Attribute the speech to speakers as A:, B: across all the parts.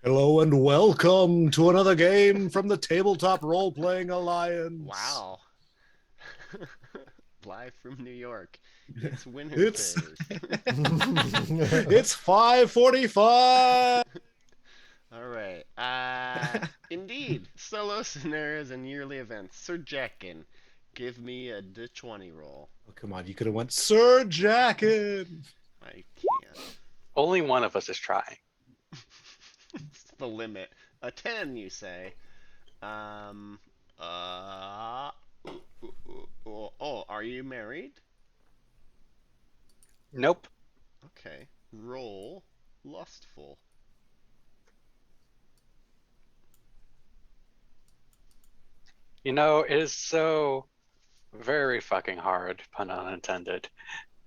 A: Hello and welcome to another game from the Tabletop Role Playing Alliance.
B: Wow. Live from New York. It's winter
A: It's
B: phase.
A: it's 5:45.
B: All right. Indeed. Solo scenarios and yearly events. Sir Jackin, give me a d20 roll.
A: Oh, come on, you could have went Sir Jacket.
B: I can't.
C: Only one of us is trying.
B: It's the limit. A 10, you say. Um, uh, oh, are you married?
C: Nope.
B: Okay. Roll lustful.
C: It is so very fucking hard, pun unintended,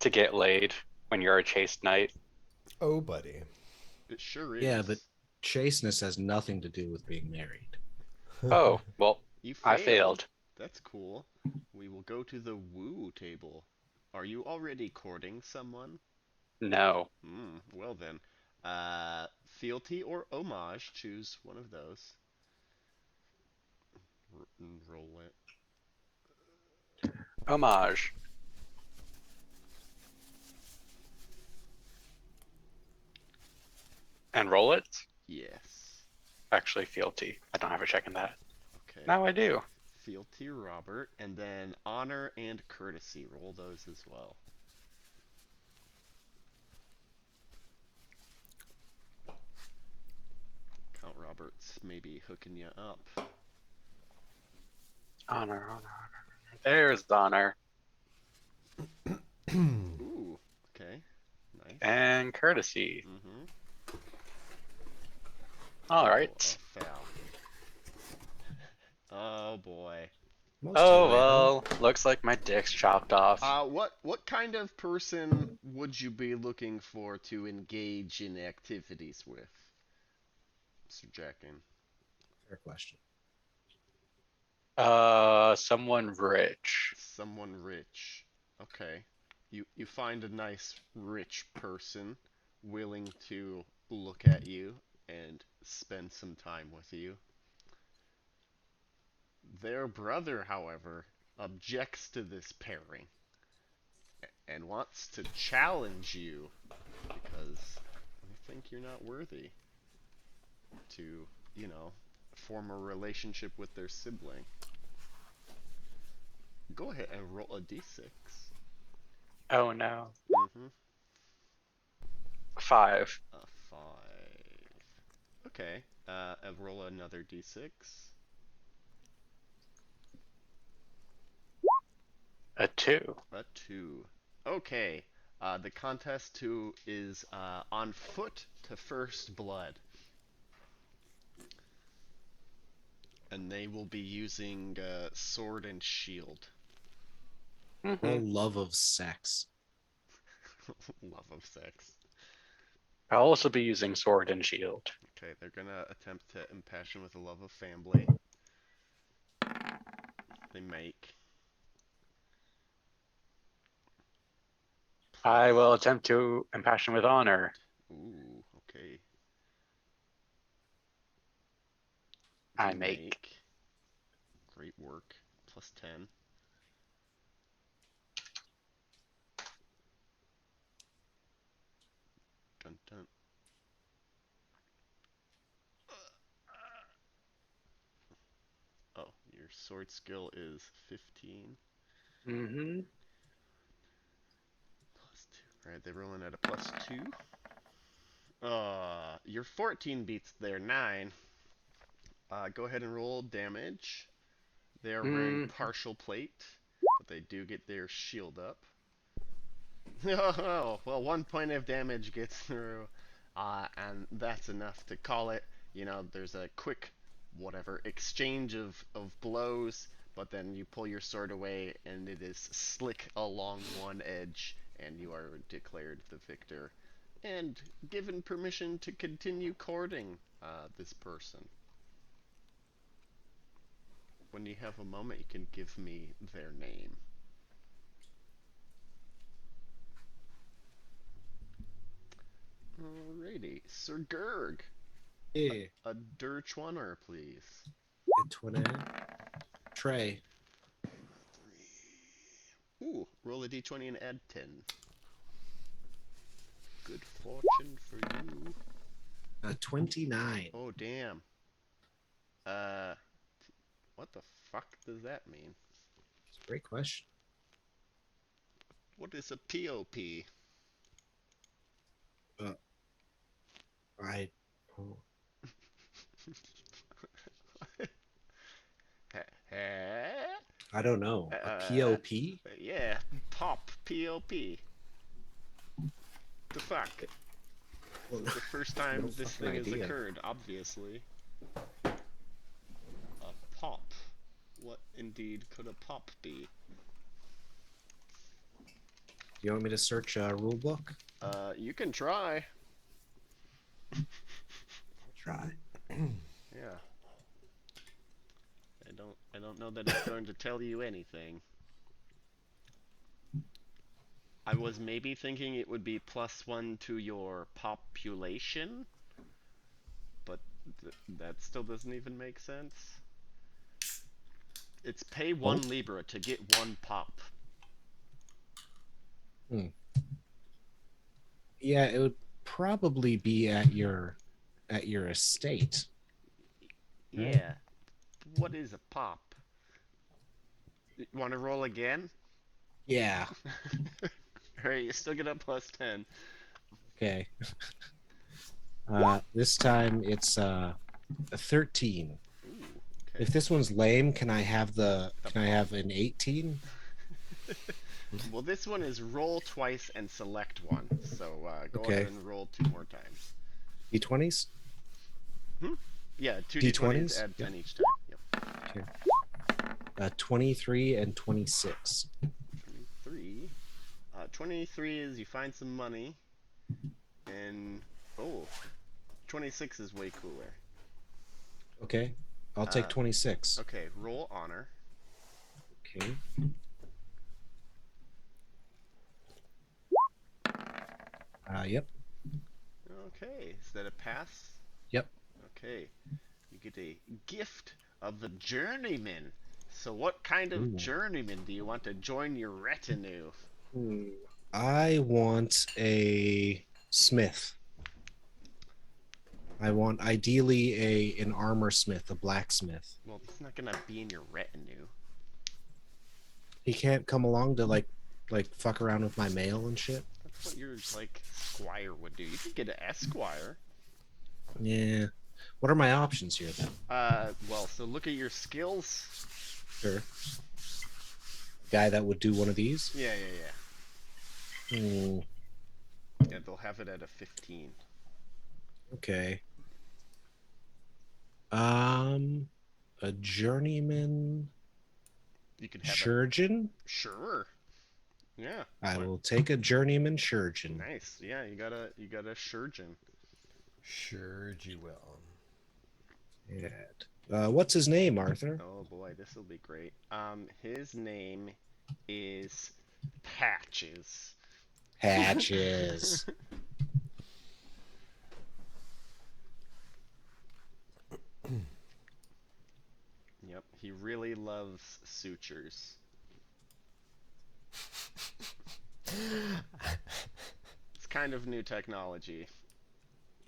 C: to get laid when you're a chaste knight.
D: Oh, buddy.
B: It sure
A: Yeah, but
B: is.
A: chasteness has nothing to do with being married.
C: Oh, well,
B: You
C: I
B: failed.
C: failed.
B: That's cool. We will go to the woo table. Are you already courting someone?
C: No.
B: Well then. Fealty or homage? Choose one of those. Roll it.
C: Homage. And roll it?
B: Yes.
C: Actually, fealty. I don't have a check in that.
B: Okay.
C: Now I do.
B: Fealty, Robert, and then honor and courtesy. Roll those as well. Count Robert's maybe hooking you up.
C: Honor, honor, honor. There's honor.
B: Ooh. Okay. Nice.
C: And courtesy.
B: Mm-hmm.
C: All
B: Oh,
C: right.
B: a foul. Oh boy.
A: Most
C: Oh,
A: do, man.
C: well, looks like my dick's chopped off.
B: What kind of person would you be looking for to engage in activities with, Mr. Jackin?
A: Fair question.
C: Someone rich.
B: Someone rich. Okay. You find a nice rich person willing to look at you and spend some time with you. Their brother, however, objects to this pairing and wants to challenge you because I think you're not worthy to, you know, form a relationship with their sibling. Go ahead and roll a d6.
C: Oh no.
B: Mm-hmm.
C: 5.
B: A 5. Okay. And roll another d6.
C: A 2.
B: A 2. Okay. The contest two is on foot to first blood. And they will be using sword and shield.
C: Mm-hmm.
A: Oh, love of sex.
B: Love of sex.
C: I'll also be using sword and shield.
B: Okay, they're gonna attempt to impassion with a love of family. They make.
C: I will attempt to impassion with honor.
B: Ooh, okay.
C: I
B: They
C: make.
B: make. Great work. Plus 10. Dun dun. Oh, your sword skill is 15.
C: Mm-hmm.
B: Plus 2. Alright, they're rolling at a plus 2. Your 14 beats their 9. Go ahead and roll damage. They are wearing
C: Mm.
B: partial plate, but they do get their shield up. Oh, well, 1 point of damage gets through, and that's enough to call it. There's a quick, whatever, exchange of blows, but then you pull your sword away, and it is slick along one edge, and you are declared the victor, and given permission to continue courting this person. When you have a moment, you can give me their name. Alrighty, Sir Gerg.
A: Yeah.
B: A D20, please.
A: A 20. Trey.
B: 3. Ooh, roll a D20 and add 10. Good fortune for you.
A: A 29.
B: Oh, damn. Uh, what the fuck does that mean?
A: It's a great question.
B: What is a POP?
A: I. Oh, I don't know. A POP?
B: Yeah, pop, POP. The fuck?
A: Well,
B: The first time
A: no
B: this
A: fucking
B: thing has
A: idea.
B: occurred, obviously. A pop. What indeed could a pop be?
A: You want me to search a rule book?
B: You can try.
A: I'll try.
B: Yeah. I don't know that it's going to tell you anything. I was maybe thinking it would be +1 to your population, but that still doesn't even make sense. It's pay 1 Libra to get 1 pop.
A: Yeah, it would probably be at your estate.
B: Yeah. What is a pop? You want to roll again?
A: Yeah.
B: Alright, you still get a +10.
A: Okay. This time it's a 13.
B: Ooh, okay.
A: If this one's lame, can I have an 18?
B: Well, this one is roll twice and select one. So go
A: Okay.
B: ahead and roll 2 more times.
A: D20s?
B: Yeah, 2
A: D20s?
B: D20s, add 10 each time. Yep.
A: Okay. 23 and 26.
B: 23. 23 is you find some money. And, 26 is way cooler.
A: Okay. I'll take 26.
B: Okay, roll honor.
A: Okay. Yep.
B: Okay, is that a pass?
A: Yep.
B: Okay, you get a gift of the journeyman. So what kind of journeyman do you want to join your retinue?
A: I want a smith. I want ideally an armor smith, a blacksmith.
B: Well, it's not gonna be in your retinue.
A: He can't come along to like fuck around with my mail and shit.
B: That's what your squire would do. You could get an esquire.
A: Yeah. What are my options here then?
B: Well, so look at your skills.
A: Sure. Guy that would do one of these?
B: Yeah.
A: Hmm.
B: Yeah, they'll have it at a 15.
A: Okay. A journeyman.
B: You can have
A: surgeon?
B: Sure. Yeah.
A: I will take a journeyman surgeon.
B: Nice. Yeah, you got a surgeon.
D: Sure, you will.
A: Yeah. What's his name, Arthur?
B: Oh boy, this will be great. His name is Patches.
A: Patches.
B: Yep, he really loves sutures. It's kind of new technology.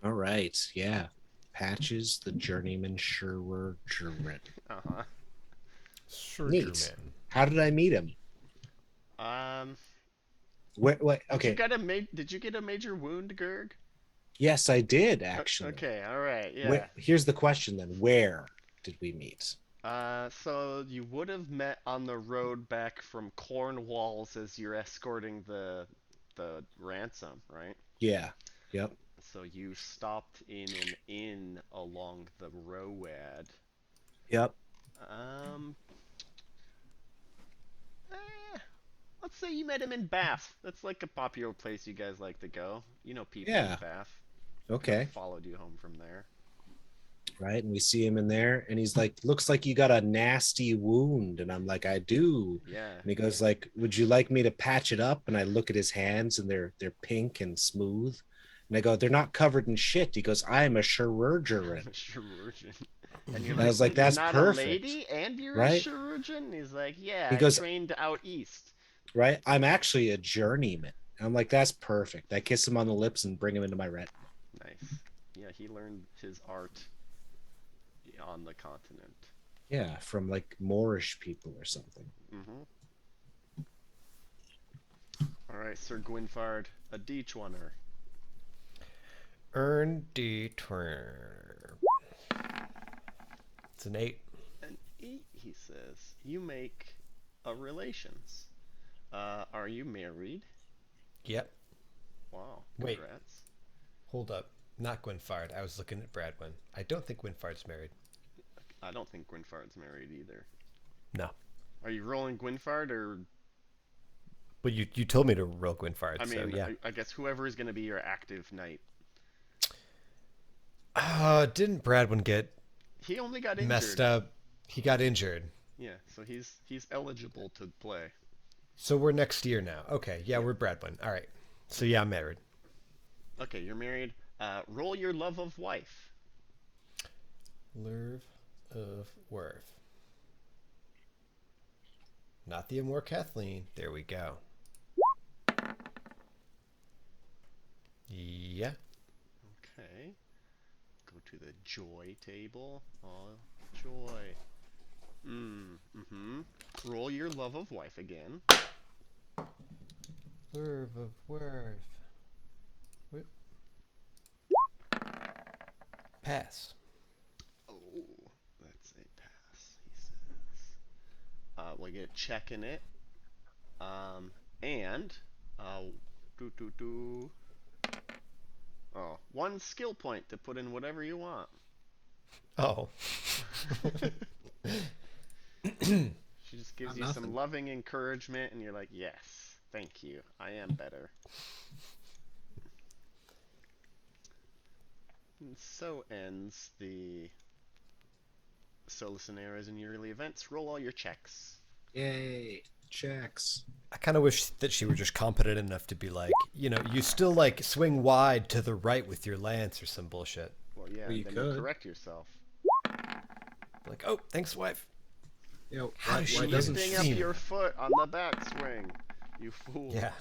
A: All right. Yeah. Patches, the journeyman surgeon.
B: Uh-huh.
A: Neat. How did I meet him? What? Okay.
B: Did you get a major wound, Gerg?
A: Yes, I did actually.
B: Okay, all right, yeah.
A: Here's the question then: where did we meet?
B: So you would have met on the road back from Cornwalls as you're escorting the ransom, right?
A: Yeah. Yep.
B: So you stopped in an inn along the road.
A: Yep.
B: Let's say you met him in Bath. That's like a popular place you guys like to go. You know people
A: Yeah.
B: in Bath.
A: Okay.
B: Followed you home from there.
A: Right, and we see him in there, and he's like, "Looks like you got a nasty wound," and I'm like, "I do."
B: Yeah.
A: And he goes like, "Would you like me to patch it up?" And I look at his hands, and they're pink and smooth, And I go, they're not covered in shit. He goes, I'm a chirurgeon.
B: Chirurgeon. And you're
A: And I was like,
B: You're
A: that's
B: not a
A: perfect,
B: lady and you're a
A: right?
B: chirurgeon? He's like, yeah,
A: He
B: I
A: goes,
B: trained out east.
A: right? I'm actually a journeyman. And I'm like, that's perfect. I kiss him on the lips and bring him into my retinue.
B: Nice. Yeah, he learned his art on the continent.
A: Yeah, from like Moorish people or something.
B: Mm-hmm. All right, Sir Gwynfard, a D20er.
D: Earn D20. It's an 8.
B: An 8, he says. You make a relations. Are you married?
D: Yep.
B: Wow,
D: Wait.
B: congrats.
D: Hold up. Not Gwynfard. I was looking at Bradwin. I don't think Gwynfard's married.
B: I don't think Gwynfard's married either.
D: No.
B: Are you rolling Gwynfard or?
D: But you told me to roll Gwynfard,
B: I mean,
D: so yeah.
B: I guess whoever is going to be your active knight.
D: Didn't Bradwin get
B: He only got injured.
D: messed up? He got injured.
B: Yeah, so he's eligible to play.
D: So we're next year now. Okay, yeah, we're Bradwin. All right. So yeah, I'm married.
B: Okay, you're married. Roll your love of wife.
D: Love of Worth. Not the Amor Kathleen. There we go. Yeah.
B: Okay. Go to the joy table. Oh, joy. Mm-hmm. Roll your love of wife again.
D: Love of Worth. Whoop. Pass.
B: Oh, that's a pass, he says. We'll get a check in it. And, do. Oh, 1 skill point to put in whatever you want.
D: Oh.
B: She just gives
A: Not
B: you
A: nothing.
B: some loving encouragement, and you're like, yes, thank you. I am better. And so ends the Solus and Arrows and yearly events. Roll all your checks.
A: Yay. Checks.
D: I kind of wish that she were just competent enough to be like, you still like swing wide to the right with your lance or some bullshit.
B: Well, yeah,
A: Well, you
B: then you
A: could.
B: correct yourself.
D: Like, oh, thanks, wife.
A: Yo,
D: How
A: why,
D: does
A: why
D: she
A: doesn't
B: Lifting
A: she?
B: up
D: see
B: your
D: me?
B: foot on the backswing, you fool.
D: Yeah.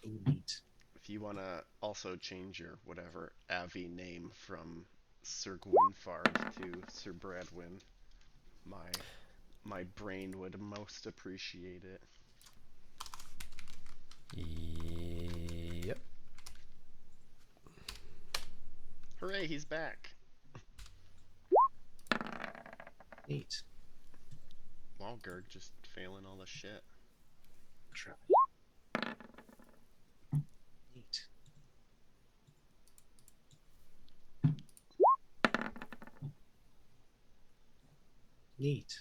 A: Ooh, neat.
B: If you want to also change your whatever Avi name from Sir Gwynfard to Sir Bradwin, my brain would most appreciate it.
D: Yep.
B: Hooray, he's back.
A: Neat.
B: Wow, Gerg just failing all the shit.
A: Try. Neat. Neat.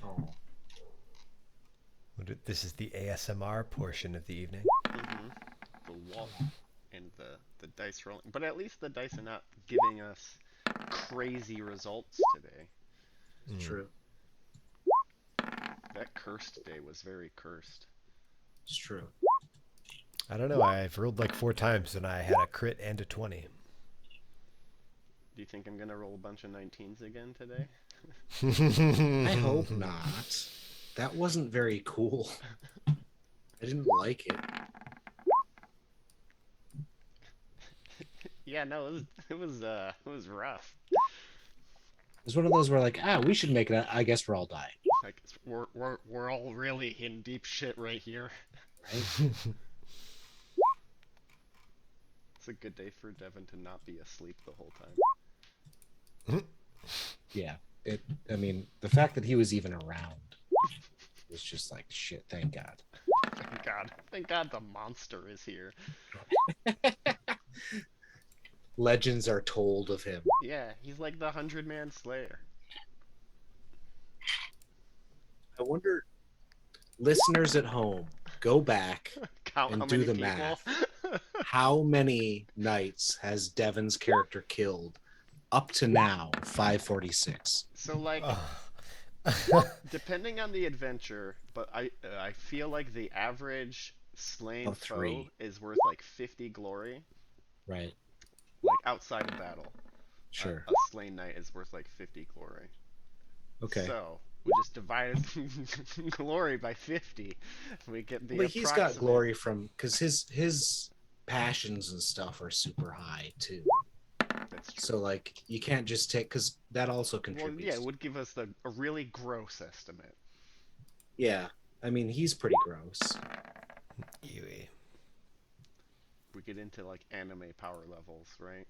A: Oh.
D: This is the ASMR portion of the evening.
B: Mm-hmm. The wall and the dice rolling. But at least the dice are not giving us crazy results today.
A: It's true.
B: That cursed day was very cursed.
A: It's true.
D: I don't know. I've rolled like 4 times and I had a crit and a 20.
B: Do you think I'm gonna roll a bunch of 19s again today?
A: I hope not. That wasn't very cool. I didn't like it.
B: Yeah, no, it was rough.
A: It's one of those where like, we should make it. I guess we're all dying.
B: Like we're all really in deep shit right here.
A: Right?
B: It's a good day for Devin to not be asleep the whole time.
A: Yeah. I mean, the fact that he was even around was just like shit. Thank God.
B: Thank God. Thank God the monster is here.
A: Legends are told of him.
B: Yeah, he's like the 100-man slayer.
A: I wonder. listeners at home, go back
B: Count how
A: and do
B: many
A: the
B: people.
A: math. How many knights has Devon's character killed up to now? 546.
B: So like,
D: Oh.
B: depending on the adventure, but I feel like the average slain
A: About
B: foe
A: 3.
B: is worth like 50 glory,
A: Right.
B: like outside of battle.
A: Sure.
B: A slain knight is worth like 50 glory.
A: Okay.
B: So we just divide glory by 50. We get the
A: Well, he's got
B: approximate.
A: glory from because his passions and stuff are super high too.
B: That's true.
A: So like you can't just take because that also
B: Well,
A: contributes.
B: yeah, it would give us a really gross estimate.
A: Yeah. I mean, he's pretty gross.
D: Ewy.
B: We get into like anime power levels, right?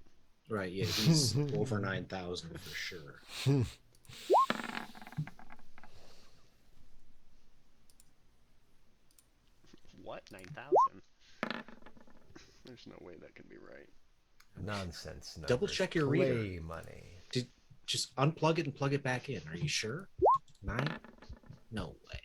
A: Right. Yeah. He's over 9,000 for sure.
B: What? 9,000? There's no way that can be right.
D: Nonsense. Numbers.
A: Double check your
D: Play
A: reader.
D: money.
A: Just unplug it and plug it back in. Are you sure? 9? No way.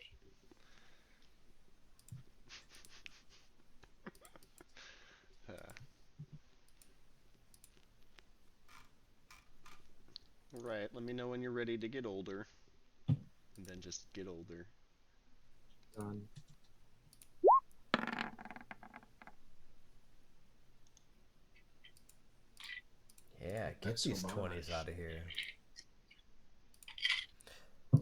B: Right, let me know when you're ready to get older. And then just get older.
A: Done.
D: Yeah, get
A: That's so
D: these 20s
A: much.
D: out of here.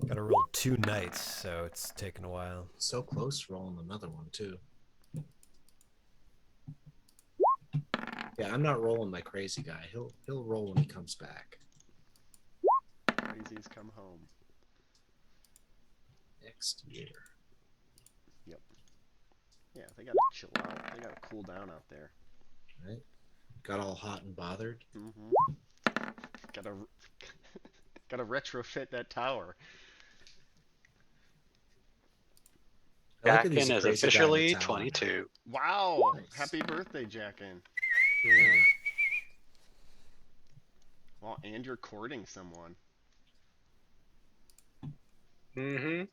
D: Gotta roll 2 knights, so it's taking a while.
A: So close to rolling another one too. Yeah, I'm not rolling my crazy guy. He'll roll when he comes back.
B: Crazies come home.
A: Next year.
B: Yep. Yeah, they gotta chill out. They gotta cool down out there.
A: Right? Got all hot and bothered.
B: Mm-hmm. Gotta gotta retrofit that tower.
A: I like that he's
C: Jackin
A: a
C: is
A: crazy guy in the
C: officially
A: tower
C: 22.
B: Wow!
A: Nice.
B: Happy birthday, Jackin.
A: now. Yeah.
B: Well, and you're courting someone.
C: Mm-hmm.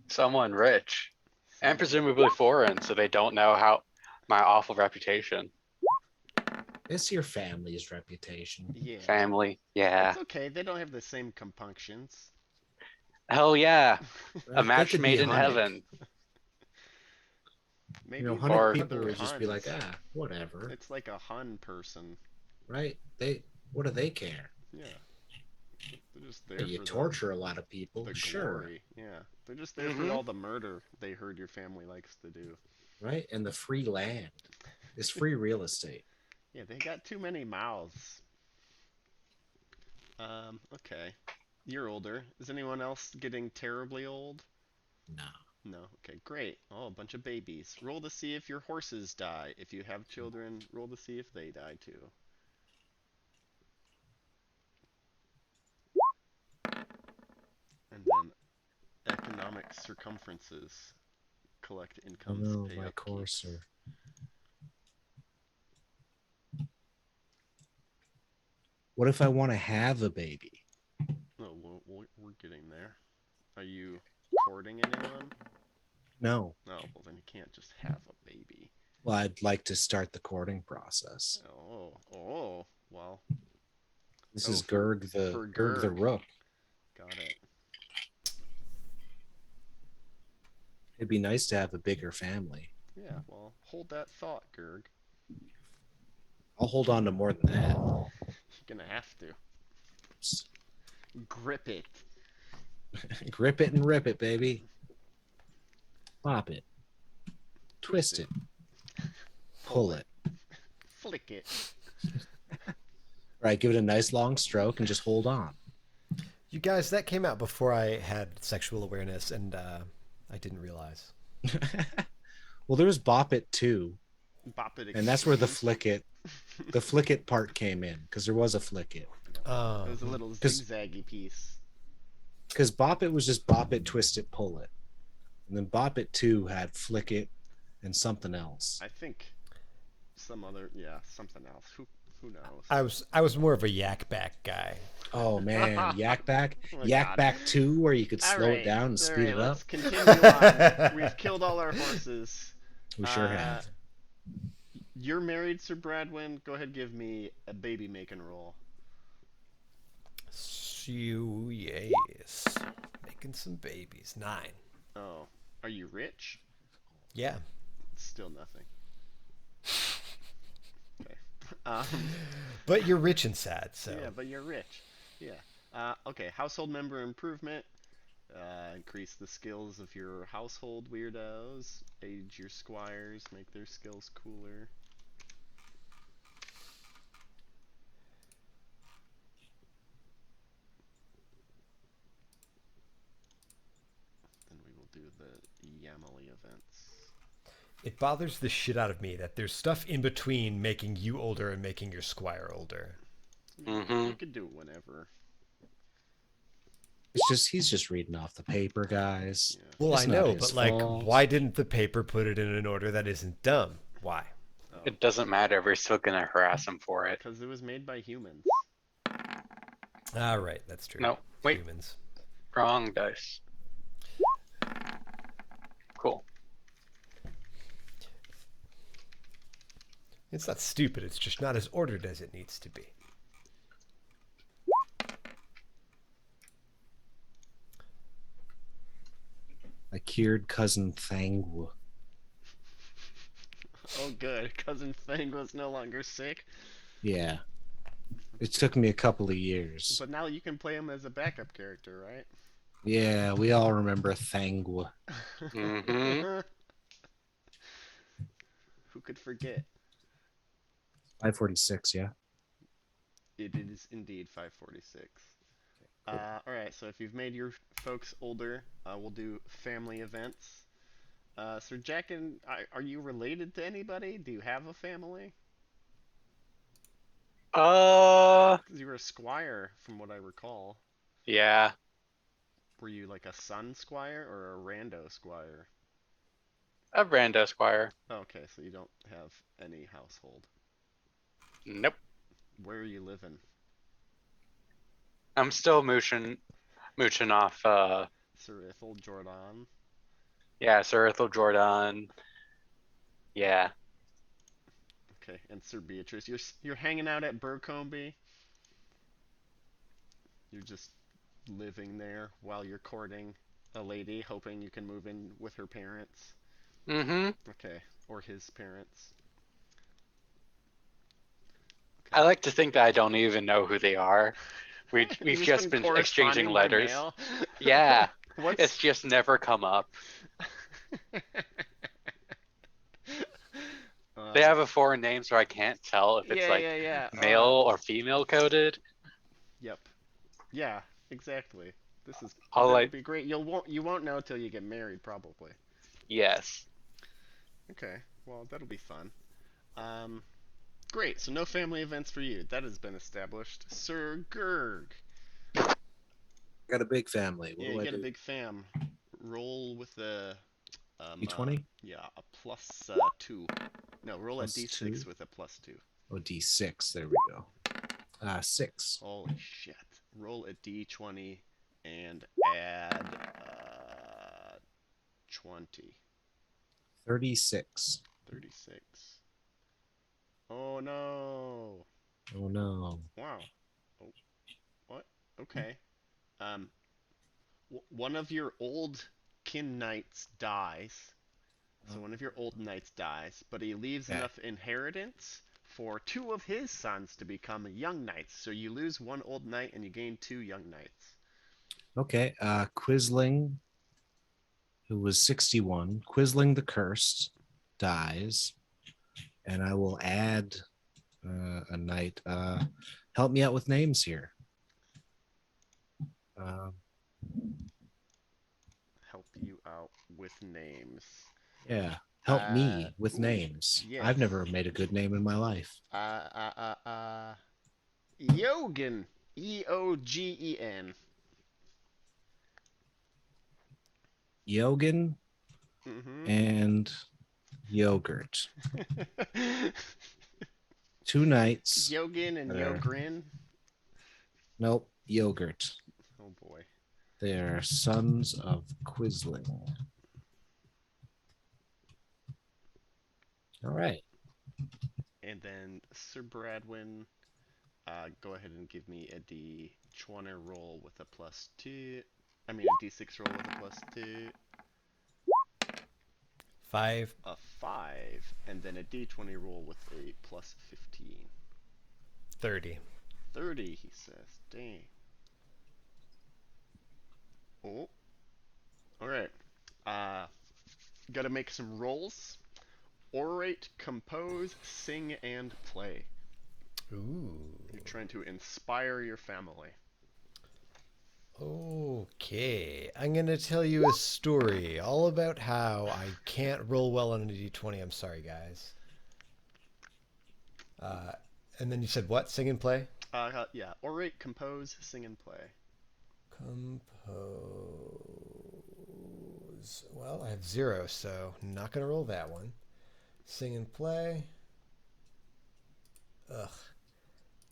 C: Someone rich. And presumably foreign, so they don't know how my awful reputation.
A: It's your family's reputation.
B: Yeah.
C: Family, yeah.
B: It's okay. They don't have the same compunctions.
C: Hell yeah. A
A: Right? They
C: match
A: could be
C: made in
A: Hunnic.
C: heaven.
B: Maybe
A: You know,
B: they-
A: Hunnic
C: Or-
A: people
B: they're
A: would just be
B: Huns.
A: like, whatever.
B: It's like a Hun person.
A: Right? What do they care?
B: Yeah. They're just there
A: You
B: for
A: torture a lot of people,
B: the
A: sure.
B: glory. Yeah. They're just there
C: Mhm.
B: for all the murder they heard your family likes to do.
A: Right? And the free land. It's free real estate.
B: Yeah, they got too many mouths. Okay. You're older. Is anyone else getting terribly old?
A: No.
B: No. Okay, great. Oh, a bunch of babies. Roll to see if your horses die. If you have children, roll to see if they die too. And then economic circumferences. Collect
A: Oh
B: incomes,
A: no,
B: pay
A: my
B: upkeep.
A: courser. What if I want to have a baby?
B: No, we're getting there. Are you courting anyone?
A: No.
B: No, well then you can't just have a baby.
A: Well, I'd like to start the courting process.
B: Oh, well,
A: This
B: Oh,
A: is
B: for
A: Gerg the
B: Gerg.
A: Rook.
B: got it.
A: It'd be nice to have a bigger family.
B: Yeah, well, hold that thought, Gerg.
A: I'll hold on to more than that.
B: You're gonna have to. Grip it.
A: Grip it and rip it, baby. Pop it. Twist it. Pull it.
B: Flick it.
A: Right, give it a nice long stroke and just hold on.
D: You guys, that came out before I had sexual awareness, and I didn't realize.
A: Well, there was Bop It too,
B: Bop it.
A: and that's where the
B: Extreme.
A: flick it part came in, because there was a flick it.
B: It was a little
A: 'Cause-
B: zigzaggy piece.
A: Because Bop It was just Bop It, Twist It, Pull It. And then Bop It 2 had Flick It and something else.
B: I think something else. Who Who knows?
D: I was more of a yak back guy.
A: Oh man, Yak Back,
B: Oh,
A: Yak
B: God.
A: Back 2, where you could
B: All
A: slow it
B: right,
A: down and
B: all
A: speed
B: right.
A: it up.
B: Let's continue on. We've killed all our horses.
A: We sure have.
B: You're married, Sir Bradwin. Go ahead, give me a baby making roll.
D: So, yes. Making some babies. 9.
B: Oh, are you rich?
D: Yeah.
B: Still nothing. Okay.
D: But you're rich and sad, so.
B: Yeah, but you're rich. Yeah. Okay. Household member improvement. Increase the skills of your household weirdos. Age your squires. Make their skills cooler. Then we will do the Yamali events.
D: It bothers the shit out of me that there's stuff in between making you older and making your squire older.
B: You could do it whenever.
A: It's just he's just reading off the paper, guys.
B: Yeah.
D: Well,
A: It's
D: I
A: not
D: know,
A: his
D: but like,
A: fault.
D: why didn't the paper put it in an order that isn't dumb? Why?
B: Oh,
C: It doesn't matter. We're still gonna harass him for it.
B: because it was made by humans.
D: All right, that's true.
C: No, wait.
D: Humans.
C: Wrong dice. Cool.
D: It's not stupid. It's just not as ordered as it needs to be.
A: I cured cousin Thangwu.
B: Oh, good. Cousin Fang was no longer sick.
A: Yeah. It took me a couple of years.
B: But now you can play him as a backup character, right?
A: Yeah, we all remember Thangwu.
C: Mhm.
B: Who could forget?
A: 546, yeah.
B: It is indeed 546. All right, so if you've made your folks older, we'll do family events. Sir Jack, are you related to anybody? Do you have a family? Because you were a squire, from what I recall.
C: Yeah.
B: Were you like a son squire or a rando squire?
C: A rando squire.
B: Okay, so you don't have any household.
C: Nope.
B: Where are you living?
C: I'm still mooching off.
B: Sir Ithel Jordan.
C: Yeah, Sir Ithel Jordan. Yeah.
B: Okay, and Sir Beatrice. You're hanging out at Burcombe. You're just living there while you're courting a lady, hoping you can move in with her parents.
C: Mm-hmm.
B: Okay, or his parents.
C: I like to think that I don't even know who they are. We've
B: You've
C: just been exchanging
B: corresponding by
C: letters.
B: mail?
C: Yeah.
B: What's
C: It's just never come up. They have a foreign name, so I can't tell if it's
B: yeah,
C: like
B: yeah, yeah.
C: male or female coded.
B: Yep. Yeah, exactly. This is
C: I'll
B: that'll
C: like
B: be great. You won't know till you get married, probably.
C: yes.
B: Okay. Well, that'll be fun. Great. So no family events for you. That has been established. Sir Gerg.
A: Got a big family. What
B: Yeah,
A: do
B: you
A: I
B: get a
A: do?
B: big fam. Roll with a
A: D20?
B: yeah, a plus 2. No, roll
A: Plus
B: a d6
A: 2?
B: with a plus 2.
A: Oh, D6. There we go. 6.
B: Holy shit. Roll a d20 and add 20.
A: 36.
B: 36. Oh no.
A: Oh no.
B: Wow. Oh, what? Okay. Um, one of your old kin knights dies. So one of your old knights dies, but he leaves
A: Okay.
B: enough inheritance for 2 of his sons to become young knights. So you lose 1 old knight and you gain 2 young knights.
A: Okay. Quisling, who was 61, Quisling the Cursed, dies. And I will add a knight. Help me out with names here.
B: Help you out with names.
A: Yeah. Help me with
B: Ooh,
A: names.
B: yes.
A: I've never made a good name in my life.
B: Yogen. Eogen.
A: Yogan
B: Mm-hmm.
A: and yogurt. 2 knights.
B: Yogin and
A: There.
B: Yogrin.
A: Nope, yogurt.
B: Oh boy.
A: They are sons of Quisling. All right.
B: And then Sir Bradwin, go ahead and give me a D20 roll with a +2. I mean a D6 roll with a +2.
D: 5.
B: A 5, and then a D20 roll with a +15.
D: 30.
B: 30, he says. Dang. Oh. Alright. Gotta make some rolls. Orate, compose, sing, and play.
D: Ooh.
B: You're trying to inspire your family.
D: Okay. I'm going to tell you a story all about how I can't roll well on a d20. I'm sorry, guys. And then you said what? Sing and play?
B: Yeah. Orate, compose, sing, and play.
D: Compose. Well, I have 0, so I'm not going to roll that one. Sing and play. Ugh.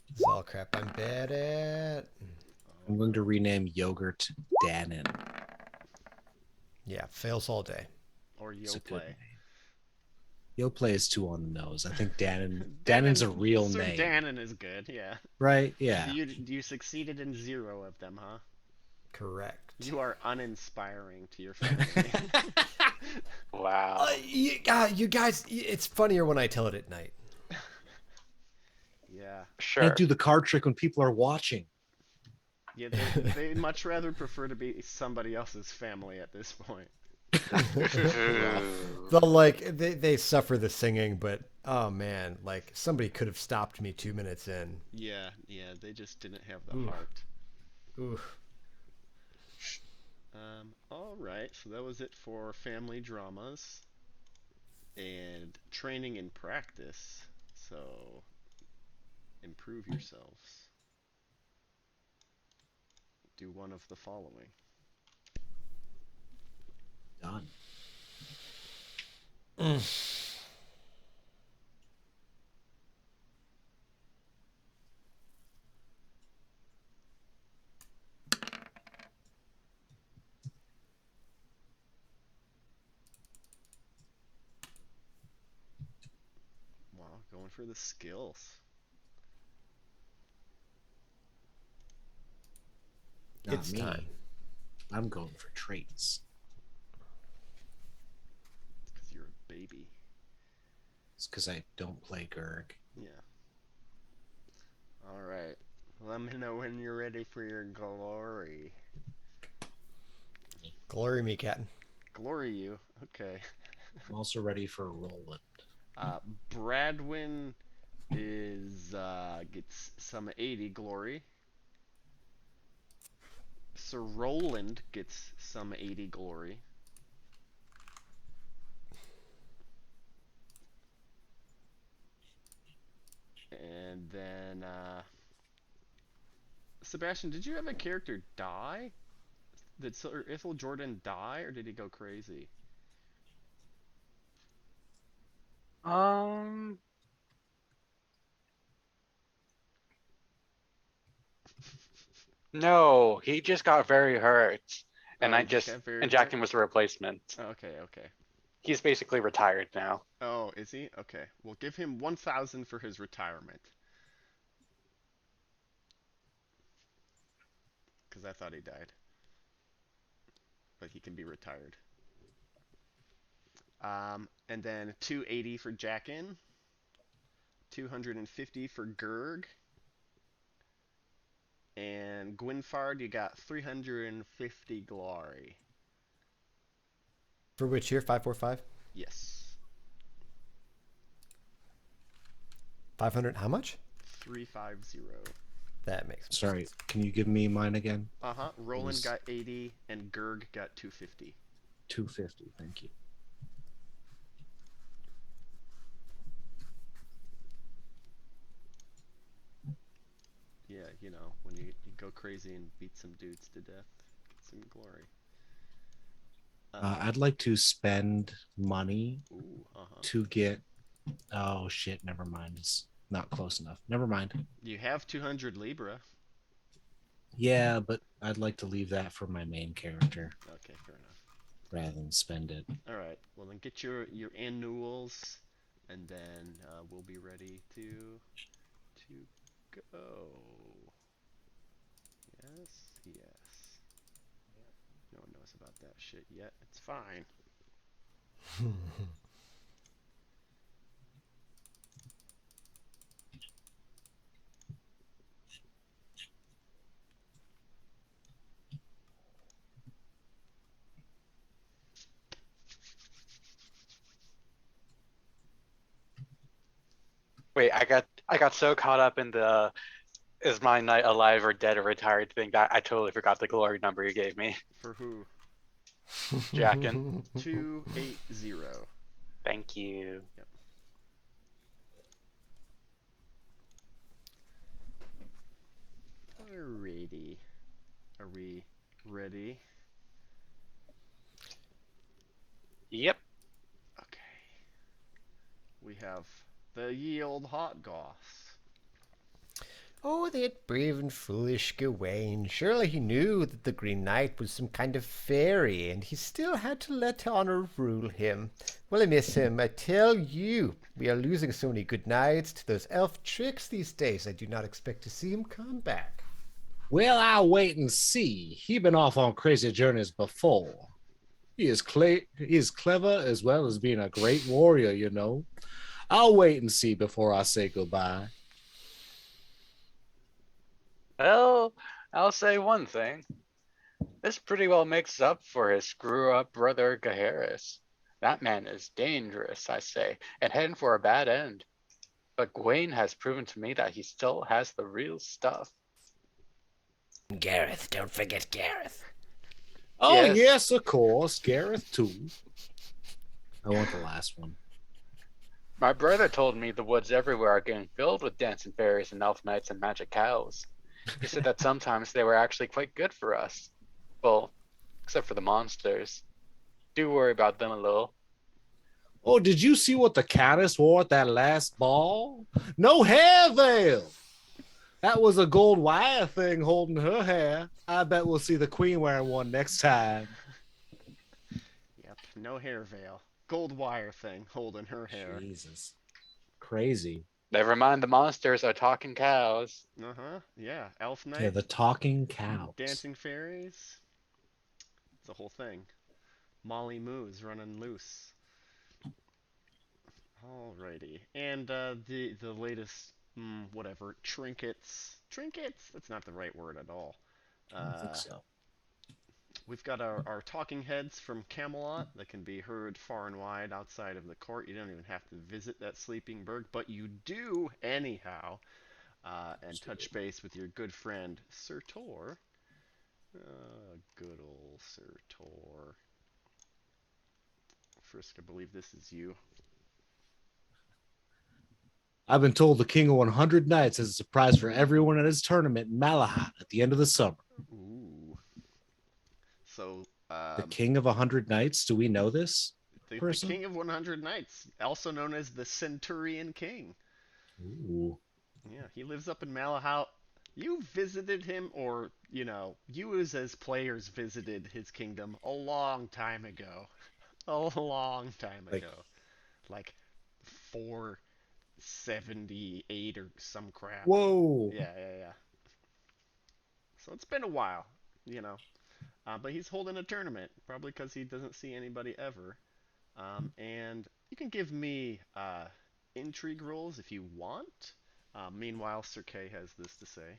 D: This is all crap I'm bad at.
A: I'm going to rename yogurt Dannon.
D: Yeah, fails all day.
B: Or
A: It's
B: yo
A: a good
B: play.
A: name. Yoplay is too on the nose. I think Dannon's a real
B: Sir
A: name.
B: Dannon is good, yeah.
A: Right? Yeah.
B: You succeeded in 0 of them, huh?
D: Correct.
B: You are uninspiring to your family.
C: Wow.
D: You guys, it's funnier when I tell it at night.
B: Yeah.
C: Sure.
A: Can't do the card trick when people are watching.
B: Yeah, they'd much rather prefer to be somebody else's family at this point.
D: They'll like they suffer the singing, but oh man, like somebody could have stopped me 2 minutes in.
B: Yeah, they just didn't have the
D: Ooh.
B: heart.
D: Ooh.
B: All right, so that was it for family dramas and training and practice. So improve yourselves. Do one of the following.
A: Done.
B: Wow, going for the skills.
A: Not
D: It's
A: me.
D: time.
A: I'm going for traits.
B: It's because you're a baby.
A: It's because I don't play Gurg.
B: Yeah. All right. Let me know when you're ready for your glory.
D: Glory me, Captain.
B: Glory you. Okay.
A: I'm also ready for Roland.
B: Bradwin is gets some 80 glory. Sir Roland gets some 80 glory. And then Sebastian, did you have a character die? Did Sir Ithel Jordan die, or did he go crazy?
C: Um, no, he just got very hurt, and
B: Oh, he just got very
C: and
B: hurt?
C: Jackin was the replacement.
B: Okay.
C: He's basically retired now.
B: Oh, is he? Okay. We'll give him 1,000 for his retirement. Because I thought he died. But he can be retired. And then 280 for Jackin. 250 for Gurg. And Gwynfard, you got 350 glory.
D: For which year? 545?
B: Yes.
D: 500. How much?
B: 350.
D: That makes
A: Sorry,
D: sense.
A: can you give me mine again?
B: Roland
A: was-
B: got 80 and Gurg got 250.
A: 250. Thank you.
B: Yeah, you know, when you go crazy and beat some dudes to death, get some glory.
A: I'd like to spend money
B: Ooh,
A: to get. Oh shit! Never mind. It's Not close enough. Never mind.
B: You have 200 Libra.
A: Yeah, but I'd like to leave that for my main character
B: Okay, fair enough.
A: rather than spend it.
B: All right. Well, then get your annuals, and then we'll be ready to go. Yes, yes. No one knows about that shit yet. It's fine.
C: Wait, I got so caught up in the is my knight alive or dead or retired thing that I totally forgot the glory number you gave me.
B: For who?
C: Jackin.
B: 280.
C: Thank you.
B: Yep. Alrighty. Are we ready?
C: Yep.
B: Okay. We have the ye old hot goss.
D: Oh, that brave and foolish Gawain. Surely he knew that the Green Knight was some kind of fairy, and he still had to let honor rule him. Well, I miss him, I tell you. We are losing so many good knights to those elf tricks these days. I do not expect to see him come back.
A: Well, I'll wait and see. He been off on crazy journeys before. He is clever as well as being a great warrior, you know. I'll wait and see before I say goodbye.
C: Well, I'll say one thing. This pretty well makes up for his screw-up brother Gaheris. That man is dangerous, I say, and heading for a bad end. But Gawain has proven to me that he still has the real stuff.
D: Gareth, don't forget Gareth.
A: Oh,
C: Yes.
A: yes, of course. Gareth, too. I want the last one.
C: My brother told me the woods everywhere are getting filled with dancing fairies and elf knights and magic cows. He said that sometimes they were actually quite good for us. Well, except for the monsters. Do worry about them a little.
A: Oh, did you see what the caddis wore at that last ball? No hair veil. That was a gold wire thing holding her hair. I bet we'll see the queen wearing one next time.
B: Yep, no hair veil. Gold wire thing holding her hair.
A: Jesus. Crazy.
C: Never mind, the monsters are talking cows.
B: Uh-huh. Yeah, elf knight.
A: Yeah, the talking cows.
B: Dancing fairies. It's a whole thing. Molly Moo's running loose. Alrighty. And the latest whatever trinkets. Trinkets? That's not the right word at all.
A: I don't think so.
B: We've got our talking heads from Camelot that can be heard far and wide outside of the court. You don't even have to visit that sleeping burg, but you do anyhow. And touch base with your good friend Sir Tor. Good old Sir Tor. Frisk, I believe this is you.
A: I've been told the King of 100 Knights has a surprise for everyone at his tournament in Malahat at the end of the summer.
B: Ooh. So,
A: The King of 100 Knights? Do we know this
B: the
A: person?
B: King of 100 Knights, also known as the Centurion King.
A: Ooh.
B: Yeah, he lives up in Malahout. You visited him, or, you as players visited his kingdom a long time ago. A long time ago. Like 478 or some crap.
A: Whoa.
B: Yeah. So it's been a while, but he's holding a tournament, probably because he doesn't see anybody ever. And you can give me intrigue rolls if you want. Meanwhile, Sir Kay has this to say.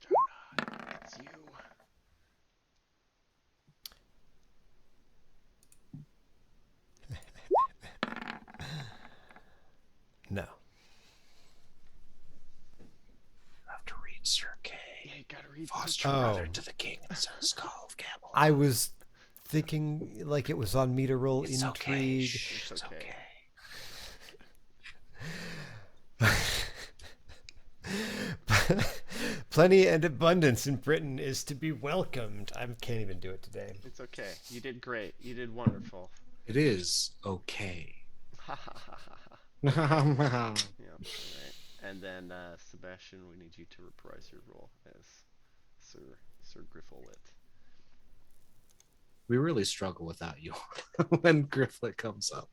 B: Jonah, it's you.
D: No.
A: You have to read Sir Kay.
B: Yeah, you gotta read
A: Foster
D: Oh.
A: brother to the king and Sir Skull of Camelot.
D: I was thinking like it was on me to roll
A: It's okay.
D: intrigue.
A: Shh, it's okay.
D: Plenty and abundance in Britain is to be welcomed. I can't even do it today.
B: It's okay. You did great. You did wonderful.
A: It is okay.
B: Yep. All right. And then Sebastian, we need you to reprise your role as Sir Griffolit.
A: We really struggle without you when Grifflet comes up.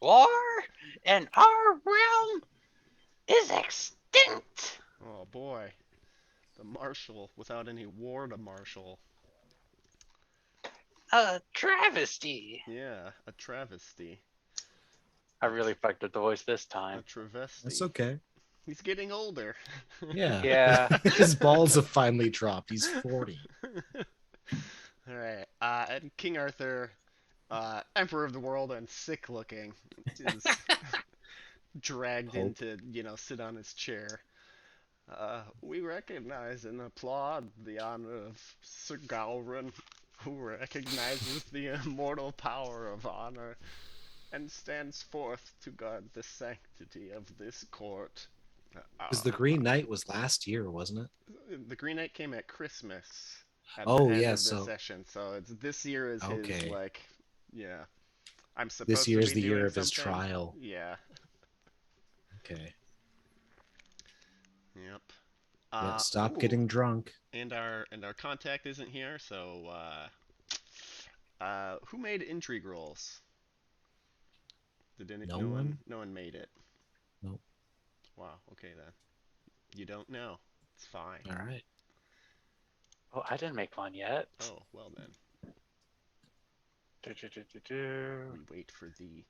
C: War in our realm is extinct.
B: Oh boy, the marshal without any war to marshal.
C: A travesty.
B: Yeah, a travesty.
C: I really fucked up the voice this
B: A
C: time.
B: travesty.
A: That's okay.
B: He's getting older.
A: Yeah.
C: Yeah.
A: His balls have finally dropped. He's 40.
B: All right. And King Arthur, Emperor of the World and sick looking, is dragged in
A: Hope.
B: to, sit on his chair. We recognize and applaud the honor of Sir Gowron, who recognizes the immortal power of honor and stands forth to guard the sanctity of this court.
A: Because the Green Knight was last year, wasn't it?
B: The Green Knight came at Christmas at
A: Oh,
B: the end
A: yeah,
B: of the
A: so
B: session, so it's this year is his
A: okay.
B: yeah. I'm
A: This
B: supposed to
A: year's
B: be
A: the year
B: doing
A: of his
B: something.
A: trial.
B: Yeah.
A: Okay.
B: Yep.
A: Yeah, stop
B: Ooh,
A: getting drunk.
B: and our contact isn't here, so who made intrigue rolls? Did any,
A: No one?
B: no one made it.
A: Nope.
B: Wow. Okay then. You don't know. It's fine.
A: All right.
C: Oh, I didn't make one yet.
B: Oh well then.
C: Do-do-do-do-do.
B: We wait for thee.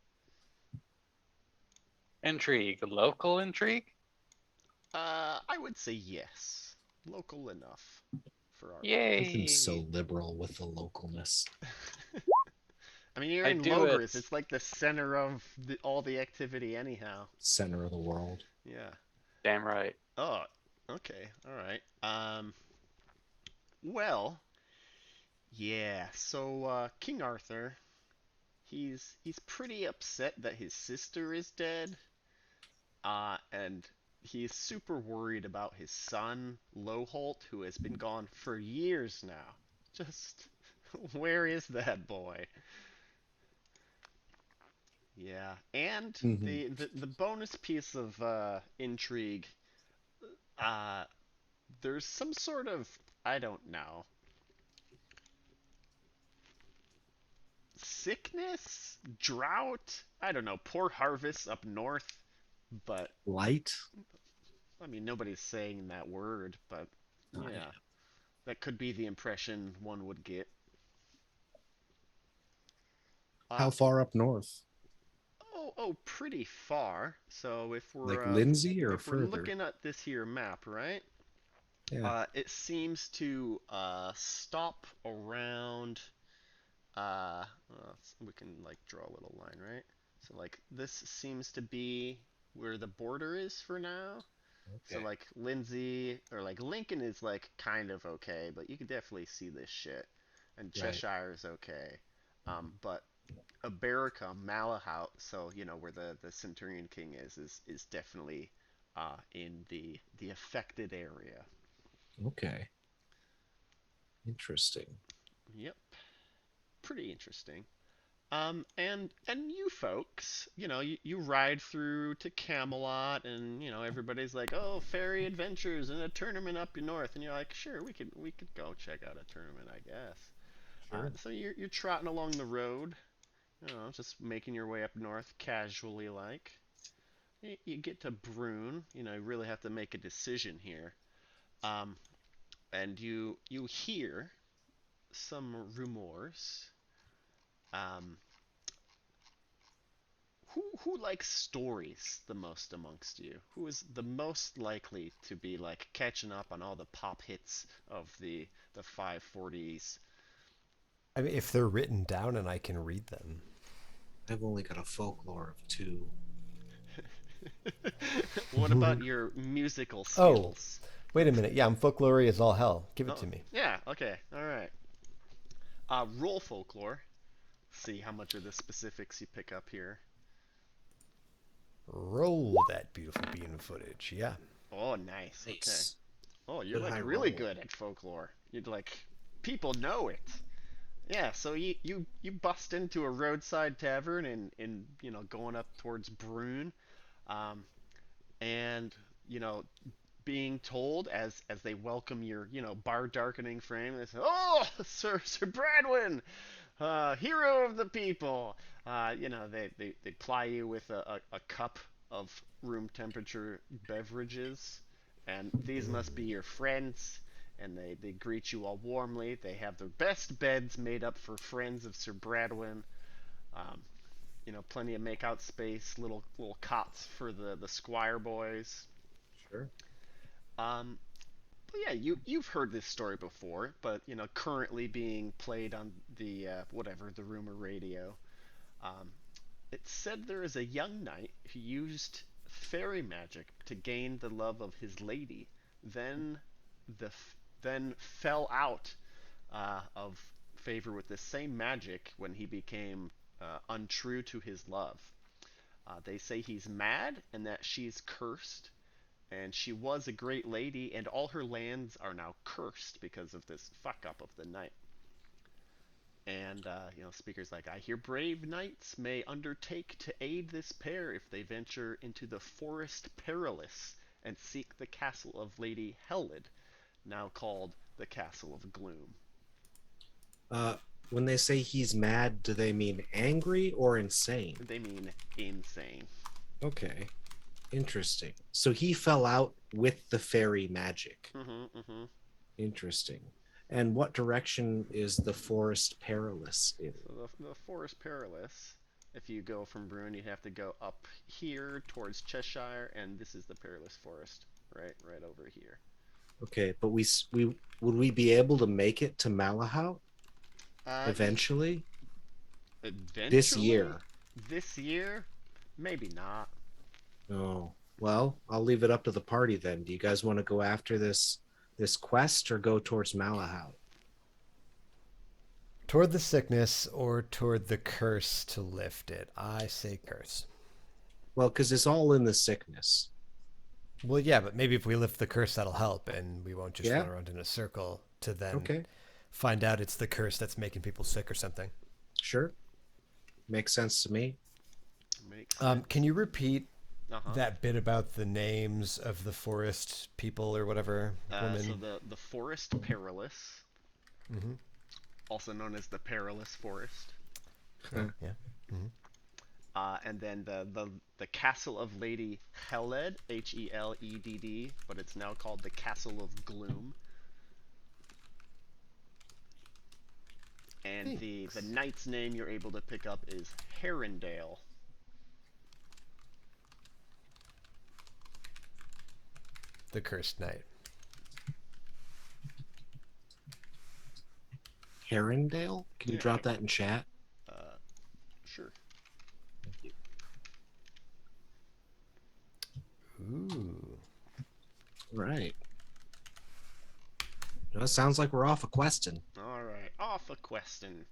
C: Intrigue. Local intrigue?
B: I would say yes. Local enough for our.
C: Yay.
A: I've been so liberal with the localness.
B: I mean, you're
C: I
B: in
C: do
B: Logris.
C: it.
B: It's like the center of all the activity, anyhow.
A: Center of the world.
B: Yeah.
C: Damn right.
B: Oh. Okay. All right. Well. Yeah. So King Arthur, he's pretty upset that his sister is dead. And he's super worried about his son, Loholt, who has been gone for years now. Just, where is that boy? Yeah, and
A: Mhm.
B: the bonus piece of intrigue, uh, there's some sort of, I don't know, sickness, drought, I don't know, poor harvests up north, but
A: Light?
B: I mean nobody's saying that word, but
A: Oh,
B: yeah. That could be the impression one would get. Uh,
A: How far up north?
B: pretty far. So
A: Like Lindsay or
B: if we're
A: further?
B: looking at this here map, right?
A: Yeah.
B: It seems to stop around. We can like draw a little line, right? So like this seems to be where the border is for now. So
A: Okay.
B: like Lindsay or like Lincoln is like kind of okay, but you can definitely see this shit. And
A: Right.
B: Cheshire is okay. But Aberica, Malahout, so where the Centurion King is definitely in the affected area.
A: Okay. Interesting.
B: Yep, pretty interesting. And you folks, you ride through to Camelot, and everybody's like, oh, fairy adventures and a tournament up north, and you're like, sure, we could go check out a tournament, I guess.
A: Sure.
B: So you're trotting along the road, just making your way up north casually like. You get to Brune, you really have to make a decision here. Um, and you hear some rumors. Um, who likes stories the most amongst you? Who is the most likely to be like catching up on all the pop hits of the 540s?
D: I mean, if they're written down and I can read them.
A: I've only got a folklore of 2.
B: What about your musical
D: Oh,
B: skills?
D: wait a minute. Yeah, I'm folklore as all hell. Give it
B: Oh,
D: to me.
B: yeah, okay, all right. Roll folklore. See how much of the specifics you pick up here.
D: Roll that beautiful bean footage. Yeah.
B: Oh, nice. Okay.
A: Nice.
B: Oh, you're
A: Good
B: like
A: high
B: really
A: roll.
B: good at folklore. You'd like people know it. Yeah, so you bust into a roadside tavern in going up towards Brune, um, and you know being told as they welcome your bar darkening frame, they say, "Oh, Sir Bradwin, hero of the people." They ply you with a cup of room temperature beverages, and these must be your friends. And they greet you all warmly. They have their best beds made up for friends of Sir Bradwin. Um, plenty of makeout space, little cots for the squire boys.
A: Sure.
B: Um, but yeah, you've heard this story before, but currently being played on the whatever the rumor radio. Um, it said there is a young knight who used fairy magic to gain the love of his lady, then then fell out of favor with the same magic when he became untrue to his love. They say he's mad and that she's cursed, and she was a great lady, and all her lands are now cursed because of this fuck up of the knight. And speakers like, I hear brave knights may undertake to aid this pair if they venture into the forest Perilous and seek the castle of Lady Helid, now called the Castle of Gloom.
A: Uh, when they say he's mad, do they mean angry or insane?
B: They mean insane.
A: Okay, interesting. So he fell out with the fairy magic.
B: Mm-hmm, mm-hmm.
A: Interesting. And what direction is the forest perilous in?
B: So the Forest Perilous, if you go from Brune, you'd have to go up here towards Cheshire, and this is the Perilous Forest, right over here.
A: Okay, but we would we be able to make it to Malahout eventually?
B: Eventually?
A: This year.
B: This year? Maybe not.
A: Oh, well, I'll leave it up to the party then. Do you guys want to go after this quest or go towards Malahout?
D: Toward the sickness or toward the curse to lift it? I say curse.
A: Well, because it's all in the sickness.
D: Well, yeah, but maybe if we lift the curse, that'll help, and we won't just
A: Yeah.
D: run around in a circle to then
A: Okay,
D: find out it's the curse that's making people sick or something.
A: sure. Makes sense to me.
B: Makes sense.
D: Can you repeat
B: Uh-huh.
D: that bit about the names of the forest people or whatever? Woman.
B: So the Forest Perilous,
D: Mm-hmm.
B: also known as the Perilous Forest.
D: Yeah. Mm-hmm.
B: And then the Castle of Lady Heled, Heledd, but it's now called the Castle of Gloom. And the knight's name you're able to pick up is Herondale.
D: The cursed knight.
A: Herondale? Can you
B: Yeah.
A: drop that in chat?
B: Sure.
A: Thank you.
D: Ooh.
A: Right. Well, it sounds like we're off a questing.
B: All right, off a question.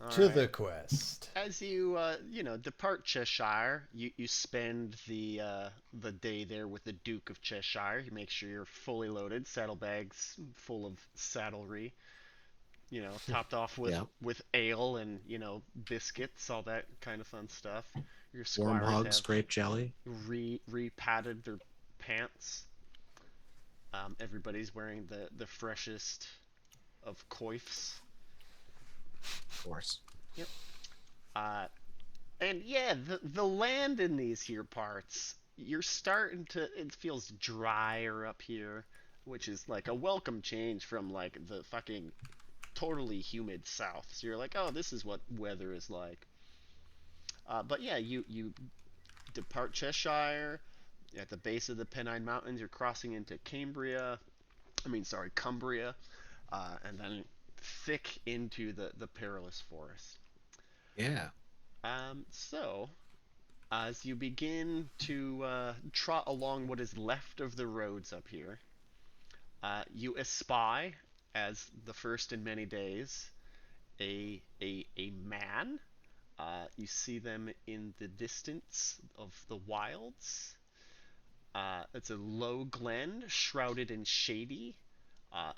B: All
D: To
B: right.
D: the quest.
B: As you depart Cheshire, you spend the day there with the Duke of Cheshire. You make sure you're fully loaded, saddlebags full of saddlery. Topped off with
A: Yeah.
B: with ale and biscuits, all that kind of fun stuff. Your
A: Warm
B: squires
A: hugs,
B: have
A: grape jelly.
B: re-padded their pants. Everybody's wearing the freshest of coifs.
A: Of course.
B: Yep. Uh, and yeah, the land in these here parts, you're starting to. It feels drier up here, which is like a welcome change from like the fucking totally humid south. So you're like, oh, this is what weather is like. But yeah, you depart Cheshire. At the base of the Pennine Mountains, you're crossing into Cumbria, and then thick into the Perilous Forest.
A: Yeah.
B: So, as you begin to trot along what is left of the roads up here, you espy, as the first in many days, a man. You see them in the distance of the wilds. It's a low glen, shrouded in shady,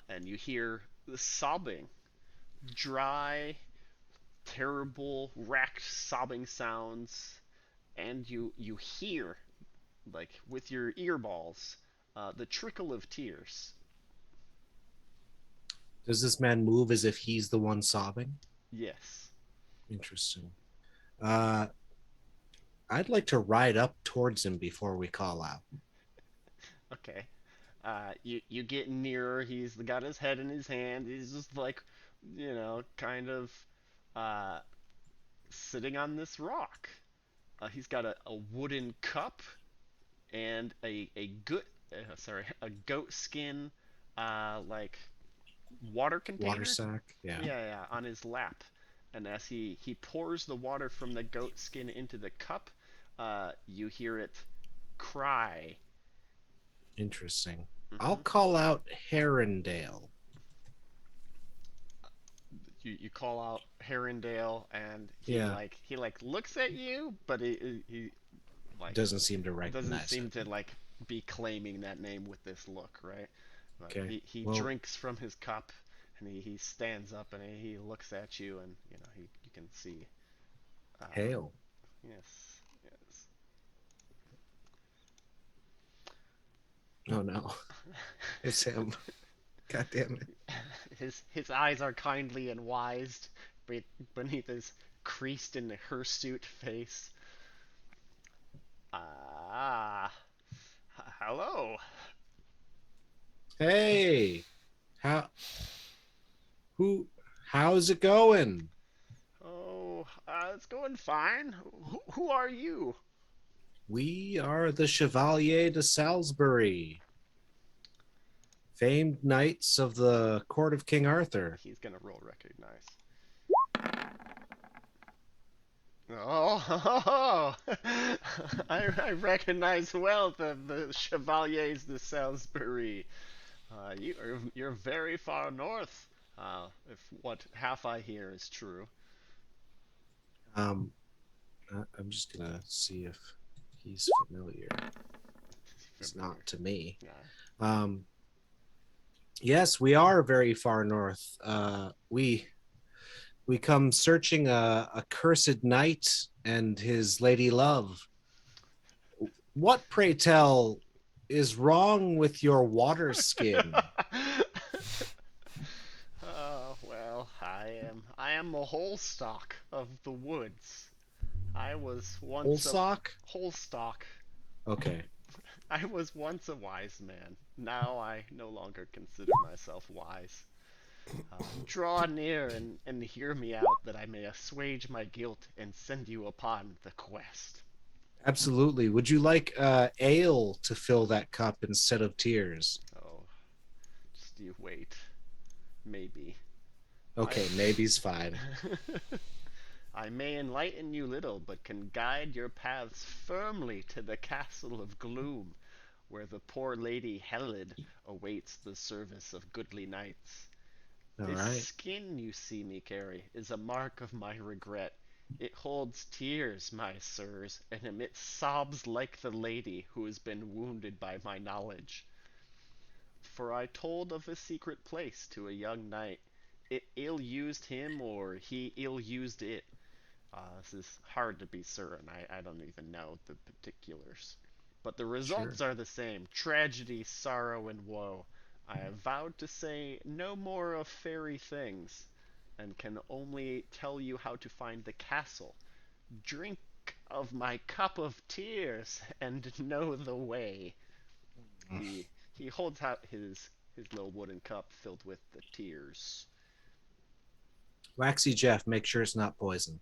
B: and you hear sobbing, dry, terrible, racked sobbing sounds, and you hear, like with your earballs, the trickle of tears.
A: Does this man move as if he's the one sobbing?
B: Yes.
A: Interesting. Uh, I'd like to ride up towards him before we call out.
B: Okay. You get nearer. He's got his head in his hand. He's just like, kind of, uh, sitting on this rock. He's got a wooden cup and a goat skin, like water
A: Water
B: container.
A: sack. Yeah.
B: Yeah, yeah, on his lap. And as he pours the water from the goat skin into the cup, you hear it cry.
A: Interesting. I'll
B: Hmm.
A: call out Herondale.
B: You call out Herondale, and he
A: Yeah.
B: like he like looks at you, but he like
A: Doesn't seem to
B: doesn't
A: recognize
B: seem
A: it.
B: to like be claiming that name with this look, right? But
A: Okay.
B: he
A: Well,
B: drinks from his cup, and he stands up, and he looks at you, and you can see. Uh,
A: hail.
B: yes, yes.
A: Oh no. It's him. God damn it.
B: His eyes are kindly and wise beneath his creased and hirsute face. Ah, hello.
A: Hey. How who how's it going?
B: Oh, it's going fine. Who are you?
A: We are the Chevalier de Salisbury, famed knights of the court of King Arthur.
B: He's gonna roll recognize. Oh, I recognize well the Chevaliers de Salisbury. You're very far north. If what half I hear is true.
A: Um I'm just gonna see if he's familiar. It's
B: Familiar.
A: not to me.
B: Yeah.
A: Um yes, we are very far north. We come searching a cursed knight and his lady love. What, pray tell, is wrong with your water skin?
B: Oh well, I am a whole stock of the woods. I was
A: Whole
B: once a
A: sock?
B: whole stock.
A: Okay,
B: I was once a wise man. Now I no longer consider myself wise. Draw near and hear me out, that I may assuage my guilt and send you upon the quest.
A: absolutely. Would you like ale to fill that cup instead of tears?
B: Oh, just you wait. Maybe. I
A: Okay, maybe's fine.
B: I may enlighten you little, but can guide your paths firmly to the castle of gloom, where the poor lady Helid awaits the service of goodly knights.
A: All
B: This
A: right.
B: skin you see me carry is a mark of my regret. It holds tears, my sirs, and emits sobs like the lady who has been wounded by my knowledge. For I told of a secret place to a young knight. It ill used him, or he ill used it. This is hard to be certain. I don't even know the particulars. But the
A: Sure.
B: results are the same: tragedy, sorrow, and woe. I have vowed to say no more of fairy things, and can only tell you how to find the castle. Drink of my cup of tears, and know the way. He holds out his little wooden cup filled with the tears.
A: Waxy Jeff, make sure it's not poison.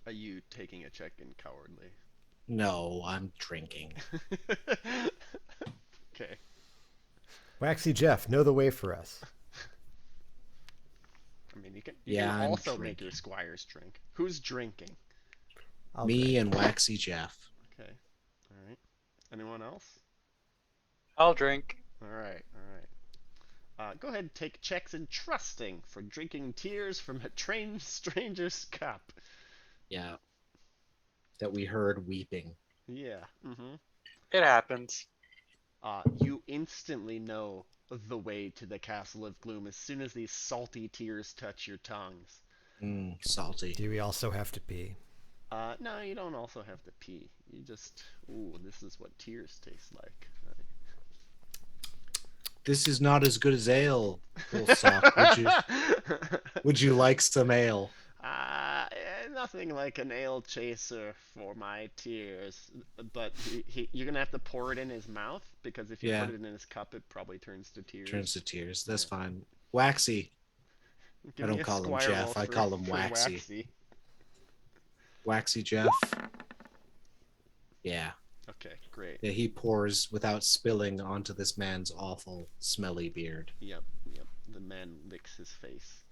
B: Are you taking a check in cowardly?
A: No, I'm drinking.
B: Okay.
D: Waxy Jeff, know the way for us.
B: I mean, you can
A: Yeah, I'm
B: also make your
A: drinking.
B: squires drink. Who's drinking?
D: I'll
A: Me
D: drink.
A: and Waxy Jeff.
B: Okay. All right. Anyone else?
C: I'll drink.
B: All right. All right. Go ahead and take checks in trusting for drinking tears from a trained stranger's cup.
A: Yeah, that we heard weeping.
B: Yeah.
C: It happens.
B: You instantly know the way to the Castle of Gloom as soon as these salty tears touch your tongues.
A: Salty.
D: Do we also have to pee?
B: No, you don't also have to pee. You just, ooh, this is what tears taste like.
A: This is not as good as ale. Full sock. Would you like some ale?
B: Nothing like an ale chaser for my tears. But you're gonna have to pour it in his mouth because if you
A: Yeah.
B: put it in his cup, it probably turns to tears.
A: Turns to tears. That's fine. Waxy.
B: Give
A: I
B: me
A: don't
B: a
A: call him
B: squire roll
A: Jeff. I call him
B: for
A: Waxy. Waxy Jeff. Yeah.
B: Okay, great.
A: Yeah, he pours without spilling onto this man's awful, smelly beard.
B: Yep. The man licks his face,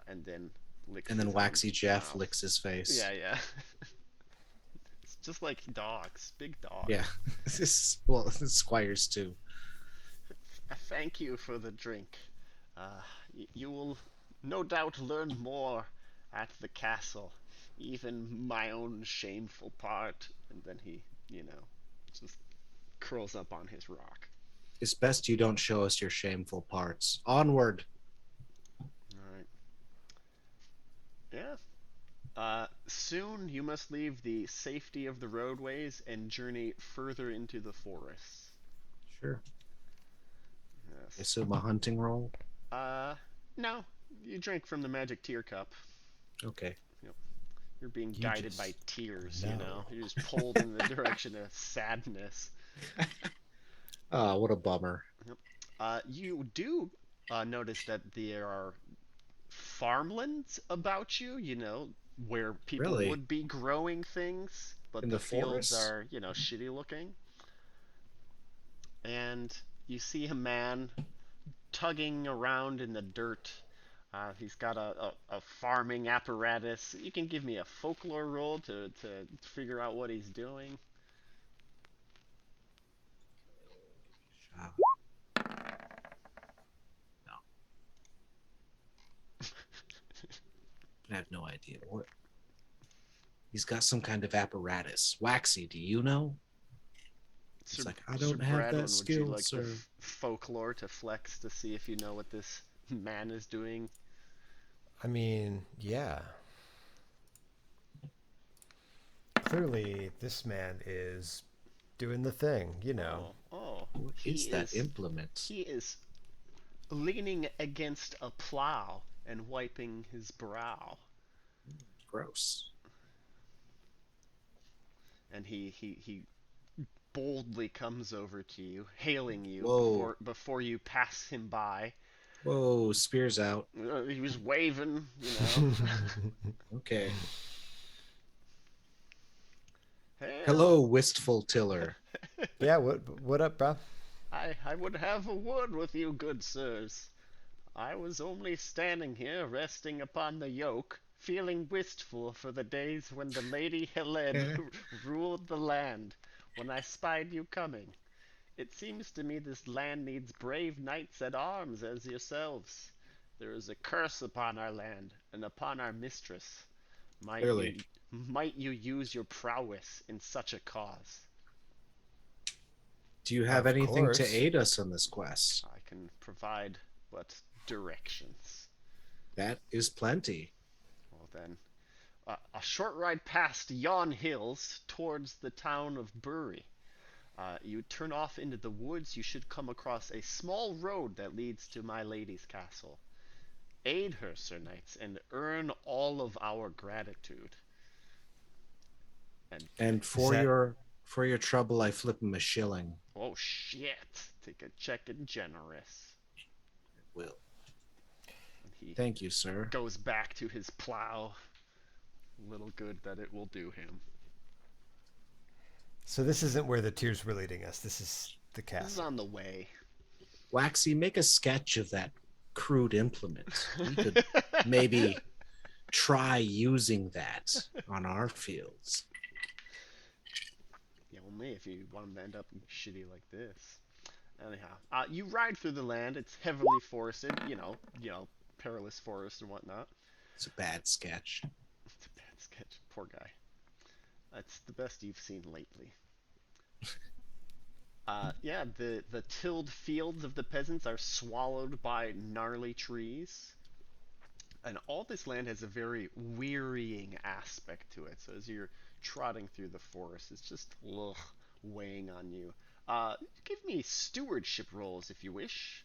B: and then licks.
A: And then
B: his
A: Waxy
B: own
A: Jeff
B: mouth.
A: licks his face.
B: Yeah. It's just like dogs, big dogs.
A: Yeah. This squires too.
B: Thank you for the drink. You will no doubt learn more at the castle, even my own shameful part. And then he, just curls up on his rock.
A: It's best you don't show us your shameful parts. Onward.
B: Alright. Yeah. Soon you must leave the safety of the roadways and journey further into the forests.
A: Sure.
B: Yes.
A: Assume a hunting roll.
B: No. You drink from the magic tear cup.
A: Okay.
B: You're being
D: You
B: guided
D: just
B: by tears,
D: know.
B: You're just pulled in the direction of sadness.
A: Oh, what a bummer.
B: You do notice that there are farmlands about you, where people
A: Really?
B: would be growing things, but
A: In
B: the
A: the
B: fields
A: forests?
B: are, shitty looking. And you see a man tugging around in the dirt. He's got a farming apparatus. You can give me a folklore roll to figure out what he's doing.
A: Oh. No. I have no idea. What? He's got some kind of apparatus. Waxy, do you know? It's like, I don't have
B: Bradwin,
A: that
B: would
A: skill,
B: you like
A: sir.
B: the folklore to flex to see if you know what this man is doing?
D: I mean, yeah. Clearly, this man is doing the thing,
B: Oh,
A: What is that implement?
B: He is leaning against a plow and wiping his brow.
A: Gross.
B: And he boldly comes over to you, hailing you before you pass him by.
A: Whoa, spears out.
B: He was waving,
A: Okay.
B: Hey,
A: Hello, wistful tiller.
D: Yeah, what up, bro?
B: I would have a word with you, good sirs. I was only standing here resting upon the yoke, feeling wistful for the days when the Lady Heled ruled the land, when I spied you coming. It seems to me this land needs brave knights at arms as yourselves. There is a curse upon our land and upon our mistress.
A: Clearly.
B: Might you use your prowess in such a cause?
A: Do you have
D: Of
A: anything to
D: course.
A: aid us on this quest?
B: I can provide but directions.
A: That is plenty.
B: Well then, a short ride past yon hills towards the town of Bury. You turn off into the woods, you should come across a small road that leads to my lady's castle. Aid her, sir knights, and earn all of our gratitude.
A: And for your trouble, I flip him a shilling.
B: Oh shit! Take a check and generous.
A: I will.
B: And he
A: Thank you, sir.
B: goes back to his plow. Little good that it will do him.
D: So this isn't where the tears were leading us. This is the
B: This is
D: castle.
B: on the way.
A: Waxy, make a sketch of that crude implement. We could maybe try using that on our fields.
B: Yeah, only if you want him to end up shitty like this. Anyhow, you ride through the land. It's heavily forested. Perilous forest and whatnot.
A: It's a bad sketch.
B: It's a bad sketch. Poor guy. That's the best you've seen lately. Yeah, the tilled fields of the peasants are swallowed by gnarly trees. And all this land has a very wearying aspect to it. So as you're trotting through the forest, it's just ugh, weighing on you. Give me stewardship rolls if you wish.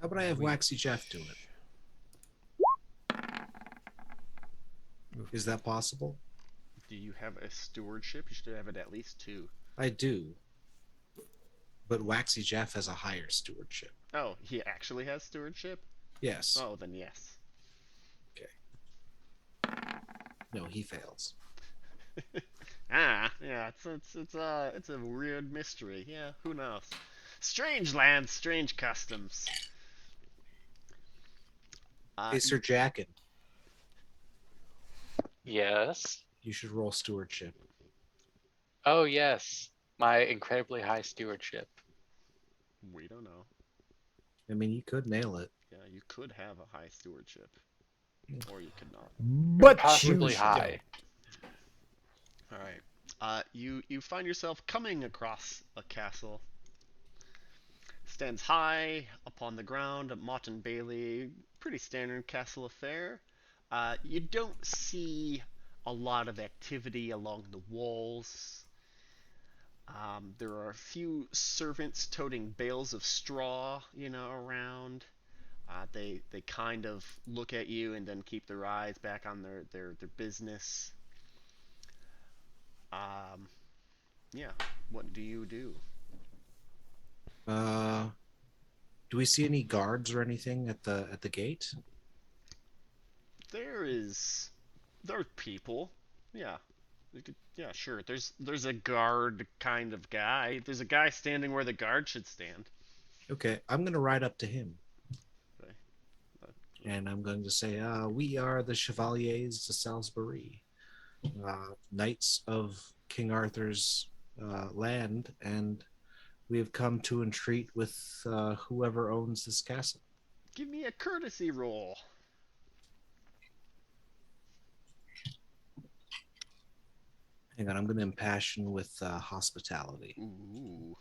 A: How about I have Waxy Jeff do it? Is that possible?
B: Do you have a stewardship? You should have it at least two.
A: I do. But Waxy Jeff has a higher stewardship.
B: Oh, he actually has stewardship?
A: Yes.
B: Oh, then yes.
A: No, he fails.
B: Yeah, it's a weird mystery. Yeah, who knows? Strange lands, strange customs.
A: Hey, Sir Jackin,
C: Yes.
A: you should roll stewardship.
C: Oh, yes. My incredibly high stewardship.
B: We don't know.
A: I mean, you could nail it.
B: Yeah, you could have a high stewardship, or you could not.
D: But
C: Possibly
D: you
C: high.
B: All right. You find yourself coming across a castle. Stands high upon the ground at Mott and Bailey. Pretty standard castle affair. You don't see a lot of activity along the walls. There are a few servants toting bales of straw, around. They kind of look at you and then keep their eyes back on their business. Um, yeah. What do you do?
A: Do we see any guards or anything at the gate?
B: There are people. Yeah. Yeah, sure. There's a guard kind of guy. There's a guy standing where the guard should stand.
A: Okay, I'm gonna ride up to him.
B: Okay.
A: And I'm going to say, we are the Chevaliers de Salisbury, knights of King Arthur's land, and we have come to entreat with whoever owns this castle.
B: Give me a courtesy roll.
A: Hang on, I'm going to impassion with hospitality.
B: Ooh.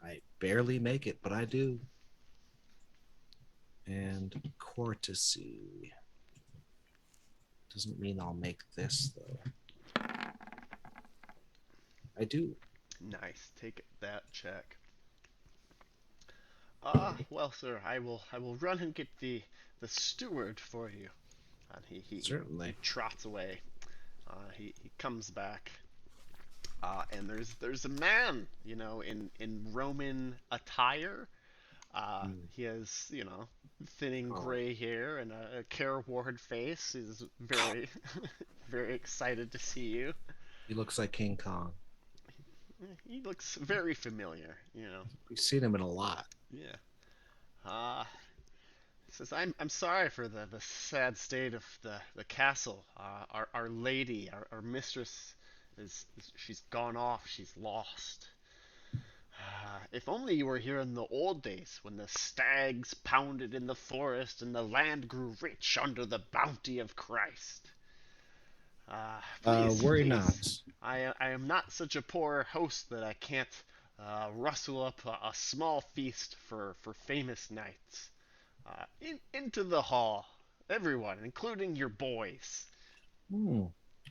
A: I barely make it, but I do. And courtesy. Doesn't mean I'll make this, though. I do.
B: Nice. Take that check. Well, sir, I will run and get the steward for you. And he
A: Certainly.
B: trots away. He comes back. And there's a man, in Roman attire. He has, thinning gray hair and a careworn face. He's very, very excited to see you.
A: He looks like King Kong.
B: He looks very familiar,
A: We've seen him in a lot.
B: Yeah. Says I'm sorry for the sad state of the castle. Our lady, our mistress, she's gone off. She's lost. If only you were here in the old days when the stags pounded in the forest and the land grew rich under the bounty of Christ.
A: Worry
B: please.
A: not.
B: I am not such a poor host that I can't rustle up a small feast for famous knights. Into the hall, everyone, including your boys.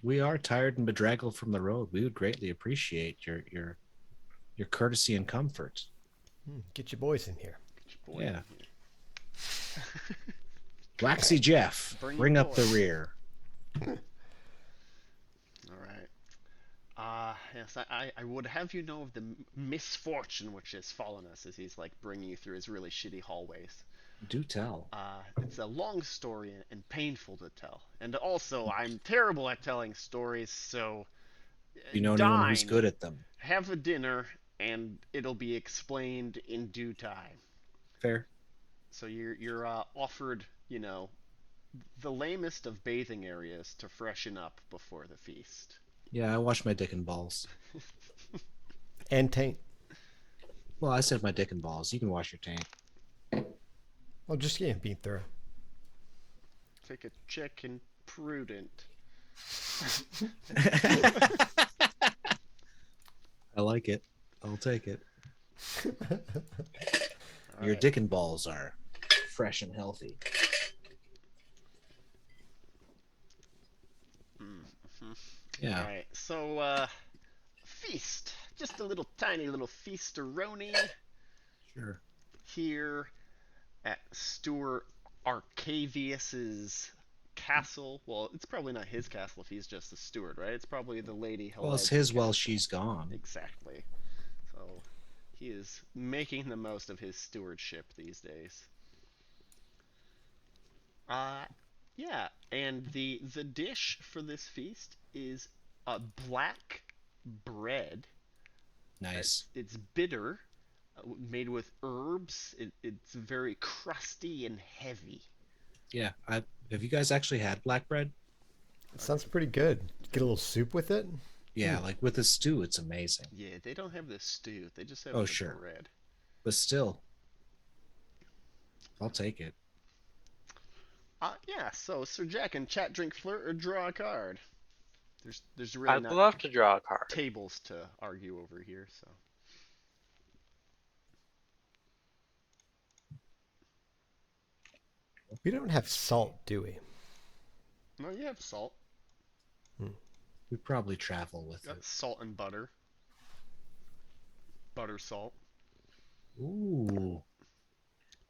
A: We are tired and bedraggled from the road. We would greatly appreciate your courtesy and comfort.
D: Get your boys in here.
A: Yeah. Waxy Jeff, bring up the rear.
B: All right. Yes, I would have you know of the misfortune which has fallen us as he's bringing you through his really shitty hallways.
A: Do tell.
B: It's a long story and painful to tell. And also, I'm terrible at telling stories, so
A: You know anyone who's good at them?
B: have a dinner, and it'll be explained in due time.
A: Fair.
B: So you're offered, the lamest of bathing areas to freshen up before the feast.
A: Yeah, I wash my dick and balls.
D: And taint.
A: Well, I said my dick and balls. You can wash your taint.
D: Oh, just being thorough.
B: Take a check in prudent.
A: I like it. I'll take it.
B: All
A: Your
B: right.
A: dick and balls are fresh and healthy.
B: Mm-hmm. All
A: Yeah.
B: right. So, feast. Just a little tiny little feasteroni
A: Sure.
B: here at Stuart Arcavius's castle. Well, it's probably not his castle if he's just a steward, right? It's probably the Lady
A: Well, it's
B: Heled's
A: his while
B: castle.
A: she's gone.
B: Exactly. So he is making the most of his stewardship these days. Uh, yeah, and the dish for this feast is a black bread.
A: Nice.
B: It's bitter, made with herbs. It's very crusty and heavy.
A: Yeah. Have you guys actually had black bread?
D: It sounds pretty good. Get a little soup with it.
A: Yeah, like with a stew, it's amazing.
B: Yeah, they don't have the stew. They just have
A: Oh,
B: the
A: sure.
B: bread.
A: But still, I'll take it.
B: Yeah. So Sir Jack and chat, drink, flirt, or draw a card. There's really
C: I'd
B: not
C: love to draw a card.
B: tables to argue over here. So
D: We don't have salt, do we?
B: no, you have salt.
A: We probably travel with
B: Got
A: it.
B: salt and butter. Butter salt.
A: Ooh.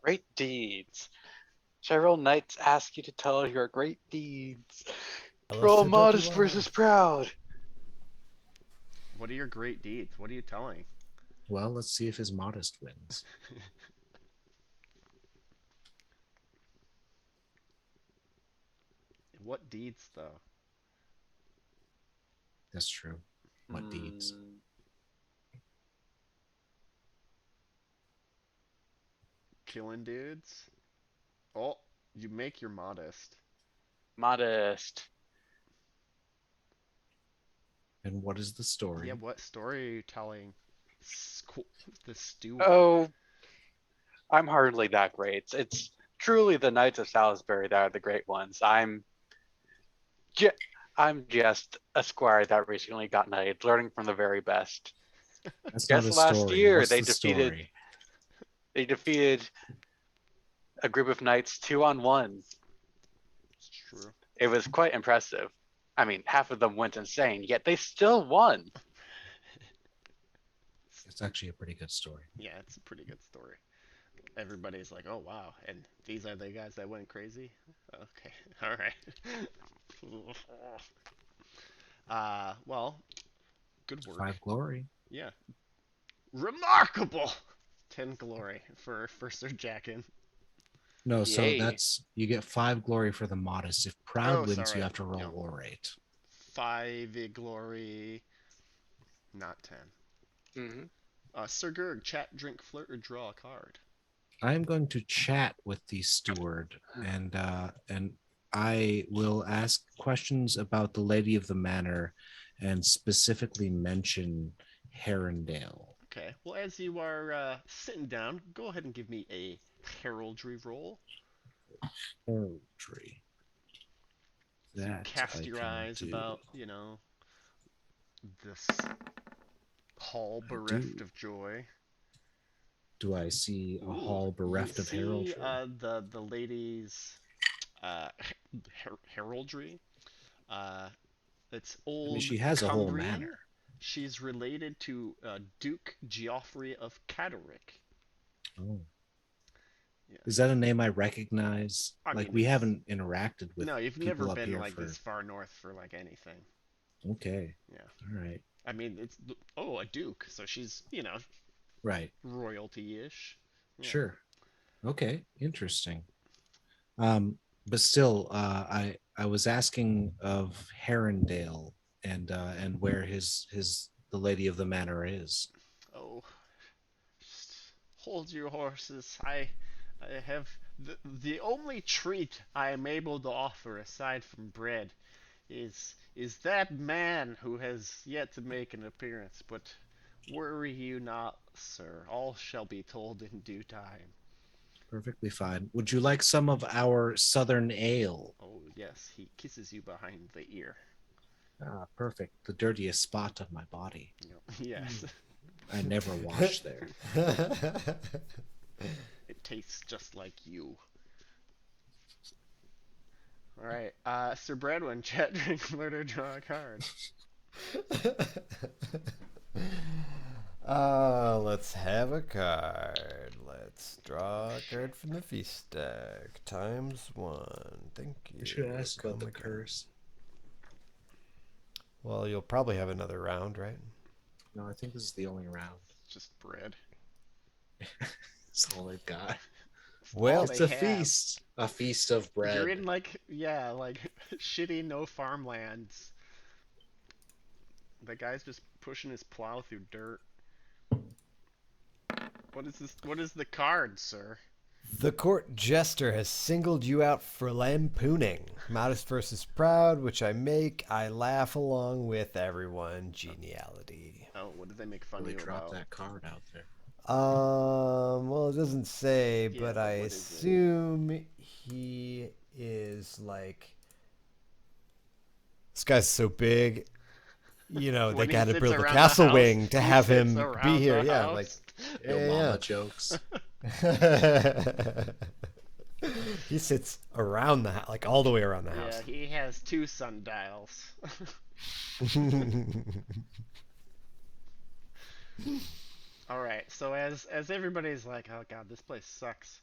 C: Great deeds. Several knights ask you to tell your great deeds. Roll modest versus proud.
B: What are your great deeds? What are you telling?
A: Well, let's see if his modest wins.
B: What deeds, though?
A: That's true. What deeds?
B: Killing dudes? Oh, you make your modest.
C: Modest.
A: And what is the story?
B: Yeah, what story are you telling? The steward.
C: Oh, I'm hardly that great. It's truly the Knights of Salisbury that are the great ones. I'm just a squire that recently got knighted, learning from the very best.
A: That's
C: Just
A: not a
C: last
A: story.
C: year
A: What's
C: they
A: the
C: defeated
A: story?
C: they defeated a group of knights 2-on-1.
B: It's true.
C: It was quite impressive. I mean, half of them went insane, yet they still won.
A: It's actually a pretty good story.
B: Yeah, it's a pretty good story. Everybody's like, "Oh wow!" And these are the guys that went crazy. Okay, all right. Well, good work.
A: 5 glory.
B: Yeah, remarkable. 10 glory for Sir Jackin.
A: No, so
C: Yay.
A: that's you get 5 glory for the modest. If proud
B: Oh,
A: wins,
B: sorry.
A: you have to roll
B: No.
A: orate.
B: 5 glory, not 10. Sir Gerg, chat, drink, flirt, or draw a card.
A: I'm going to chat with the steward, and I will ask questions about the lady of the manor, and specifically mention Herondale.
B: Okay. Well, as you are sitting down, go ahead and give me a heraldry roll.
A: Heraldry.
B: So you
A: That
B: cast
A: I
B: your
A: can
B: eyes
A: do.
B: about, this hall bereft of joy.
A: Do I see a
B: Ooh,
A: hall bereft
B: you
A: of
B: see,
A: heraldry?
B: the lady's heraldry. It's
A: I mean,
B: old
A: she has a whole
B: Cumbrian.
A: manor.
B: She's related to Duke Geoffrey of Catterick.
A: Oh.
B: Yeah.
A: Is that a name I recognize?
B: I
A: Like
B: mean,
A: we
B: it's-
A: haven't interacted with
B: No, you've
A: people
B: never
A: up
B: been
A: here
B: like
A: for.
B: this far north for like anything.
A: Okay.
B: Yeah.
A: All right.
B: I mean, it's a duke, so she's
A: Right.
B: royalty-ish. Yeah.
A: Sure. Okay. Interesting. But still, I was asking of Herondale and where his the lady of the manor is.
B: Oh, just hold your horses. I have the only treat I am able to offer aside from bread is that man who has yet to make an appearance. But worry you not, sir. All shall be told in due time.
A: Perfectly fine. Would you like some of our southern ale?
B: Oh yes, he kisses you behind the ear.
A: Ah, perfect. The dirtiest spot of my body.
B: Yes.
A: I never wash there.
B: It tastes just like you. All right, Sir Bradwin, chat, drink, murder, draw a card.
D: Let's have a card. Let's draw a card from the feast stack. ×1. Thank you.
A: I should ask about the
D: Come again.
A: curse.
D: Well, you'll probably have another round, right?
A: No, I think this is the only round.
B: It's just bread.
A: That's all they've got.
D: Well,
B: all
A: It's
B: they
A: a
B: have.
A: feast. A feast of bread.
B: You're in like shitty no farmlands. The guy's just pushing his plow through dirt. What is this? What is the card, sir?
D: the court jester has singled you out for lampooning. Modest versus proud, which I make. I laugh along with everyone. Geniality.
B: Oh, what did they make fun of
A: Really
B: you
A: drop
B: about?
A: that card out there.
D: Well, it doesn't say,
B: Yeah,
D: but
B: but
D: I
B: what is it?
D: assume he is like. This guy's so big, you know, they
B: When he
D: gotta
B: sits
D: build a
B: around the
D: castle
B: house,
D: wing to
B: he
D: have
B: sits
D: him be
B: around
D: here.
B: the
D: Yeah,
B: house.
D: like
A: Yo
D: yeah,
A: mama
D: yeah.
A: jokes.
D: He sits around the house, like all the way around the
B: Yeah,
D: house.
B: he has 2 sundials. All right, so as everybody's like, oh god, this place sucks.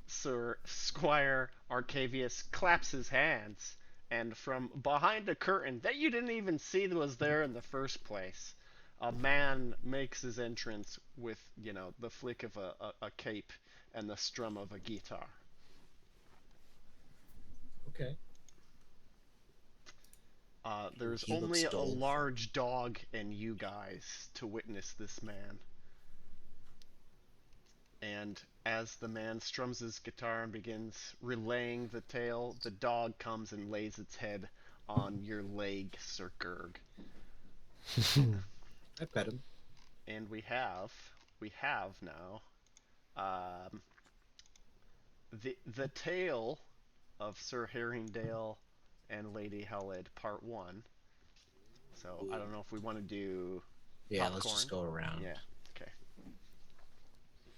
B: Sir Squire Arcavius claps his hands, and from behind a curtain that you didn't even see that was there in the first place, a man makes his entrance with, the flick of a cape and the strum of a guitar.
A: Okay.
B: There's
A: He looks
B: only a
A: doleful.
B: large dog and you guys to witness this man. And as the man strums his guitar and begins relaying the tale, the dog comes and lays its head on your leg, Sir Gerg.
A: I pet him.
B: And we have now the tale of Sir Herringdale and Lady Helid, Part 1. So I don't know if we want to do
A: Yeah,
B: popcorn.
A: let's just go around.
B: Yeah. Okay.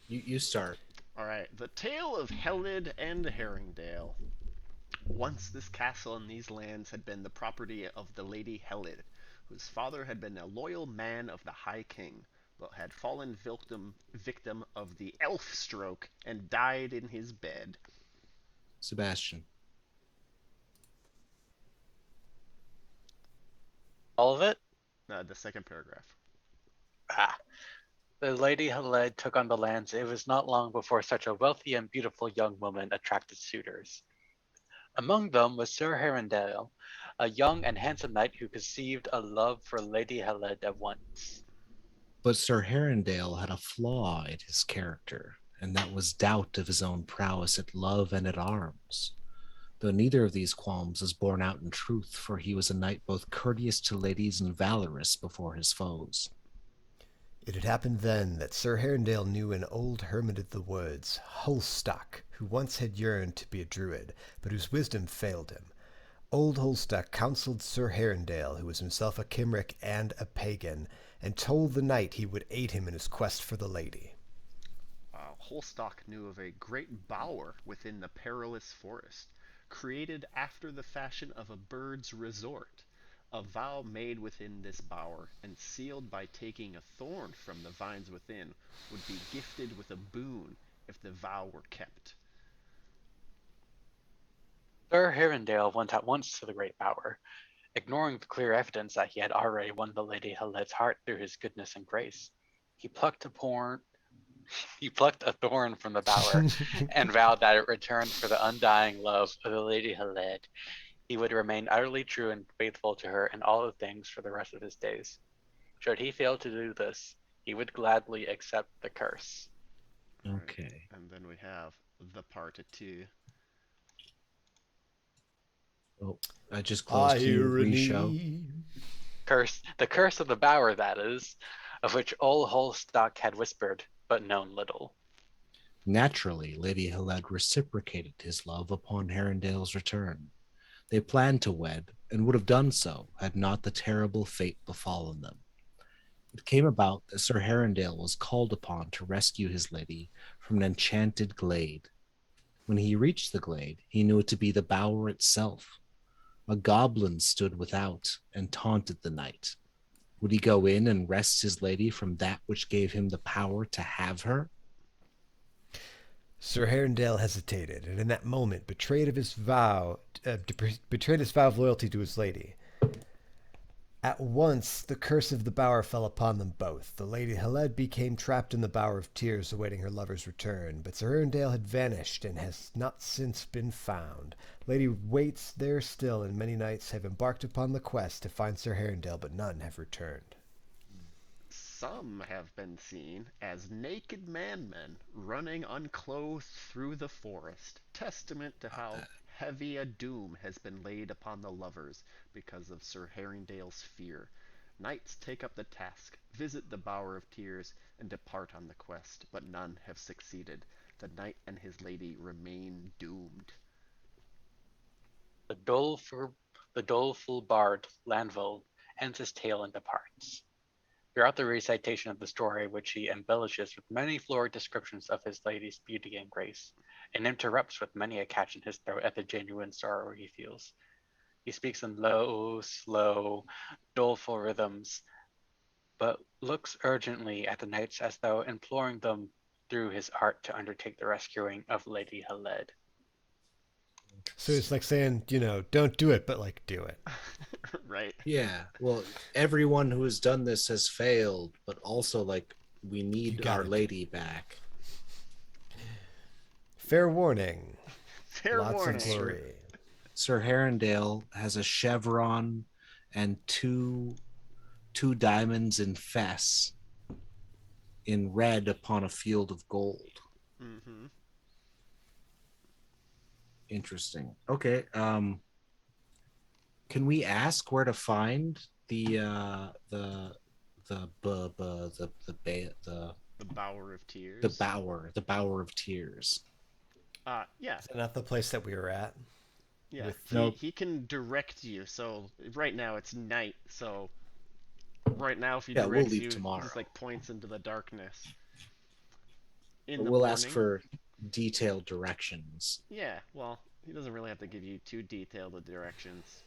A: You start.
B: All right. The tale of Helid and Herringdale. Once this castle and these lands had been the property of the Lady Helid, whose father had been a loyal man of the High King, but had fallen victim of the elf stroke and died in his bed.
A: Sebastian.
C: All of it?
B: The second paragraph.
C: Ah. The Lady Heled took on the lands. It was not long before such a wealthy and beautiful young woman attracted suitors. Among them was Sir Herondale, a young and handsome knight who conceived a love for Lady Heled at once.
A: But Sir Herondale had a flaw in his character, and that was doubt of his own prowess at love and at arms. Though neither of these qualms was borne out in truth, for he was a knight both courteous to ladies and valorous before his foes.
D: It had happened then that Sir Herondale knew an old hermit of the woods, Hulstock, who once had yearned to be a druid, but whose wisdom failed him. Old Hulstock counselled Sir Herondale, who was himself a Cymric and a pagan, and told the knight he would aid him in his quest for the lady.
B: Holstock knew of a great bower within the Perilous forest, created after the fashion of a bird's resort. A vow made within this bower, and sealed by taking a thorn from the vines within, would be gifted with a boon if the vow were kept.
C: Sir Herondale went at once to the great bower, ignoring the clear evidence that he had already won the Lady Heled's heart through his goodness and grace. He plucked a thorn from the bower and vowed that in return for the undying love of the Lady Heled, he would remain utterly true and faithful to her in all the things for the rest of his days. Should he fail to do this, he would gladly accept the curse.
A: Okay.
B: Right. And then we have the part 2.
A: Oh, I just closed you. Re-show.
C: The curse of the bower, that is, of which old Holstock had whispered, but known little.
A: Naturally, Lady Heled reciprocated his love upon Herondale's return. They planned to wed, and would have done so had not the terrible fate befallen them. It came about that Sir Herondale was called upon to rescue his lady from an enchanted glade. When he reached the glade, he knew it to be the bower itself. A goblin stood without and taunted the knight. Would he go in and wrest his lady from that which gave him the power to have her?
D: Sir Herondale hesitated, and in that moment betrayed his vow of loyalty to his lady. At once the curse of the bower fell upon them both. The Lady Heled became trapped in the bower of tears, awaiting her lover's return. But Sir Herondale had vanished and has not since been found. Lady waits there still, and many knights have embarked upon the quest to find Sir Herondale, but none have returned.
B: Some have been seen as naked man-men running unclothed through the forest, testament to how heavy a doom has been laid upon the lovers because of Sir Herringdale's fear. Knights take up the task, visit the Bower of Tears, and depart on the quest, but none have succeeded. The knight and his lady remain doomed.
C: The doleful bard Landvold ends his tale and departs. Throughout the recitation of the story, which he embellishes with many florid descriptions of his lady's beauty and grace, and interrupts with many a catch in his throat at the genuine sorrow he feels, he speaks in low, slow, doleful rhythms, but looks urgently at the knights as though imploring them through his art to undertake the rescuing of Lady Heled.
D: So it's like saying, don't do it, but like do it.
B: Right?
A: Yeah, well, everyone who has done this has failed, but also, like, we need our lady back.
D: Fair warning.
B: Fair
D: Lots
B: warning.
D: of glory.
A: Sir Herondale has a chevron and two diamonds in fess in red upon a field of gold.
B: Mm-hmm.
A: Interesting. Okay. Can we ask where to find the
B: Bower of Tears.
A: the Bower of Tears?
B: Yeah.
D: Is that not the place that we were at?
B: Yeah.
D: With
B: He can direct you. So right now it's night. So right now if he
A: Yeah, we'll
B: directs
A: leave
B: you,
A: tomorrow.
B: he just like points into the darkness. In
A: But
B: the
A: we'll
B: morning.
A: ask for detailed directions.
B: Yeah. Well, he doesn't really have to give you too detailed directions.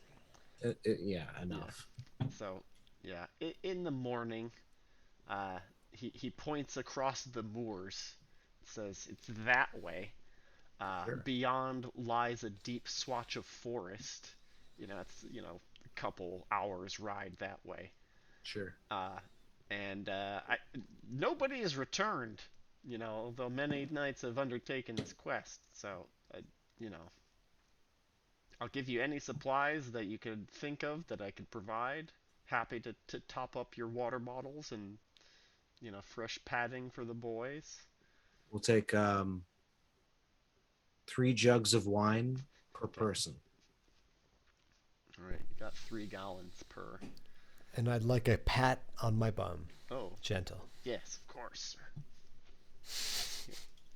A: Yeah, enough.
B: Yeah. So yeah, in the morning, he points across the moors. Says it's that way.
A: Sure.
B: Beyond lies a deep swatch of forest. It's a couple hours ride that way.
A: Sure.
B: And nobody has returned. Though many knights have undertaken this quest. So, you know, I'll give you any supplies that you could think of that I could provide. Happy to top up your water bottles and fresh padding for the boys.
A: We'll take 3 jugs of wine per
B: Okay.
A: person.
B: All right, you got 3 gallons per.
D: And I'd like a pat on my bum.
B: Oh,
D: Gentle.
B: yes, of course.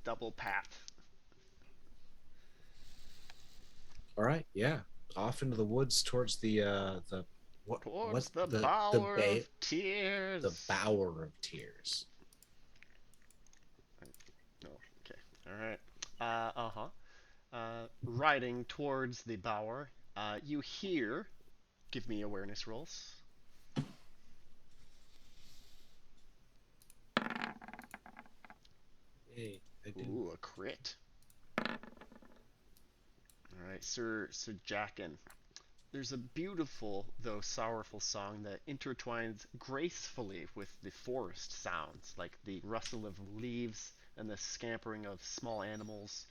B: Double pat.
A: All right. Yeah. Off into the woods towards
B: Towards the Bower of Tears.
A: The Bower of Tears.
B: No. Okay. All right. Riding towards the Bower, you hear. Give me awareness rolls.
A: Hey, I did.
B: Ooh, a crit. All right, Sir Jackin. There's a beautiful, though sorrowful song that intertwines gracefully with the forest sounds, like the rustle of leaves and the scampering of small animals,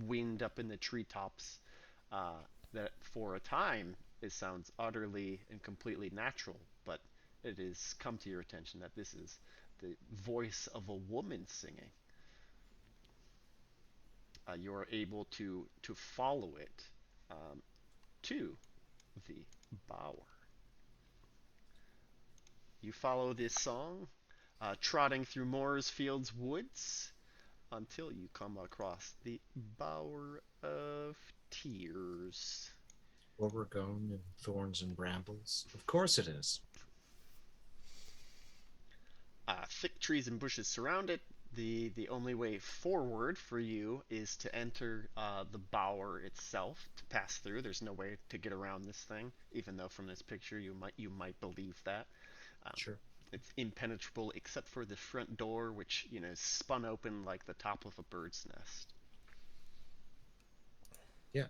B: wind up in the treetops. That for a time it sounds utterly and completely natural, but it has come to your attention that this is the voice of a woman singing. You are able to follow it to the Bower. You follow this song, trotting through moors, fields, woods, until you come across the Bower of Tears.
A: Overgrown in thorns and brambles. Of course it is.
B: Thick trees and bushes surround it. The only way forward for you is to enter the bower itself to pass through. There's no way to get around this thing, even though from this picture you might believe that. Um,
A: Sure.
B: it's impenetrable except for the front door, which is spun open like the top of a bird's nest.
A: Yeah.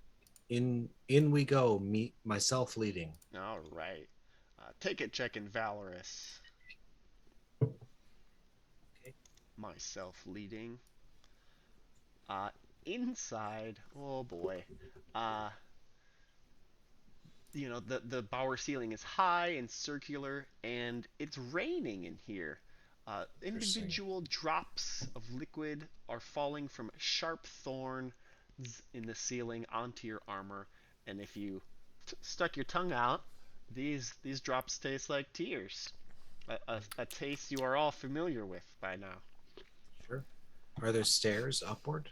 A: In we go. Me myself leading.
B: All right, take it, check in Valorous.
A: Okay.
B: Myself leading. Uh, Inside, oh boy. Uh, the bower ceiling is high and circular, and it's raining in here.
A: Interesting.
B: Individual drops of liquid are falling from sharp thorns in the ceiling onto your armor, and if you stuck your tongue out, these drops taste like tears. A taste you are all familiar with by now.
A: Sure. Are there stairs upward?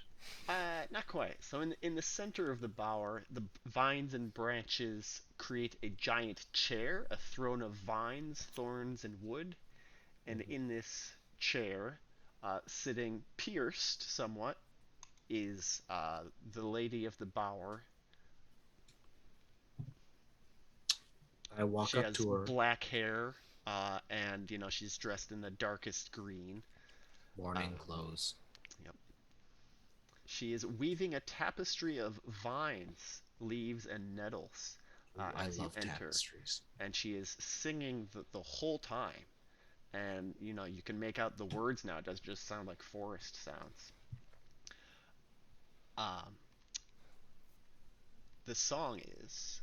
B: Not quite. So in the center of the bower, the vines and branches create a giant chair, a throne of vines, thorns, and wood. And in this chair, sitting pierced somewhat, is the lady of the bower.
A: I walk
B: She
A: up
B: has
A: to her.
B: black hair, and she's dressed in the darkest green.
A: Morning
B: Uh,
A: clothes.
B: yep. She is weaving a tapestry of vines, leaves, and nettles
A: Ooh, I
B: as you
A: love
B: enter.
A: tapestries.
B: And she is singing the whole time. And you can make out the words now. It does just sound like forest sounds. Um, the song is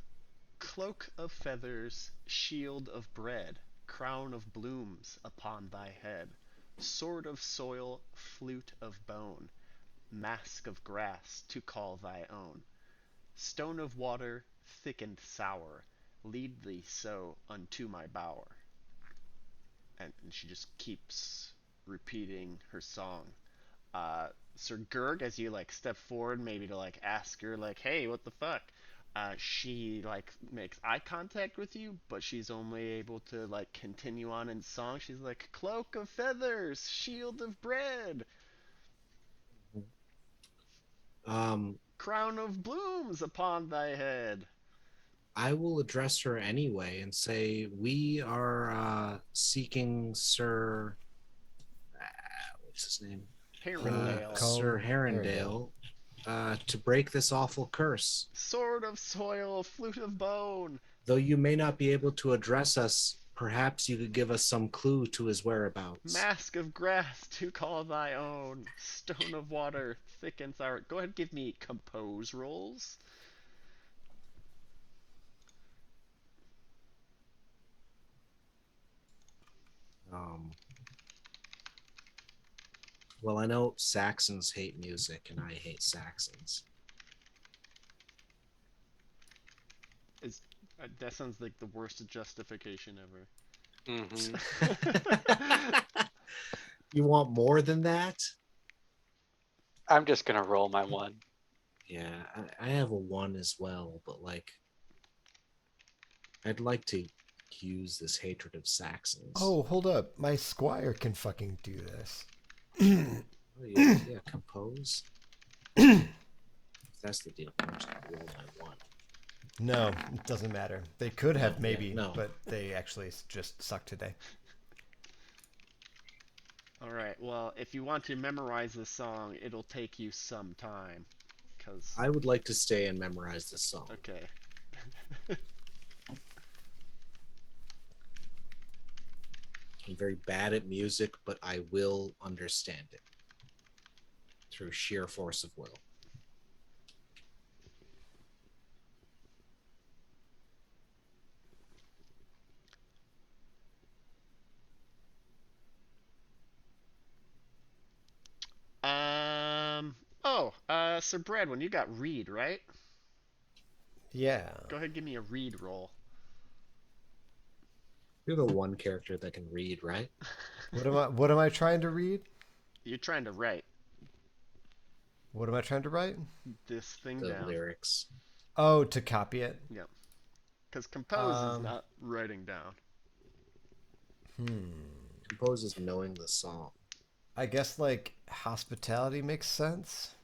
B: Cloak of feathers, shield of bread, crown of blooms upon thy head, sword of soil, flute of bone, mask of grass to call thy own, stone of water, thick and sour, lead thee so unto my bower. And she just keeps repeating her song. Sir Gerg, as you step forward, maybe to ask her hey, what the fuck? She makes eye contact with you, but she's only able to continue on in song. She's like, cloak of feathers, shield of bread,
A: Um,
B: crown of blooms upon thy head.
A: I will address her anyway and say we are seeking Sir. What's his name?
B: Herondale,
A: Sir Herondale, to break this awful curse.
B: sword of soil, flute of bone,
A: Though you may not be able to address us, perhaps you could give us some clue to his whereabouts.
B: mask of grass to call thy own, stone of water, thick and sour. Go ahead and give me compose rolls.
A: Um, well, I know Saxons hate music, and I hate Saxons.
B: Is That sounds like the worst justification ever.
A: You want more than that?
C: I'm just gonna roll my one.
A: Yeah, I have a one as well, but I'd like to use this hatred of Saxons.
D: Oh, hold up. My squire can fucking do this.
A: Oh, yeah, compose. If that's the deal, I'm just gonna roll my one.
D: No, it doesn't matter. They could have maybe,
A: no.
D: but they actually just suck today.
B: Alright, well, if you want to memorize the song, it'll take you some time. Cause
A: I would like to stay and memorize this song.
B: okay.
A: I'm very bad at music, but I will understand it through sheer force of will.
B: Sir Bradwin, you got read, right?
D: Yeah.
B: Go ahead and give me a read roll.
A: You're the one character that can read, right?
D: What am I trying to read?
B: You're trying to write
D: What am I trying to write?
B: this thing
A: The
B: down.
A: lyrics.
D: Oh, to copy it.
B: Yep. Because compose is not writing down.
A: Compose is knowing the song.
D: I guess like hospitality makes sense.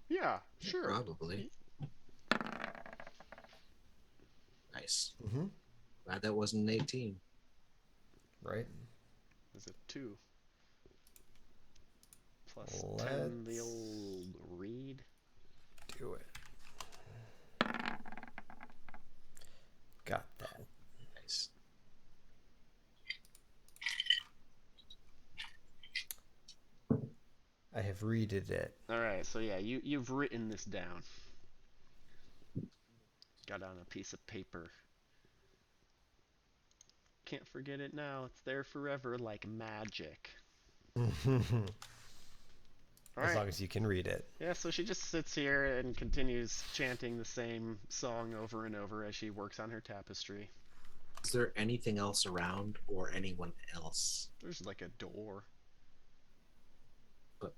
B: Yeah, sure.
A: Probably. Nice.
D: Mm-hmm.
A: Glad that wasn't an 18.
D: Right.
B: Is it 2? Plus
D: Let's
B: 10, the old read.
D: do it. Got that.
A: Nice.
D: I have readed it.
B: Alright, so yeah, you've written this down. Got on a piece of paper. Can't forget it now. It's there forever like magic.
D: As
B: Alright.
D: long as you can read it.
B: Yeah, so she just sits here and continues chanting the same song over and over as she works on her tapestry.
A: Is there anything else around or anyone else?
B: There's like a door.
A: But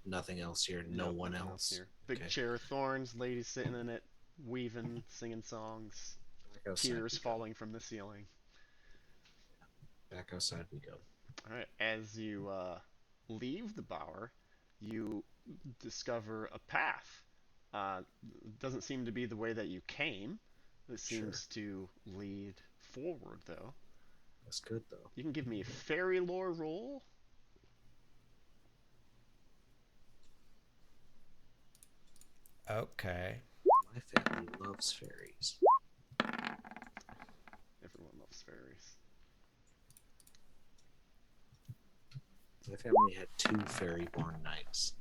A: nothing else here. No one
B: nothing
A: else.
B: here. Big
A: Okay.
B: chair of thorns, lady sitting in it, weaving, singing songs,
A: Back outside
B: tears
A: we go.
B: falling from the ceiling.
A: Back outside we go.
B: Alright, as you leave the bower, you discover a path. Doesn't seem to be the way that you came. It seems to lead forward, though.
A: That's good though.
B: You can give me a fairy lore roll.
D: Okay.
A: My family loves fairies.
B: Everyone loves fairies.
A: My family had 2 fairy-born knights.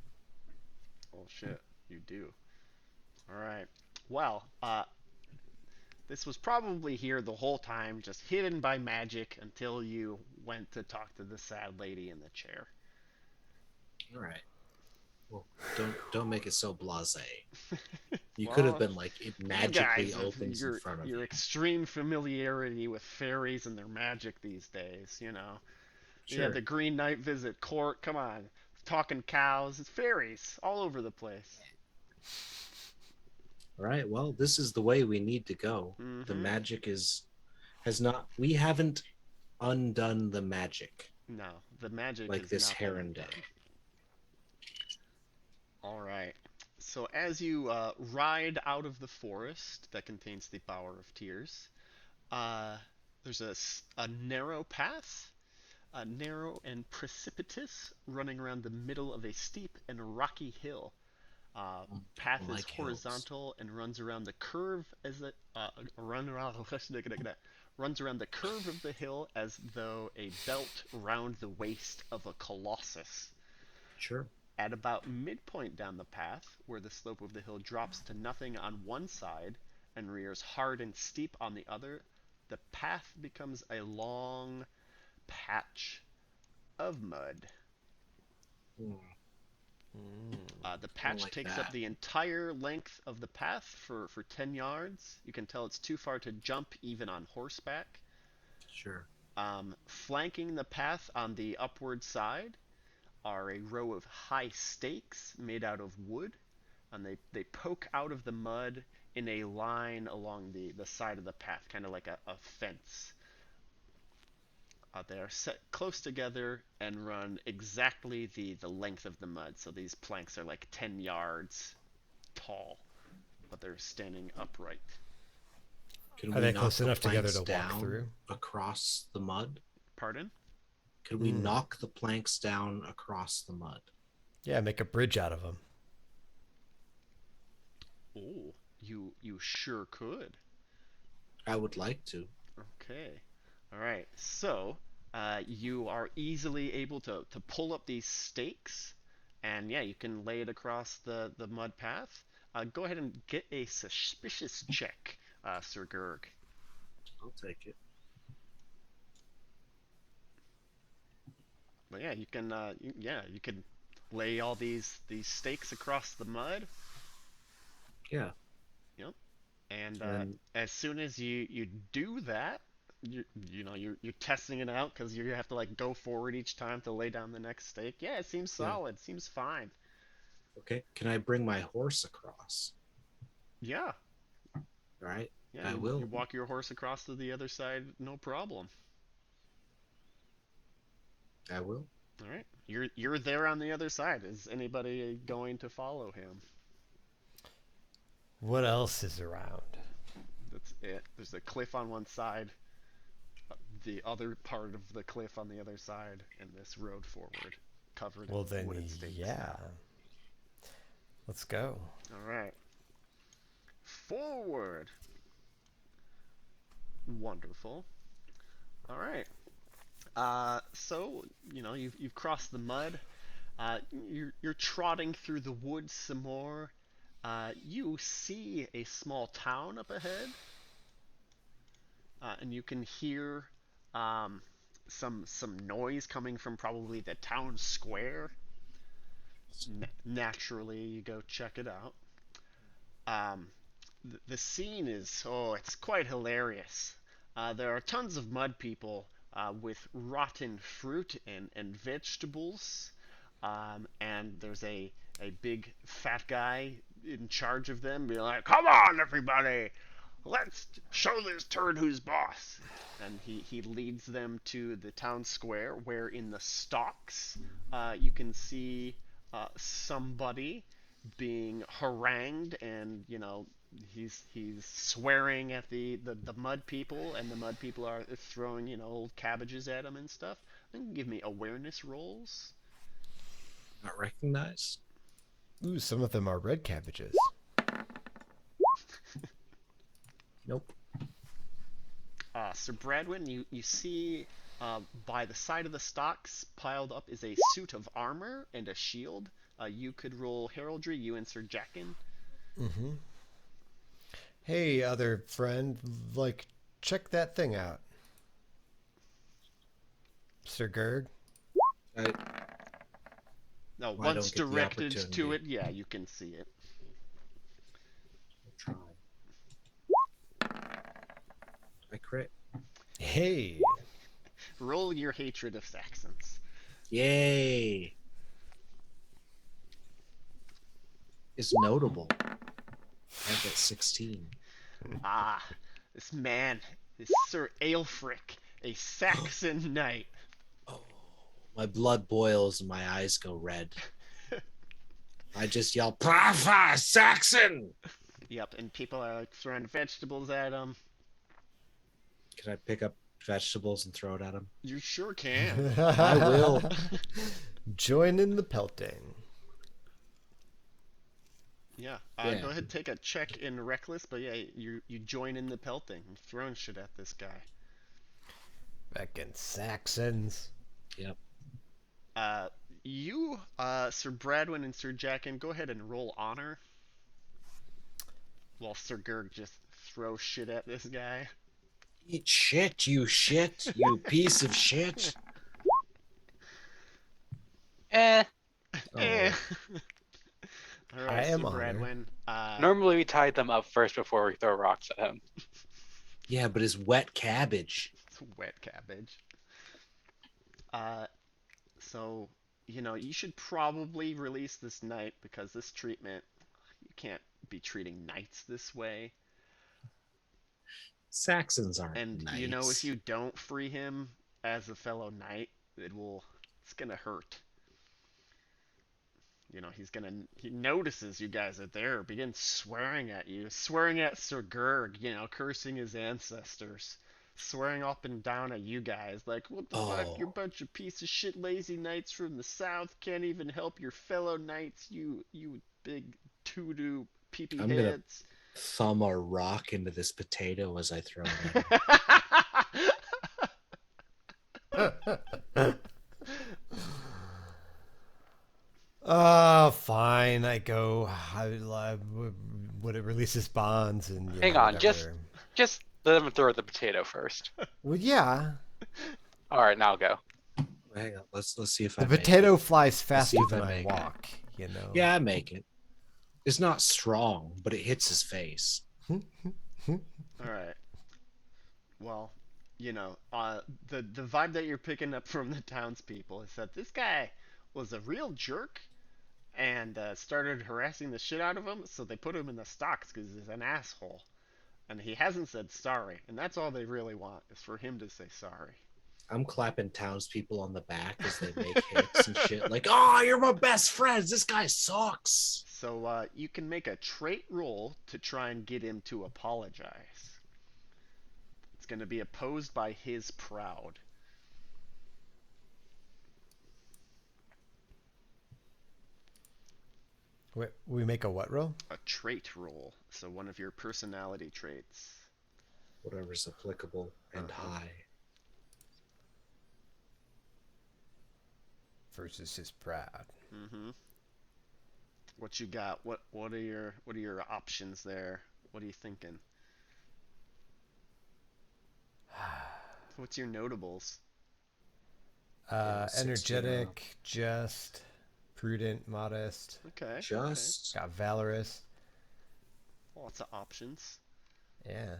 B: Oh shit, you do. Alright. Well, this was probably here the whole time, just hidden by magic until you went to talk to the sad lady in the chair.
A: All right. Well, don't make it so blasé. You
B: Well,
A: could have been like, it
B: You
A: magically
B: guys,
A: opens in front of
B: your
A: you.
B: extreme familiarity with fairies and their magic these days, you know. You had
A: Sure.
B: the Green Knight visit court. Come on, talking cows. It's fairies all over the place.
A: All right. Well, this is the way we need to go. The
B: Mm-hmm.
A: magic has not. We haven't undone the magic
B: No, the magic
A: like
B: is
A: this
B: not
A: heron
B: done.
A: day.
B: All right. So as you ride out of the forest that contains the Bower of Tears, uh, there's a narrow path, narrow and precipitous, running around the middle of a steep and rocky hill. Path is
A: Like hills.
B: horizontal and runs around the curve as it runs around the curve of the hill as though a belt round the waist of a colossus.
A: Sure.
B: At about midpoint down the path, where the slope of the hill drops to nothing on one side and rears hard and steep on the other, the path becomes a long patch of mud. The patch
A: like
B: takes up
A: that.
B: the entire length of the path for 10 yards. You can tell it's too far to jump even on horseback.
A: Sure.
B: Flanking the path on the upward side are a row of high stakes made out of wood, and they poke out of the mud in a line along the side of the path, kind of like a fence. They are set close together and run exactly the length of the mud. So these planks are like 10 yards tall, but they're standing upright.
A: Can
D: Are
A: we
D: they
A: knock
D: close
A: the
D: enough together
A: planks
D: to walk
A: down
D: through?
A: across the mud?
B: Pardon?
A: Could we knock the planks down across the mud?
D: Yeah, make a bridge out of them.
B: Oh, you sure could.
A: I would like to.
B: Okay. All right. So you are easily able to pull up these stakes, and yeah, you can lay it across the mud path. Go ahead and get a suspicious check, Sir Gerg.
A: I'll take it.
B: But yeah, you can you can lay all these stakes across the mud.
A: Yeah.
B: Yep. And
A: And
B: as soon as you do that, you're testing it out because you have to like go forward each time to lay down the next stake. Yeah, it seems
A: yeah.
B: solid. Seems fine.
A: Okay. Can I bring my horse across?
B: Yeah.
A: All right.
B: Yeah,
A: I
B: you
A: will.
B: walk your horse across to the other side, no problem.
A: I will.
B: All right, you're there on the other side. Is anybody going to follow him?
D: What else is around?
B: That's it. There's a cliff on one side, the other part of the cliff on the other side, and this road forward, covered
D: Well,
B: in
D: then,
B: wooden stakes.
D: yeah. Let's go.
B: All right, forward. Wonderful. All right. So you've crossed the mud. You're trotting through the woods some more. You see a small town up ahead, and you can hear um, some noise coming from probably the town square. Naturally, you go check it out. Um, the scene is, it's quite hilarious. There are tons of mud people with rotten fruit and vegetables, and there's a big fat guy in charge of them, be like, "Come on, everybody, let's show this turd who's boss." And he leads them to the town square, where in the stocks you can see somebody being harangued, and he's swearing at the mud people, and the mud people are throwing old cabbages at him and stuff. Then give me awareness rolls.
A: Not recognized.
D: Ooh, some of them are red cabbages.
A: Nope.
B: Sir Bradwin, you see by the side of the stocks piled up is a suit of armor and a shield. You could roll heraldry, you and Sir Jackin.
D: Mm-hmm. Hey, other friend, check that thing out. Sir Gerg.
A: I
B: No,
A: Well, I
B: once
A: don't get the
B: directed to
A: opportunity.
B: it, yeah, you can see it.
A: will try. I crit.
D: Hey.
B: Roll your hatred of Saxons.
A: Yay! It's notable. I have that 16.
B: Ah, this man is Sir Aelfric, a Saxon knight.
A: Oh, my blood boils and my eyes go red. I just yell, "Prafa, Saxon!"
B: Yep, and people are like throwing vegetables at him.
A: Can I pick up vegetables and throw it at him?
B: You sure can.
A: I will.
D: Join in the pelting.
B: Yeah,
A: Yeah.
B: go ahead and take a check in reckless, but yeah, you join in the pelting. You're throwing shit at this guy.
D: Fucking Saxons.
A: Yep.
B: Sir Bradwin and Sir Jackin, go ahead and roll honor. While Sir Gerg just throws shit at this guy.
A: Eat shit, you piece of shit.
C: Eh.
B: Eh.
A: Oh,
B: All
D: I
B: right,
D: am
B: Sir
D: honored.
B: Bradwin.
C: Normally we tie them up first before we throw rocks at him.
A: yeah, but it's wet cabbage.
B: It's wet cabbage. Uh, so you should probably release this knight, because this treatment, you can't be treating knights this way.
A: Saxons aren't
B: And
A: nice.
B: if you don't free him as a fellow knight, it's gonna hurt. He notices you guys are there, begins swearing at you, swearing at Sir Gerg, cursing his ancestors, swearing up and down at you guys, like, what the fuck, you're a
A: Oh,
B: bunch of piece of shit lazy knights from the south, can't even help your fellow knights, you big to-do pee-pee
A: I'm gonna
B: heads.
A: thumb a rock into this potato as I throw it at him.
D: Fine. I go. Would it releases bonds and
C: Hang on,
D: whatever.
C: just let them throw the potato first.
D: Well, yeah.
C: All right, now go.
A: Hang on, let's see if
D: The
A: I make
D: potato
A: it.
D: flies
A: see
D: faster
A: if
D: than
A: I
D: I
A: make it.
D: walk.
A: Yeah, I make it. It's not strong, but it hits his face.
B: All right. Well, the vibe that you're picking up from the townspeople is that this guy was a real jerk and started harassing the shit out of him. So they put him in the stocks because he's an asshole. and he hasn't said sorry, and that's all they really want is for him to say sorry.
A: I'm clapping townspeople on the back as they make hits and shit. Like, oh, you're my best friends. This guy sucks.
B: So you can make a trait roll to try and get him to apologize. It's going to be opposed by his proud.
D: Wait, we make a what roll?
B: A trait roll, so one of your personality traits.
A: Whatever's applicable and high.
D: Versus his proud.
B: Mm-hmm. What you got? What are your options there? What are you thinking? What's your notables?
D: Energetic, just, prudent, modest.
B: Okay.
A: Just.
D: Got valorous.
B: Okay. Lots of options.
D: Yeah.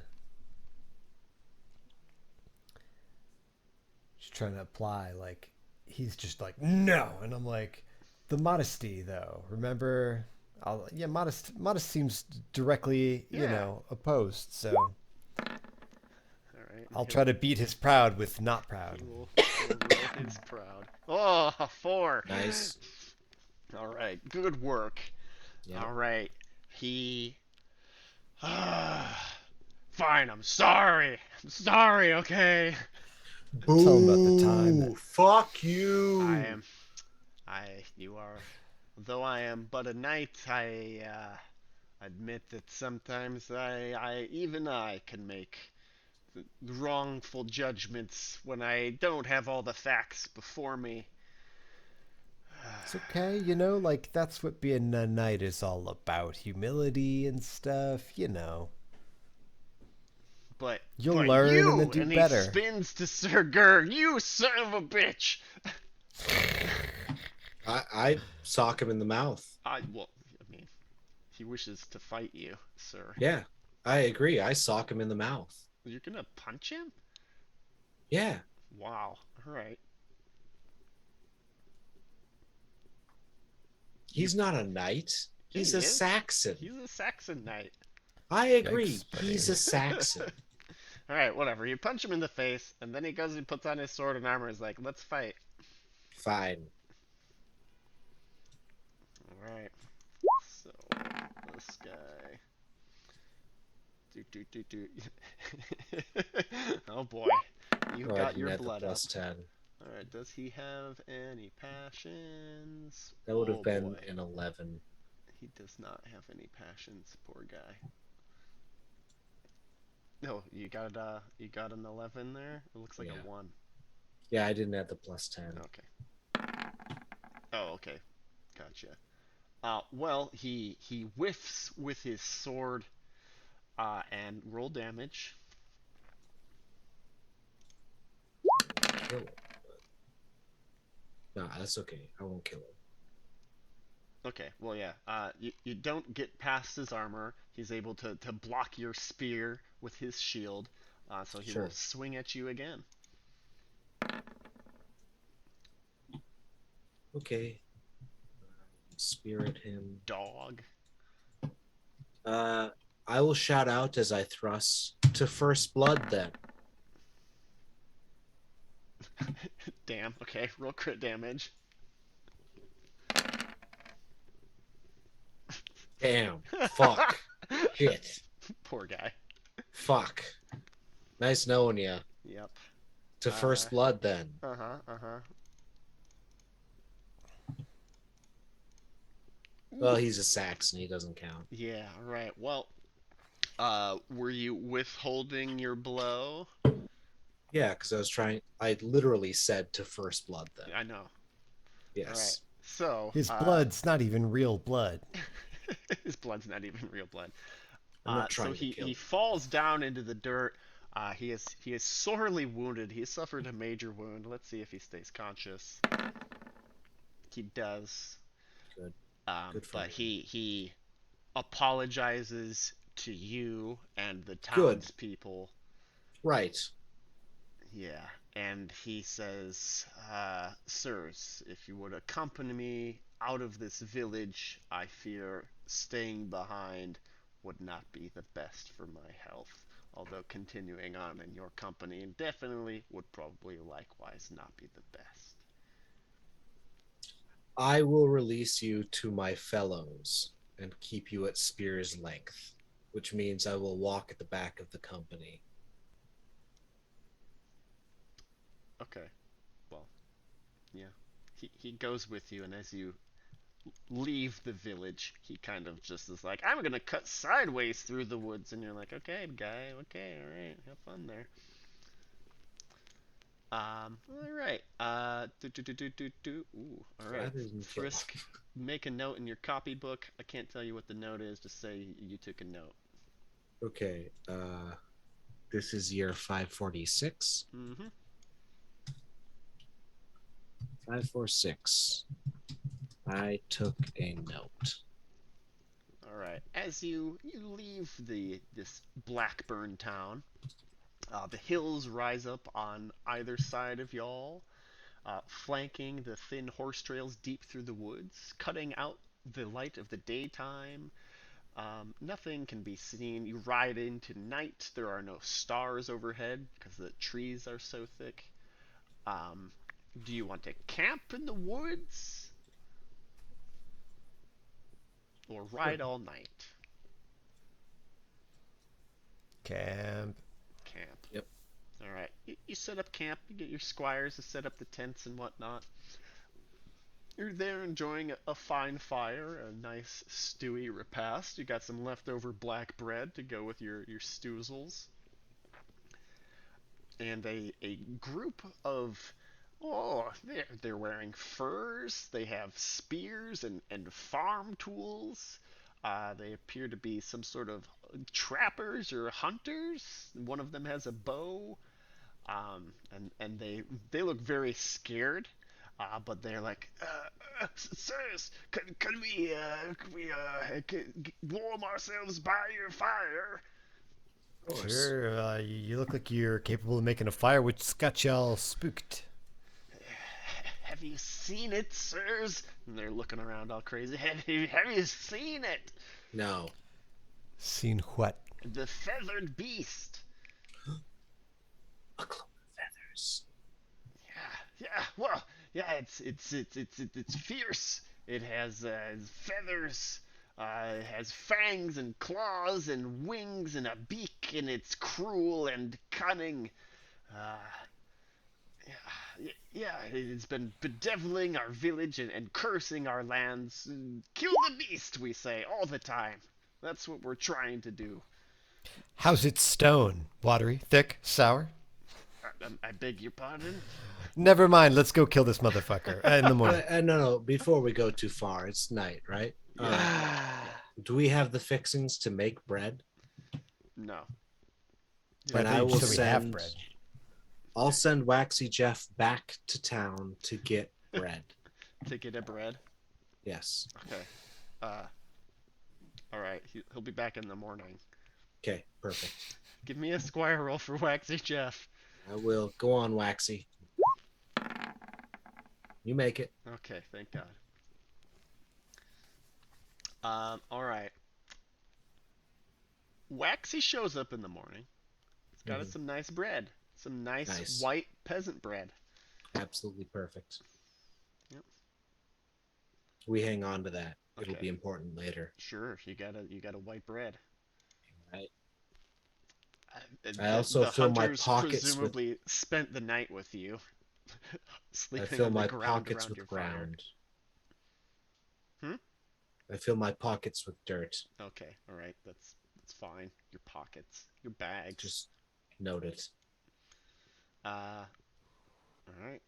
D: Just trying to apply, like, he's just like, no. And I'm like, the modesty, though. Remember? Modest seems directly, opposed. So
B: All right.
D: I'll try to beat his proud with not proud.
B: We'll roll his proud. Oh, 4.
A: Nice.
B: All right. Good work.
A: Yeah.
B: All right. He. Fine. I'm sorry. I'm sorry. Okay.
A: Boo.
D: Tell him about the time.
A: Fuck you.
B: You are. Though I am but a knight, I admit that sometimes even I can make wrongful judgments when I don't have all the facts before me.
D: It's okay, like that's what being a knight is all about. Humility and stuff,
B: But
D: You'll
B: but
D: learn
B: you,
D: and then do
B: and
D: better.
B: he spins to Sir Gur. You son of a bitch!
A: I sock him in the mouth.
B: I mean, he wishes to fight you, sir.
A: Yeah, I agree. I sock him in the mouth.
B: You're gonna punch him?
A: Yeah.
B: Wow. All right.
A: He's not a knight. He's
B: He
A: a
B: is.
A: Saxon.
B: He's a Saxon knight.
A: I agree.
D: Yikes, buddy.
A: He's a Saxon.
B: All right, whatever. You punch him in the face, and then he goes and puts on his sword and armor. He's like, "Let's fight."
A: Fine.
B: All right. So this guy. Do. Oh boy, you
A: Go
B: got
A: ahead and
B: your
A: add the
B: blood up.
A: +10.
B: All right. Does he have any passions?
A: That would have
B: Oh,
A: been
B: boy.
A: an 11.
B: He does not have any passions. Poor guy. No, you got an 11 there. It looks like
A: Yeah.
B: a 1.
A: Yeah, I didn't add the +10.
B: Okay. Oh, okay. Gotcha. Well, he whiffs with his sword, and roll damage.
A: Kill him. No, that's okay. I won't kill him.
B: Okay, well, yeah. You don't get past his armor. He's able to block your spear with his shield, so he
A: Sure.
B: will swing at you again.
A: Okay. Spirit him.
B: Dog.
A: I will shout out as I thrust to first blood then.
B: Damn. Okay, roll crit damage.
A: Damn. Fuck. Shit.
B: Poor guy.
A: Fuck. Nice knowing you.
B: Yep.
A: To first blood then.
B: Uh-huh.
A: Well, he's a Saxon. He doesn't count.
B: Yeah, right. Well, were you withholding your blow?
A: Yeah, because I literally said to first blood then.
B: I know.
A: Yes.
B: All right. So
D: His blood's not even real blood.
B: his blood's not even real blood.
A: I'm not
B: So
A: trying to kill
B: he
A: him.
B: falls down into the dirt. He is sorely wounded. He suffered a major wound. Let's see if he stays conscious. He does.
A: Good. Good for
B: But
A: him.
B: he apologizes to you and the
A: Good.
B: townspeople.
A: Right.
B: Yeah, and he says, "Sirs, if you would accompany me out of this village, I fear staying behind would not be the best for my health. Although continuing on in your company indefinitely would probably likewise not be the best.
A: I will release you to my fellows and keep you at spear's length, which means I will walk at the back of the company.
B: Okay, well, yeah. He goes with you, and as you leave the village, he kind of just is like, I'm gonna cut sideways through the woods, and you're like, okay, guy, okay, alright, have fun there. Alright, ooh, alright,
A: Rather than kill.
B: Frisk, make a note in your copybook. I can't tell you what the note is, just say you took a note.
A: Okay, this is year 546.
B: Mm-hmm.
A: 546. I took a note.
B: All right. As you leave this Blackburn town, the hills rise up on either side of y'all, flanking the thin horse trails deep through the woods, cutting out the light of the daytime. Nothing can be seen. You ride into night. There are no stars overhead because the trees are so thick. Do you want to camp in the woods or ride all night?
D: Camp.
B: Camp.
A: Yep.
B: All right. You set up camp. You get your squires to set up the tents and whatnot. You're there enjoying a fine fire, a nice stewy repast. You got some leftover black bread to go with your stoozles. And a group of, oh, they're wearing furs. They have spears and farm tools. They appear to be some sort of trappers or hunters. One of them has a bow. And they look very scared. But they're like, sirs, can we warm ourselves by your fire?
A: Of course.
D: Sure, you look like you're capable of making a fire, which got y'all spooked.
B: Have you seen it, sirs? And they're looking around all crazy. Have you seen it?
A: No.
D: Seen what?
B: The feathered beast.
A: A cloak of feathers.
B: Yeah. Well, yeah. It's fierce. It has feathers. It has fangs and claws and wings and a beak, and it's cruel and cunning. Uh, yeah, it's been bedeviling our village and cursing our lands. Kill the beast, we say, all the time. That's what we're trying to do.
D: How's it stone? Watery, thick, sour?
B: I beg your pardon?
D: Never mind. Let's go kill this motherfucker in the morning.
A: No. Before we go too far, it's night, right? Do we have the fixings to make bread?
B: No.
A: Then
D: I
A: I will
D: so we have
A: send.
D: bread.
A: I'll send Waxy Jeff back to town to get bread.
B: To get a bread?
A: Yes.
B: Okay. Alright, he'll be back in the morning.
A: Okay, perfect.
B: Give me a squire roll for Waxy Jeff.
A: I will. Go on, Waxy. You make it.
B: Okay, thank God. Alright. Waxy shows up in the morning. He's got us some nice bread. Some nice white peasant bread.
A: Absolutely perfect.
B: Yep.
A: We hang on to that. It'll
B: Okay.
A: be important later.
B: Sure, you got a white bread.
A: Right.
B: The
A: also fill my
B: hunters
A: pockets
B: presumably spent the night with you,
A: I
B: sleeping
A: fill
B: on the
A: my
B: ground
A: pockets
B: around
A: with
B: your fire.
A: ground.
B: Hmm?
A: I fill my pockets with dirt.
B: Okay, all right, that's fine. Your pockets, your bags.
A: Just note it.
B: All right.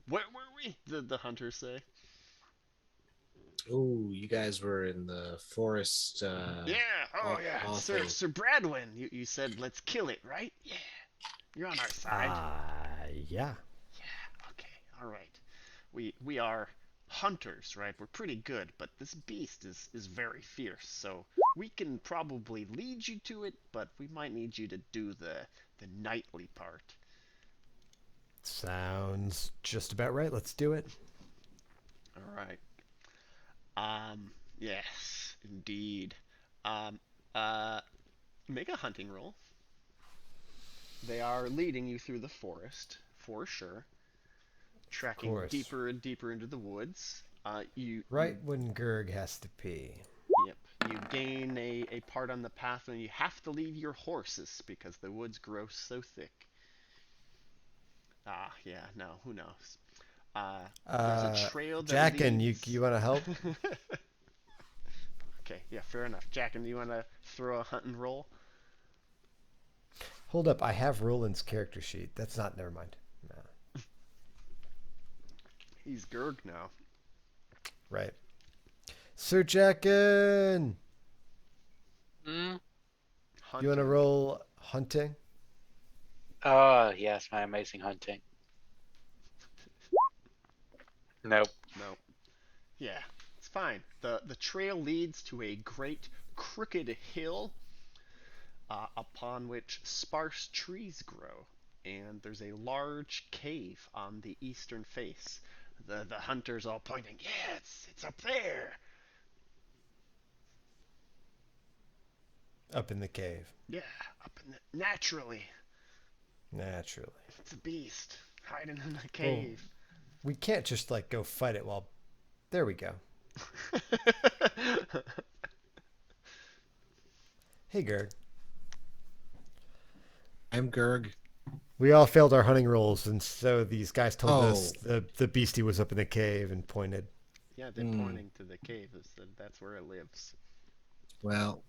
B: Where were we? The hunters say.
A: Oh, you guys were in the forest.
B: Yeah. Oh yeah.
A: Awful.
B: Sir Bradwin, you said let's kill it, right? Yeah. You're on our side.
D: Yeah.
B: Yeah. Okay. All right. We are hunters, right? We're pretty good, but this beast is very fierce. So we can probably lead you to it, but we might need you to do the nightly part.
D: Sounds just about right. Let's do it.
B: All right. Yes, indeed. Um, uh, Make a hunting roll. They are leading you through the forest, for sure,
D: Of
B: tracking
D: course.
B: deeper and deeper into the woods. You
D: Right when Gerg has to pee.
B: Yep. You gain a part on the path and you have to leave your horses because the woods grow so thick. Ah, yeah, no, who knows? There's a trail that
D: Jackin, you
B: leads.
D: you want to help?
B: Okay, yeah, fair enough. Jack, and do you want to throw a hunt and roll?
D: Hold up, I have Roland's character sheet. That's not. Never mind. No.
B: He's Gerg now.
D: Right. Sir Jackin,
C: Hmm?
D: you want to
B: Hunting.
D: roll hunting?
C: Oh, yes, my amazing hunting. Nope.
B: No. Yeah, it's fine. The trail leads to a great crooked hill upon which sparse trees grow, and there's a large cave on the eastern face. The hunters all pointing, yeah, it's up there.
D: Up in the cave,
B: Yeah, up in the naturally.
D: naturally.
B: It's a beast hiding in a
D: Well,
B: cave.
D: we can't just like go fight it while. There we go. Hey, Gerg.
A: I'm Gerg.
D: We all failed our hunting rolls, and so these guys told
A: Oh.
D: us the beastie was up in the cave and pointed.
B: Yeah, they're pointing to the cave. That's where it lives.
A: Well,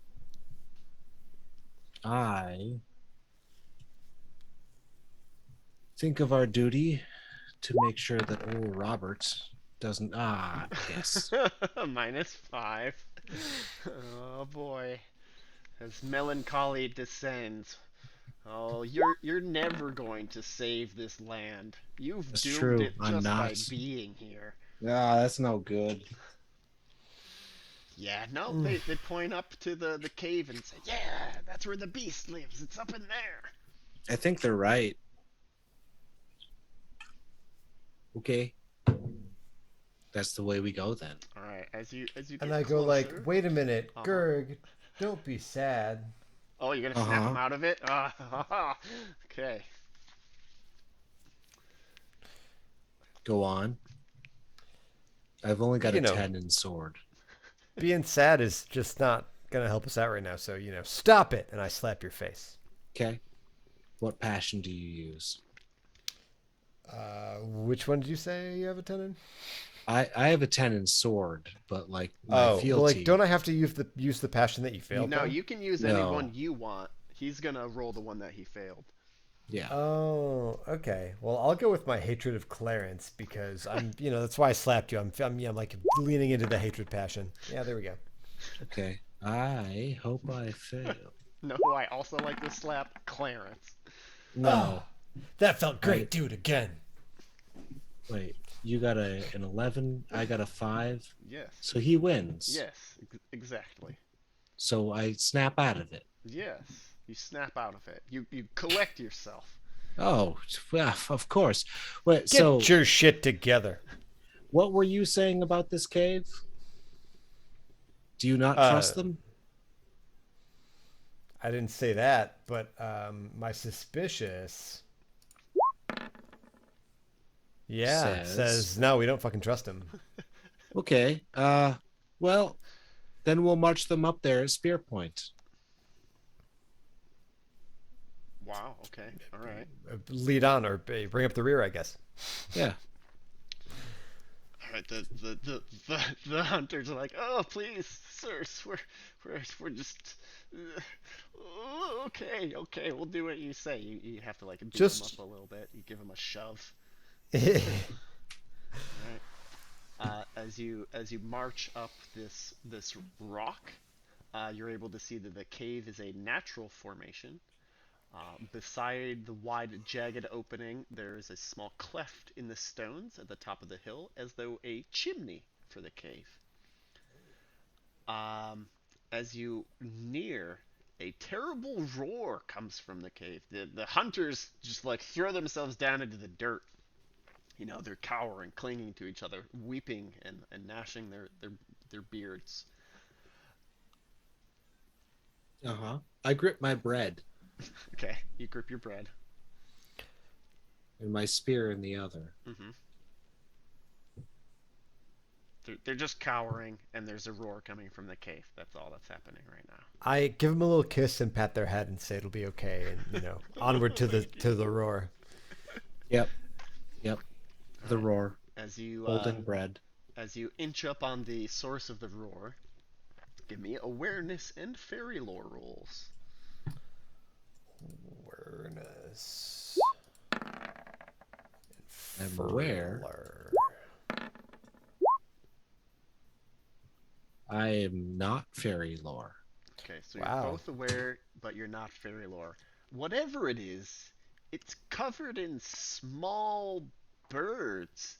A: I think of our duty to make sure that old Robert doesn't. Ah, yes.
B: -5. Oh boy. As melancholy descends. Oh, you're never going to save this land. You've
A: That's
B: doomed
A: true.
B: it
A: I'm
B: just by
A: not.
B: being here.
A: Ah, that's no good.
B: Yeah, no, they point up to the cave and say, yeah, that's where the beast lives. It's up in there.
A: I think they're right. Okay. That's the way we go then.
B: All right, as you
D: And
B: get
D: I go
B: closer.
D: like, wait a minute,
B: Uh-huh.
D: Gerg, don't be sad.
B: Oh, you're gonna snap
A: Uh-huh.
B: him out of it? Okay.
A: Go on. I've only got
D: You
A: a
D: know.
A: 10 in sword.
D: Being sad is just not gonna help us out right now. So stop it, and I slap your face.
A: Okay. What passion do you use?
D: Which one did you say you have a 10 in?
A: I have a 10 in sword, but like my
D: Oh, well,
A: fealty.
D: like, don't I have to use the passion that you failed?
B: No,
D: on?
B: you can use any one you want. He's gonna roll the one that he failed.
A: Yeah.
D: Oh, okay. Well, I'll go with my hatred of Clarence because that's why I slapped you. I'm like leaning into the hatred passion. Yeah, there we go.
A: Okay. I hope I fail.
B: No, I also like to slap Clarence.
A: No.
D: That felt great.
A: Right.
D: Do it again.
A: Wait. You got an 11. I got a 5.
B: Yes.
A: So he wins.
B: Yes, exactly.
A: So I snap out of it.
B: Yes. You snap out of it. You collect yourself.
A: Oh, yeah, of course. Wait,
D: Get your shit together.
A: what were you saying about this cave? Do you not trust them?
D: I didn't say that, but my suspicious. Yeah, says no. We don't fucking trust him.
A: Okay. Well, then we'll march them up there at Spear Point.
B: Wow. Okay. All right.
D: Lead on or bring up the rear, I guess.
A: Yeah.
B: All right. The hunters are like, oh, please, sirs, we're just. Okay. We'll do what you say. You have to like beat them up a little bit. You give them a shove. Right. As you march up this rock, you're able to see that the cave is a natural formation. Beside the wide, jagged opening, there is a small cleft in the stones at the top of the hill, as though a chimney for the cave. As you near, a terrible roar comes from the cave. The hunters just like throw themselves down into the dirt. They're cowering, clinging to each other, weeping and gnashing their their beards.
A: Uh-huh. I grip my bread
B: Okay, you grip your bread.
A: and my spear in the other.
B: Mm-hmm. They're just cowering, and there's a roar coming from the cave. That's all that's happening right now.
D: I give them a little kiss and pat their head and say it'll be okay, and onward to the roar.
A: Yep. Yep. The
B: Alright.
A: roar.
B: As you
A: Holding bread.
B: as you inch up on the source of the roar, give me awareness and fairy lore rolls.
D: Awareness.
A: I'm aware.
D: Furler.
A: I am not fairy lore.
B: Okay, so
D: Wow.
B: you're both aware, but you're not fairy lore. Whatever it is, it's covered in small birds.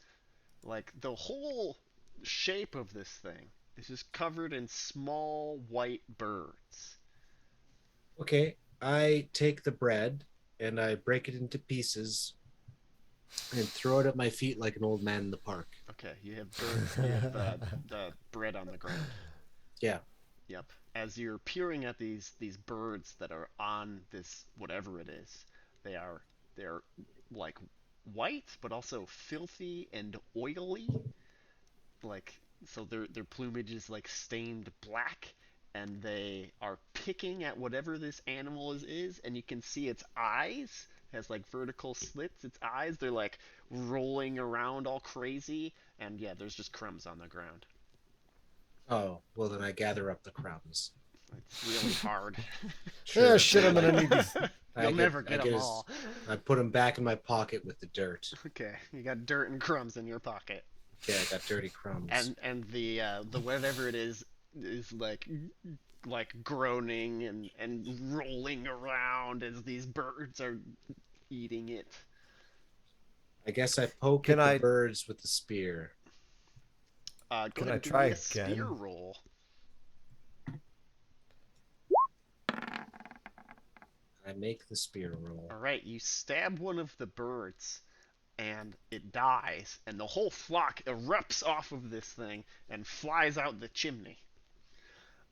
B: Like the whole shape of this thing is just covered in small white birds.
A: Okay. I take the bread and I break it into pieces and throw it at my feet like an old man in the park.
B: Okay, you have birds. You have the bread on the ground.
A: Yeah.
B: Yep. As you're peering at these birds that are on this whatever it is, they're like white but also filthy and oily. Like so their plumage is like stained black, and they are picking at whatever this animal is, and you can see its eyes has like vertical slits. Its eyes, they're like rolling around all crazy, and yeah, there's just crumbs on the ground.
A: Oh, well then I gather up the crumbs.
B: It's really hard.
D: Yeah, shit, I'm gonna need these.
B: You'll never get them all.
A: I put them back in my pocket with the dirt.
B: Okay, you got dirt and crumbs in your pocket,
A: Yeah, I got dirty crumbs.
B: and the whatever it is like groaning and rolling around as these birds are eating it.
A: I guess I poke
D: Can
A: at the
D: I-
A: birds with the spear.
B: Go
D: Can
B: ahead
D: I
B: and give
D: try
B: me a spear
D: again?
B: roll.
A: I make the spear roll.
B: All right, you stab one of the birds, and it dies, and the whole flock erupts off of this thing and flies out the chimney.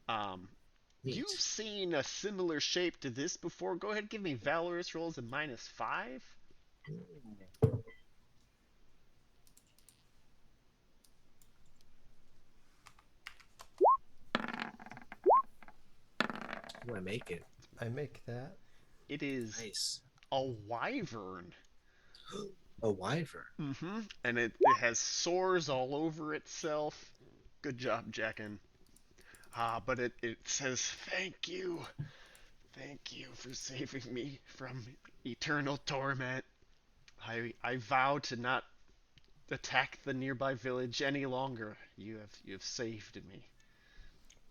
B: Um,
A: Neat.
B: You've seen a similar shape to this before. Go ahead and give me Valorous rolls at -5.
A: Do I make it?
D: I make that.
B: It is
A: Nice.
B: a wyvern.
A: A wyvern.
B: Mm-hmm. And it has sores all over itself. Good job, Jackin. But it says, thank you. Thank you for saving me from eternal torment. I vow to not attack the nearby village any longer. You have saved me.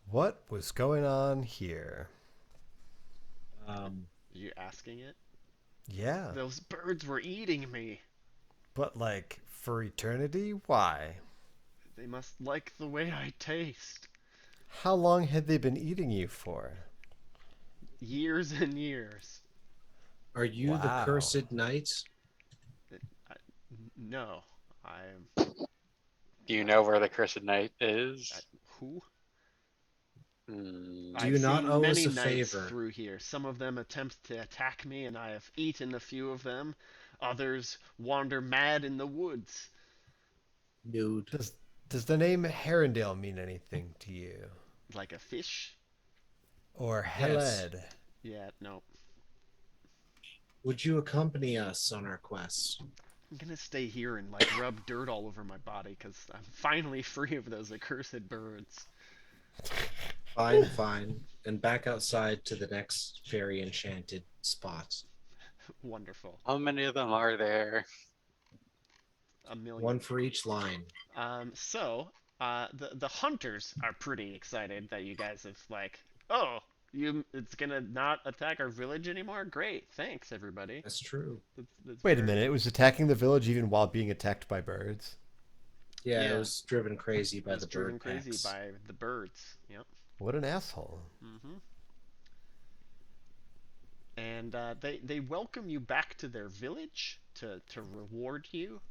D: What was going on here?
B: Are you asking it?
D: Yeah,
B: Those birds were eating me.
D: but like for eternity? Why?
B: They must like the way I taste.
D: How long had they been eating you for?
B: Years and years.
A: Are you the
D: Wow.
A: cursed knight?
B: No, I'm
C: Do you know where the cursed knight is?
B: who?
C: Hmm.
A: Do you
B: I've
A: not
B: seen
A: owe us
B: many
A: a
B: knights
A: favor?
B: through here. Some of them attempt to attack me, and I have eaten a few of them. Others wander mad in the woods.
A: Nude.
D: Does the name Herondale mean anything to you?
B: Like a fish?
D: Or
A: Yes.
D: Heled?
B: Yeah, no.
A: Would you accompany us on our quest?
B: I'm gonna stay here and like rub dirt all over my body because I'm finally free of those accursed birds.
A: Fine, fine. And back outside to the next fairy enchanted spot.
B: Wonderful.
C: How many of them are there?
B: A million.
A: One for each line.
B: The hunters are pretty excited that you guys have like, oh, it's gonna not attack our village anymore. Great, thanks everybody.
A: That's true.
B: That's
D: Wait a
B: very-
D: minute, it was attacking the village even while being attacked by birds.
A: Yeah,
B: Yeah.
A: it was driven crazy by
B: It's
A: the
B: driven
A: bird
B: crazy
A: packs.
B: by the birds. Yep.
D: What an asshole.
B: Mm-hmm. And they welcome you back to their village to reward you.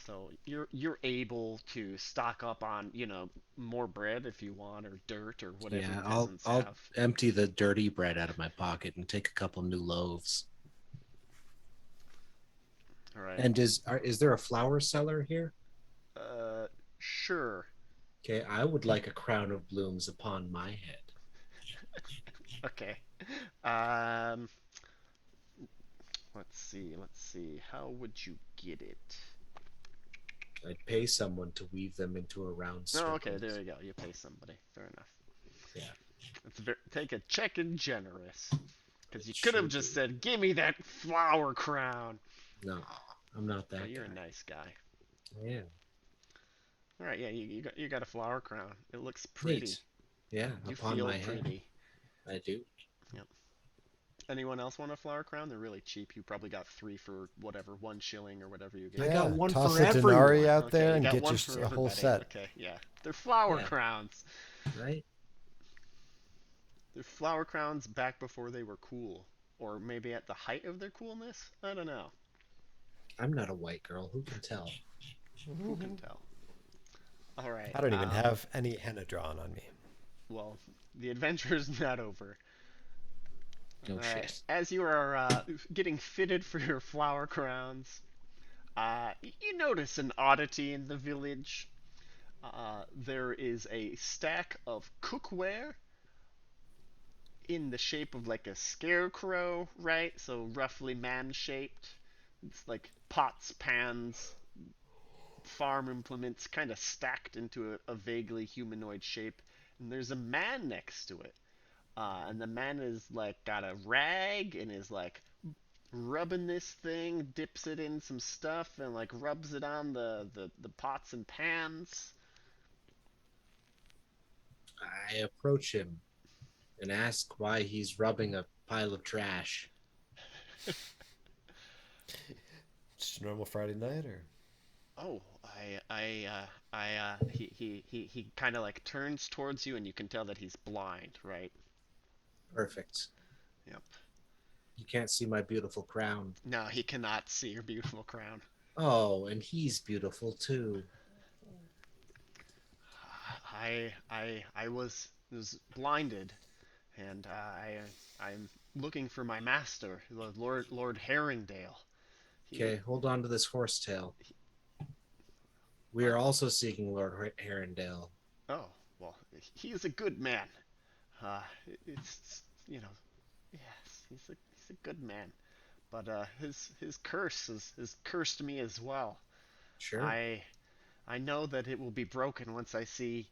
B: So you're able to stock up on, more bread if you want, or dirt, or whatever
A: Yeah, I'll
B: peasants
A: I'll
B: have.
A: empty the dirty bread out of my pocket and take a couple new loaves.
B: All right.
A: And is there a flower seller here?
B: Uh, sure.
A: Okay, I would like a crown of blooms upon my head.
B: Okay. Um, let's see. Let's see. How would you get it?
A: I'd pay someone to weave them into a round
B: Oh,
A: circle.
B: okay. There you go. You pay somebody. Fair enough.
A: Yeah,
B: Take a check and generous. Because you
A: it
B: could have
A: should
B: just
A: be.
B: said, "Give me that flower crown."
A: No, I'm not
B: Oh,
A: that
B: you're a
A: guy.
B: nice guy.
A: Yeah,
B: All right. Yeah. You got a flower crown. It looks pretty.
A: neat. Yeah,
B: You
A: upon
B: feel
A: my head.
B: pretty.
A: I do.
B: Yep. Anyone else want a flower crown? They're really cheap. You probably got three for whatever, 1 shilling or whatever you
A: I
B: get.
A: got
D: Yeah,
A: one
D: toss
A: for
D: a denarii
A: everyone.
D: out
B: Okay,
D: there
B: you
D: and
B: got
D: get
B: one
D: you
B: for
D: a whole
B: everybody.
D: set.
B: Okay, yeah. They're flower
A: Yeah.
B: crowns.
A: Right?
B: They're flower crowns back before they were cool. Or maybe at the height of their coolness? I don't know.
A: I'm not a white girl. Who can tell?
B: Who can tell? All right.
D: I don't even have any henna drawn on me.
B: Well, the adventure's not over.
A: No
B: All right.
A: shit.
B: As you are getting fitted for your flower crowns, you notice an oddity in the village. There is a stack of cookware in the shape of like a scarecrow, right? So roughly man-shaped. It's like pots, pans, farm implements, kind of stacked into a vaguely humanoid shape. And there's a man next to it. And the man is like got a rag and is like rubbing this thing, dips it in some stuff, and like rubs it on the pots and pans.
A: I approach him and ask why he's rubbing a pile of trash.
D: Just a normal Friday night, or
B: Oh, he kind of like turns towards you, and you can tell that he's blind, right?
A: Perfect.
B: Yep.
A: You can't see my beautiful crown.
B: No, he cannot see your beautiful crown.
A: Oh, and he's beautiful too.
B: I was blinded, and I'm looking for my master, Lord Herringdale. He,
A: Okay, hold on to this horsetail. We are also seeking Lord Herondale.
B: oh, well, he is a good man. Uh, it's yes, he's a good man. But his curse has cursed me as well.
A: Sure.
B: I know that it will be broken once I see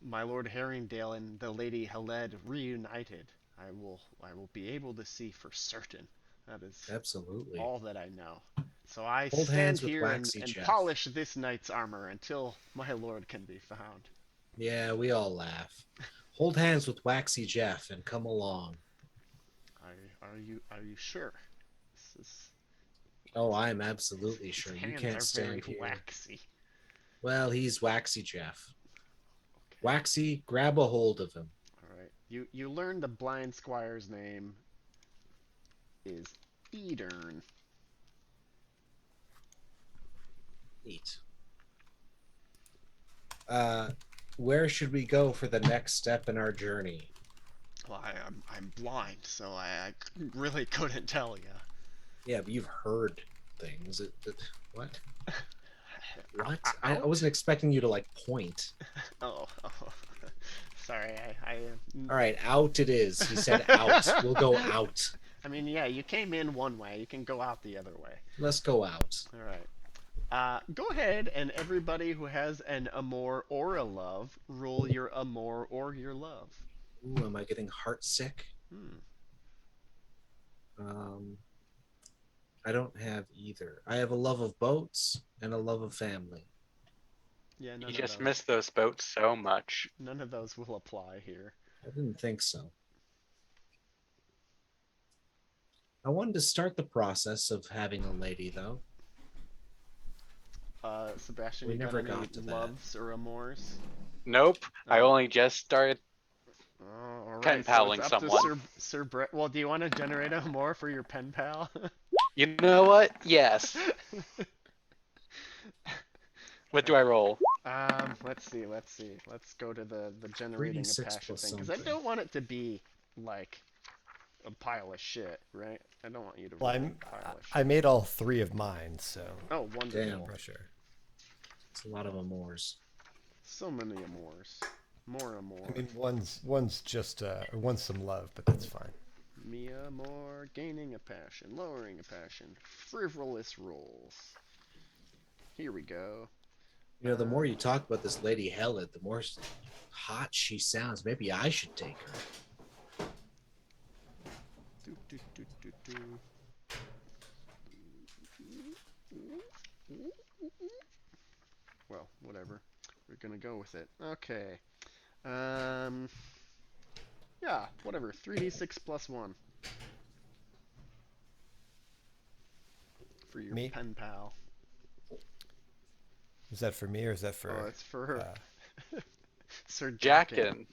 B: my Lord Herringdale and the Lady Heled reunited. I will be able to see for certain. That is
A: Absolutely.
B: all that I know. So I
A: Hold
B: stand
A: hands with
B: here
A: Waxy
B: and
A: Jeff.
B: polish this knight's armor until my lord can be found.
A: Yeah, we all laugh. Hold hands with Waxy Jeff and come along.
B: Are you sure? This is,
A: Oh, I'm absolutely
B: his
A: sure. You
B: hands
A: can't
B: are
A: stand
B: very
A: here.
B: waxy.
A: Well, he's Waxy Jeff.
B: Okay.
A: Waxy, grab a hold of him.
B: All right. You learn the blind squire's name is Edern.
A: Neat. Where should we go for the next step in our journey?
B: Well, I'm blind, so I really couldn't tell you.
A: Yeah, but you've heard things. What? What? I
B: Out?
A: wasn't expecting you to like point.
B: Oh, sorry. I
A: All right, out it is. He said out. We'll go out.
B: I mean, yeah, you came in one way. You can go out the other way.
A: Let's go out.
B: All right. Go ahead, and everybody who has an amour or a love, roll your amour or your love.
A: Ooh, am I getting heartsick?
B: Hmm.
A: I don't have either. I have a love of boats and a love of family.
B: Yeah,
C: You just miss those boats so much.
B: none of those will apply here.
A: I didn't think so. I wanted to start the process of having a lady, though.
B: Sebastian,
A: We
B: you
A: never
B: got any
A: got to that.
B: loves or amours?
C: Nope. I
B: Oh.
C: only just started.
B: Oh, all
C: Pen
B: right,
C: paling
B: so it's up
C: someone.
B: to Sir Brett. Well, do you want to generate a amour for your pen pal?
C: You know what? Yes. What do I roll?
B: Let's see. Let's go to the generating a
A: 3d6
B: passion
A: plus
B: thing because I
A: something.
B: don't want it to be like a pile of shit, right? I don't want you to
D: Well,
B: roll a pile of
D: I
B: shit.
D: made all 3 of mine, so
B: Oh, wonderful.
A: Damn.
D: pressure.
A: It's a lot of amours.
B: So many amours. More amour.
D: I mean, one's just one's some love, but that's fine.
B: Me amour, gaining a passion, lowering a passion, frivolous rolls. Here we go.
A: You know, the more you talk about this Lady Hellet, the more hot she sounds. Maybe I should take her.
B: Do, do, do, do, do. Well, whatever. We're gonna go with it. Okay. Um. Yeah, whatever. 3d6 plus 1 for your
D: Me?
B: pen pal.
D: Is that for me or is that for?
B: Oh, it's for Sir Jackin.
C: Jackin.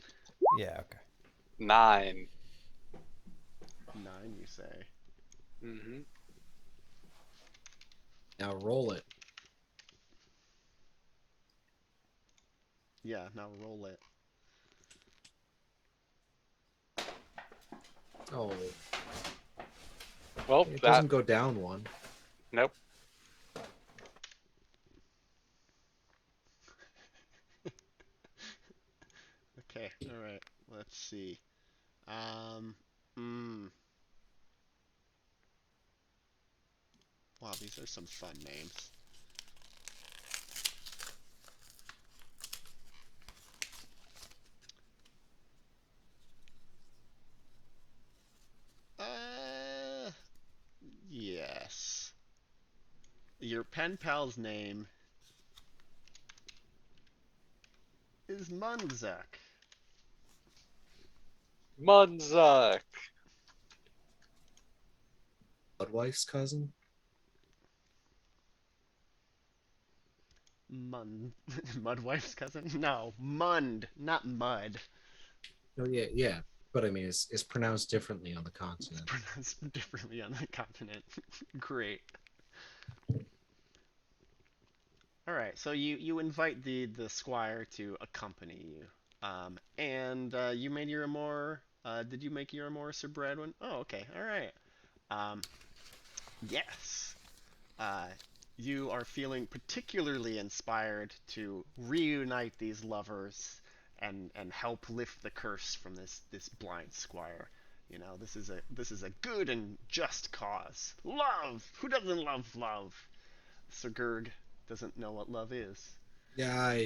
D: Yeah. Okay.
C: 9.
B: 9, you say?
C: Mm-hmm.
A: Now roll it.
B: Yeah, now roll it.
A: Oh,
C: Well,
A: it
C: that.
A: doesn't go down one.
C: Nope.
B: Okay, alright. Let's see. Hmm. Wow, these are some fun names. Yes. Your pen pal's name is Munzak.
C: Munzuk.
A: Budwife's cousin?
B: Mudwife's cousin? No, Mund, not Mud.
A: Oh, yeah, yeah. But I mean, it's pronounced differently on the
B: It's
A: continent.
B: pronounced differently on the continent. Great. All right, so you invite the squire to accompany you, and you made your amour. Did you make your amour, Sir Bradwin? Oh, okay, all right. Um, yes. Uh, you are feeling particularly inspired to reunite these lovers and help lift the curse from this blind squire. You know, this is a good and just cause. Love. Who doesn't love love? Sir Gerg doesn't know what love is.
A: Yeah,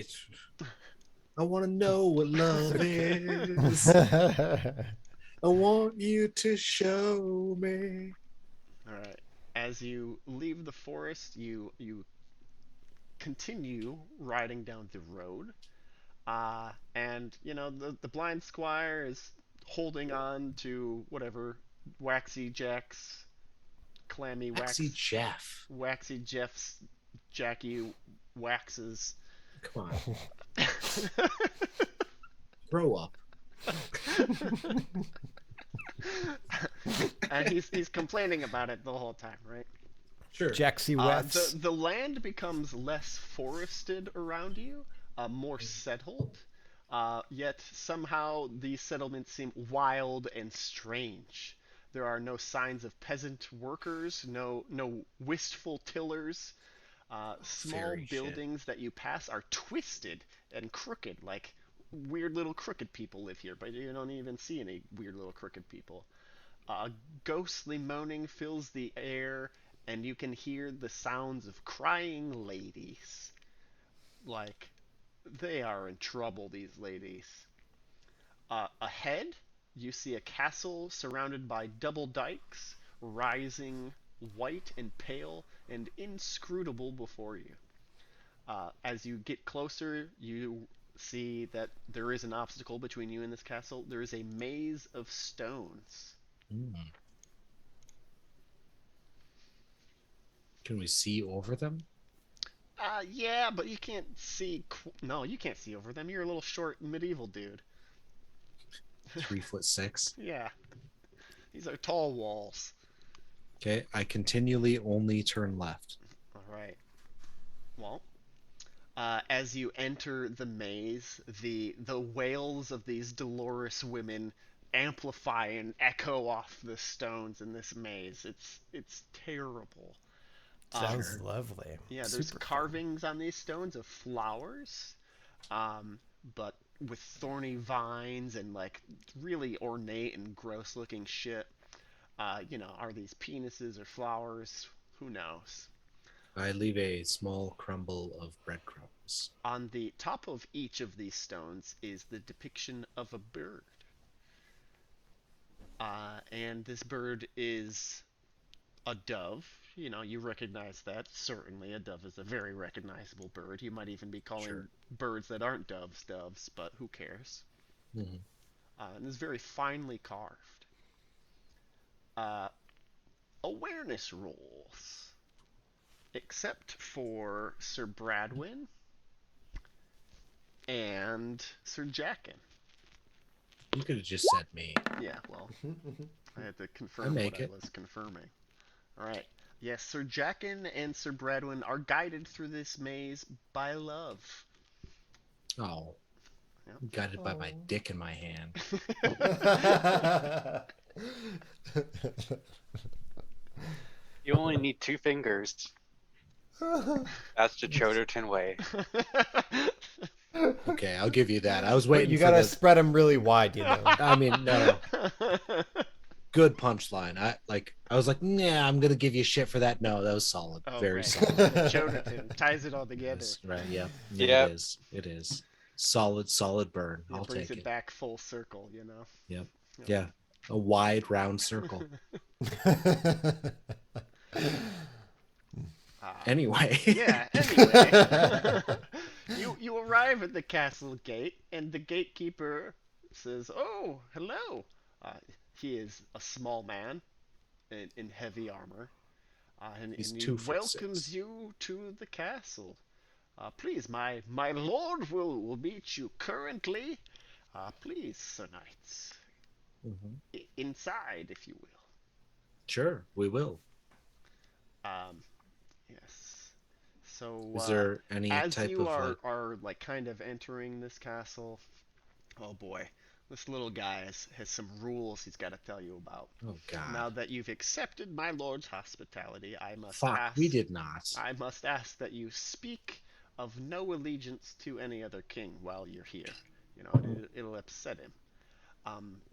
A: I want to know what love is. I want you to show me.
B: All right. As you leave the forest, you continue riding down the road. And you know the blind squire is holding on to whatever Waxy Jack's clammy
A: Waxy Jeff.
B: Waxy Jeff's Jackie waxes.
A: Come on, grow up.
B: And he's complaining about it the whole time, right?
A: Sure.
D: Jaxie Wets.
B: The land becomes less forested around you, more settled. Yet somehow these settlements seem wild and strange. There are no signs of peasant workers, no wistful tillers. Small
A: Fairy shit.
B: buildings that you pass are twisted and crooked, like weird little crooked people live here, but you don't even see any weird little crooked people. Ghostly moaning fills the air, and you can hear the sounds of crying ladies. Like, they are in trouble, these ladies. Ahead, you see a castle surrounded by double dikes, rising white and pale and inscrutable before you. As you get closer, you see that there is an obstacle between you and this castle. There is a maze of stones.
A: Mm. Can we see over them?
B: Yeah, but you can't see. No, you can't see over them. You're a little short medieval dude.
A: 3'6".
B: Yeah, these are tall walls.
A: Okay, I continually only turn left.
B: All right. Well, as you enter the maze, the wails of these dolorous women amplify and echo off the stones in this maze. It's terrible.
D: Sounds
A: Sure.
D: lovely.
B: Yeah, there's
D: Super fun.
B: carvings on these stones of flowers, um, but with thorny vines and like really ornate and gross looking shit. Are these penises or flowers? Who knows?
A: I leave a small crumble of breadcrumbs.
B: On the top of each of these stones is the depiction of a bird. And this bird is a dove. You recognize that. Certainly, a dove is a very recognizable bird. You might even be calling
A: Sure.
B: birds that aren't doves doves, but who cares?
A: Hmm.
B: And it's very finely carved. Uh, Awareness rolls, except for Sir Bradwin and Sir Jackin.
A: You could have just said me.
B: Yeah, well, I had to
A: I
B: confirm
A: make
B: what I
A: it.
B: was confirming. All right. Yes, Sir Jackin and Sir Bradwin are guided through this maze by love.
A: Oh,
B: Yep.
A: I'm guided by my
D: Oh.
A: dick in my hand.
C: You only need 2 fingers. That's the Choderton way.
A: Okay, I'll give you that. I was
D: But
A: waiting
D: you
A: for
D: gotta
A: the.
D: spread them really wide, you know.
A: I mean, no, good punchline. I was like, nah, I'm gonna give you shit for that. No, that was solid.
B: Oh,
A: Very
B: right.
A: solid.
B: The Choderton ties it all together.
A: Yes, right. Yep. No,
C: Yeah.
A: it is. It is. Solid burn. I'll
B: It brings
A: take
B: it
A: it.
B: back full circle, you know.
A: Yep.
B: Yep.
A: Yeah. A wide round circle. Anyway.
B: Yeah, anyway. You arrive at the castle gate, and the gatekeeper says, "Oh, hello." He is a small man in heavy armor,
A: He's
B: and he
A: 2'6".
B: welcomes you to the castle. Please, my lord will meet you currently. Please, Sir Knights,
A: Mhm.
B: inside, if you will.
A: Sure, we will.
B: Yes. So,
A: Is there any
B: as
A: type
B: you
A: of like?
B: are like kind of entering this castle, oh boy, this little guy has some rules he's got to tell you about.
A: Oh
B: Now
A: God.
B: that you've accepted my lord's hospitality,
A: Fuck. We did not.
B: I must ask that you speak of no allegiance to any other king while you're here. It'll upset him.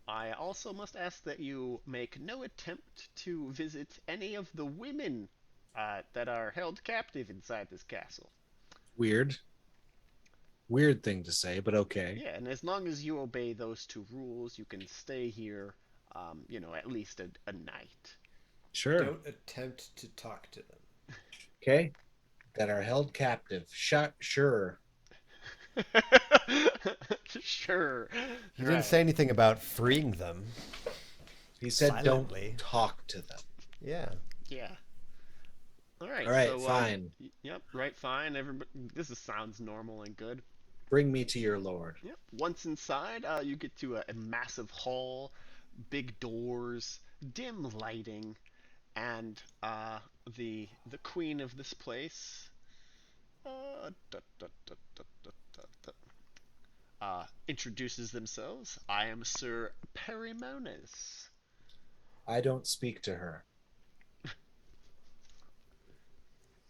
B: I also must ask that you make no attempt to visit any of the women that are held captive inside this castle.
A: Weird. Weird thing to say, but okay.
B: Yeah, and as long as you obey those two rules, you can stay here, at least a night.
A: Sure.
D: Don't attempt to talk to them.
A: Okay. That are held captive. Sure.
B: Sure.
D: He
B: Right.
D: didn't say anything about freeing them.
A: He said
D: Silently.
A: don't talk to them.
D: Yeah.
B: Yeah. All right.
A: All right,
B: So,
A: fine.
B: yep. Right. Fine. Everybody. Sounds normal and good.
A: Bring me to your lord.
B: Yep. Once inside, you get to a massive hall, big doors, dim lighting, and the queen of this place. Introduces themselves. I am Sir Perimonus.
A: I don't speak to her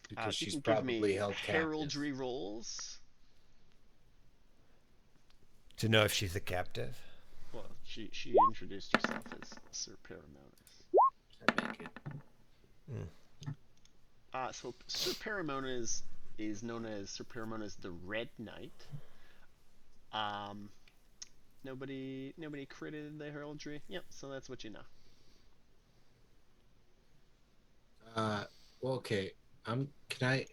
A: because
B: If you
A: she's
B: can give
A: probably
B: me
A: held captive.
B: heraldry rolls.
D: To know if she's a captive.
B: Well, she introduced herself as Sir Perimonus.
A: I make it.
B: So Sir Perimonus is known as Sir Perimonus the Red Knight. Nobody critted the heraldry. Yep, so that's what you know.
A: Well, okay. Can I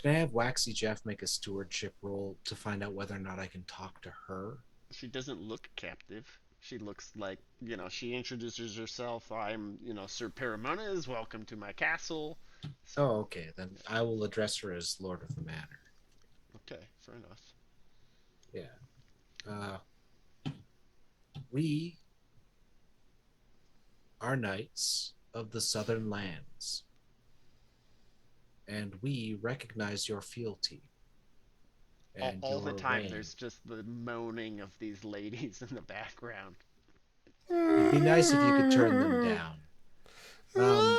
A: have Waxy Jeff make a stewardship roll to find out whether or not I can talk to her?
B: She doesn't look captive. She looks like, she introduces herself. I'm, Sir Perimonus. Welcome to my castle.
A: Oh, okay. Then I will address her as Lord of the Manor.
B: Okay, fair enough.
A: Yeah. We are knights of the Southern Lands. and we recognize your fealty and
B: All the
A: your
B: time,
A: reign.
B: there's just the moaning of these ladies in the background.
A: It'd be nice if you could turn them down. Um,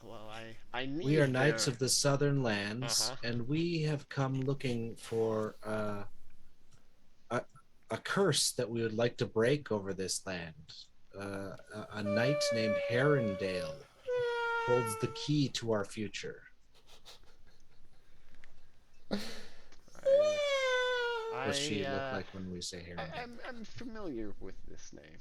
B: Well, I
A: we are
B: need
A: knights
B: their.
A: of the southern
B: Uh
A: lands,
B: huh.
A: and we have come looking for a, a curse that we would like to break over this land. A knight named Herondale holds the key to our future. What's
B: I
A: she look
B: uh,
A: like when we say Herondale?
B: I'm familiar with this name,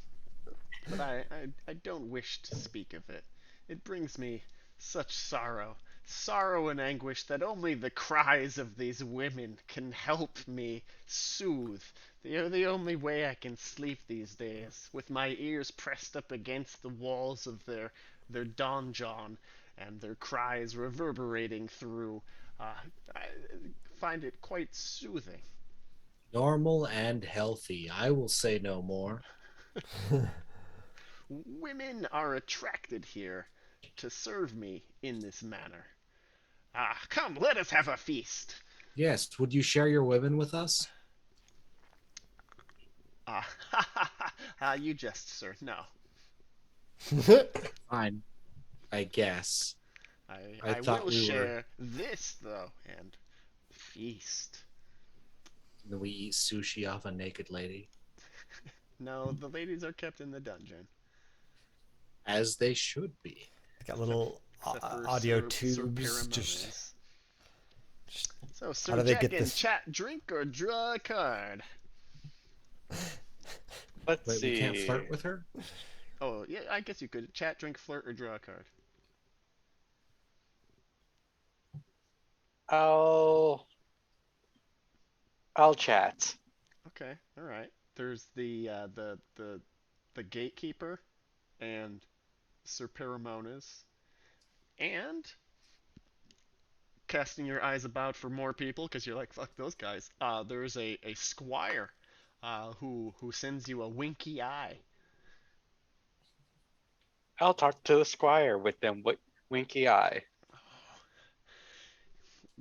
B: but I don't wish to speak of it. It brings me such sorrow, sorrow and anguish that only the cries of these women can help me soothe. They are the only way I can sleep these days, with my ears pressed up against the walls of their donjon and their cries reverberating through. I find it quite soothing.
A: Normal and healthy. I will say no more.
B: Women are attracted here to serve me in this manner. Ah, come, let us have a feast.
A: Yes, would you share your women with us?
B: Ah, you jest, sir. No,
A: Fine, I guess. I
B: I
A: thought
B: will
A: we were.
B: share this though, and feast.
A: We eat sushi off a naked lady,
B: No, the ladies are kept in the dungeon,
A: as they should be.
D: Got
B: except
D: little
B: except for
D: audio
B: Sir
D: tubes.
B: Paramones. So,
D: How
B: Sir
D: do they get
B: Jekin,
D: this?
B: chat, drink, or draw a card?
C: Let's
A: Wait, we can't
C: see.
A: flirt with her?
B: Oh, yeah, I guess you could chat, drink, flirt, or draw a card.
C: I'll I'll chat.
B: Okay, all right. There's the gatekeeper and Sir Paramonas, and casting your eyes about for more people because you're like fuck those guys. There's a squire, who sends you a winky eye.
C: I'll talk to the squire with them winky eye.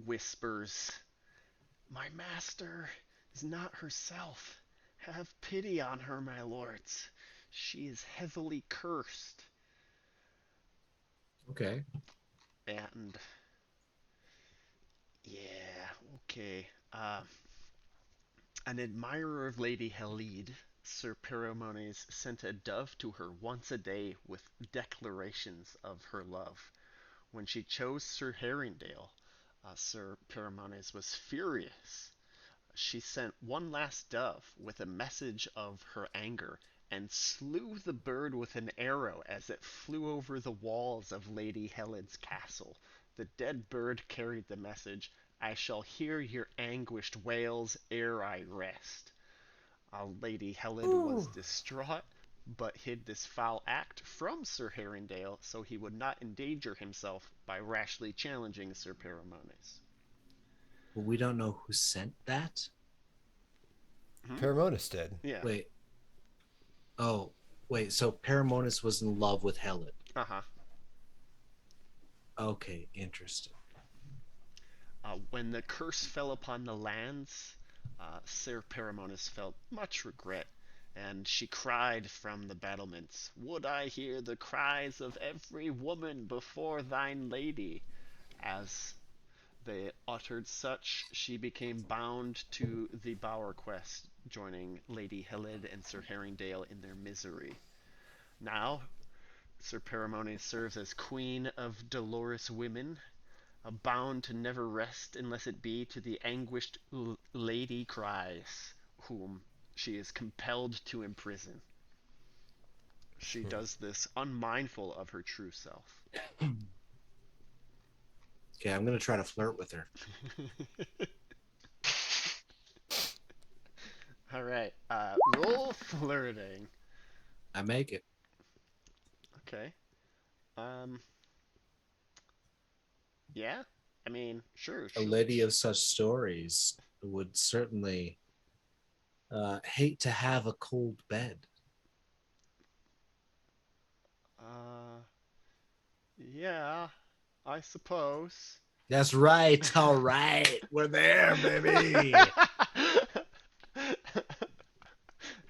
B: Whispers, "My master is not herself. Have pity on her, my lords. She is heavily cursed."
A: Okay.
B: And yeah, okay. An admirer of Lady Helide, Sir Perimenes sent a dove to her once a day with declarations of her love. When she chose Sir Herringdale, Sir Perimenes was furious. She sent one last dove with a message of her anger and slew the bird with an arrow as it flew over the walls of Lady Helide's castle. The dead bird carried the message, "I shall hear your anguished wails ere I rest." Lady Helid was
D: Ooh.
B: distraught, but hid this foul act from Sir Herringdale so he would not endanger himself by rashly challenging Sir Perimenes.
A: But we don't know who sent that?
B: Hmm?
D: Paramonas did.
B: Yeah.
A: Wait. Oh, wait. So Paramonas was in love with Helen.
B: Uh huh.
A: Okay, interesting.
B: When the curse fell upon the lands, Sir Perimenes felt much regret, and she cried from the battlements, "Would I hear the cries of every woman before thine lady?" As they uttered such, she became bound to the Bower quest, joining Lady Helid and Sir Herringdale in their misery. Now, Sir Perimenes serves as Queen of Dolorous Women, bound to never rest unless it be to the anguished lady cries, whom she is compelled to imprison. She does this unmindful of her true self.
A: Okay, I'm gonna try to flirt with her.
B: All right, roll flirting.
A: I make it.
B: Okay. Um. Yeah. I mean, sure.
A: A lady of such stories would certainly hate to have a cold bed.
B: Uh. Yeah. I suppose.
A: That's right. All right. We're there, baby.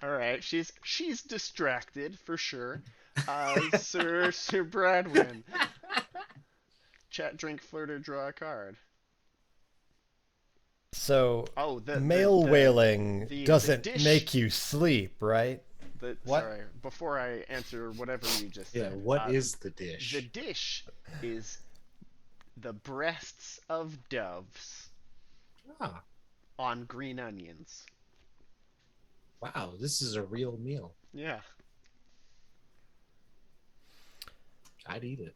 B: All right, she's distracted for sure. Sir Bradwin, chat, drink, flirt, or draw a card.
D: So,
B: Oh,
D: male wailing
B: the
D: doesn't
B: dish.
D: make you sleep, right? What?
B: Sorry, before I answer whatever you just
A: Yeah,
B: said,
A: what is the
B: the
A: dish?
B: dish is the breasts of doves
A: Ah,
B: on green onions.
A: wow, this is a real meal.
B: Yeah.
A: I'd eat it.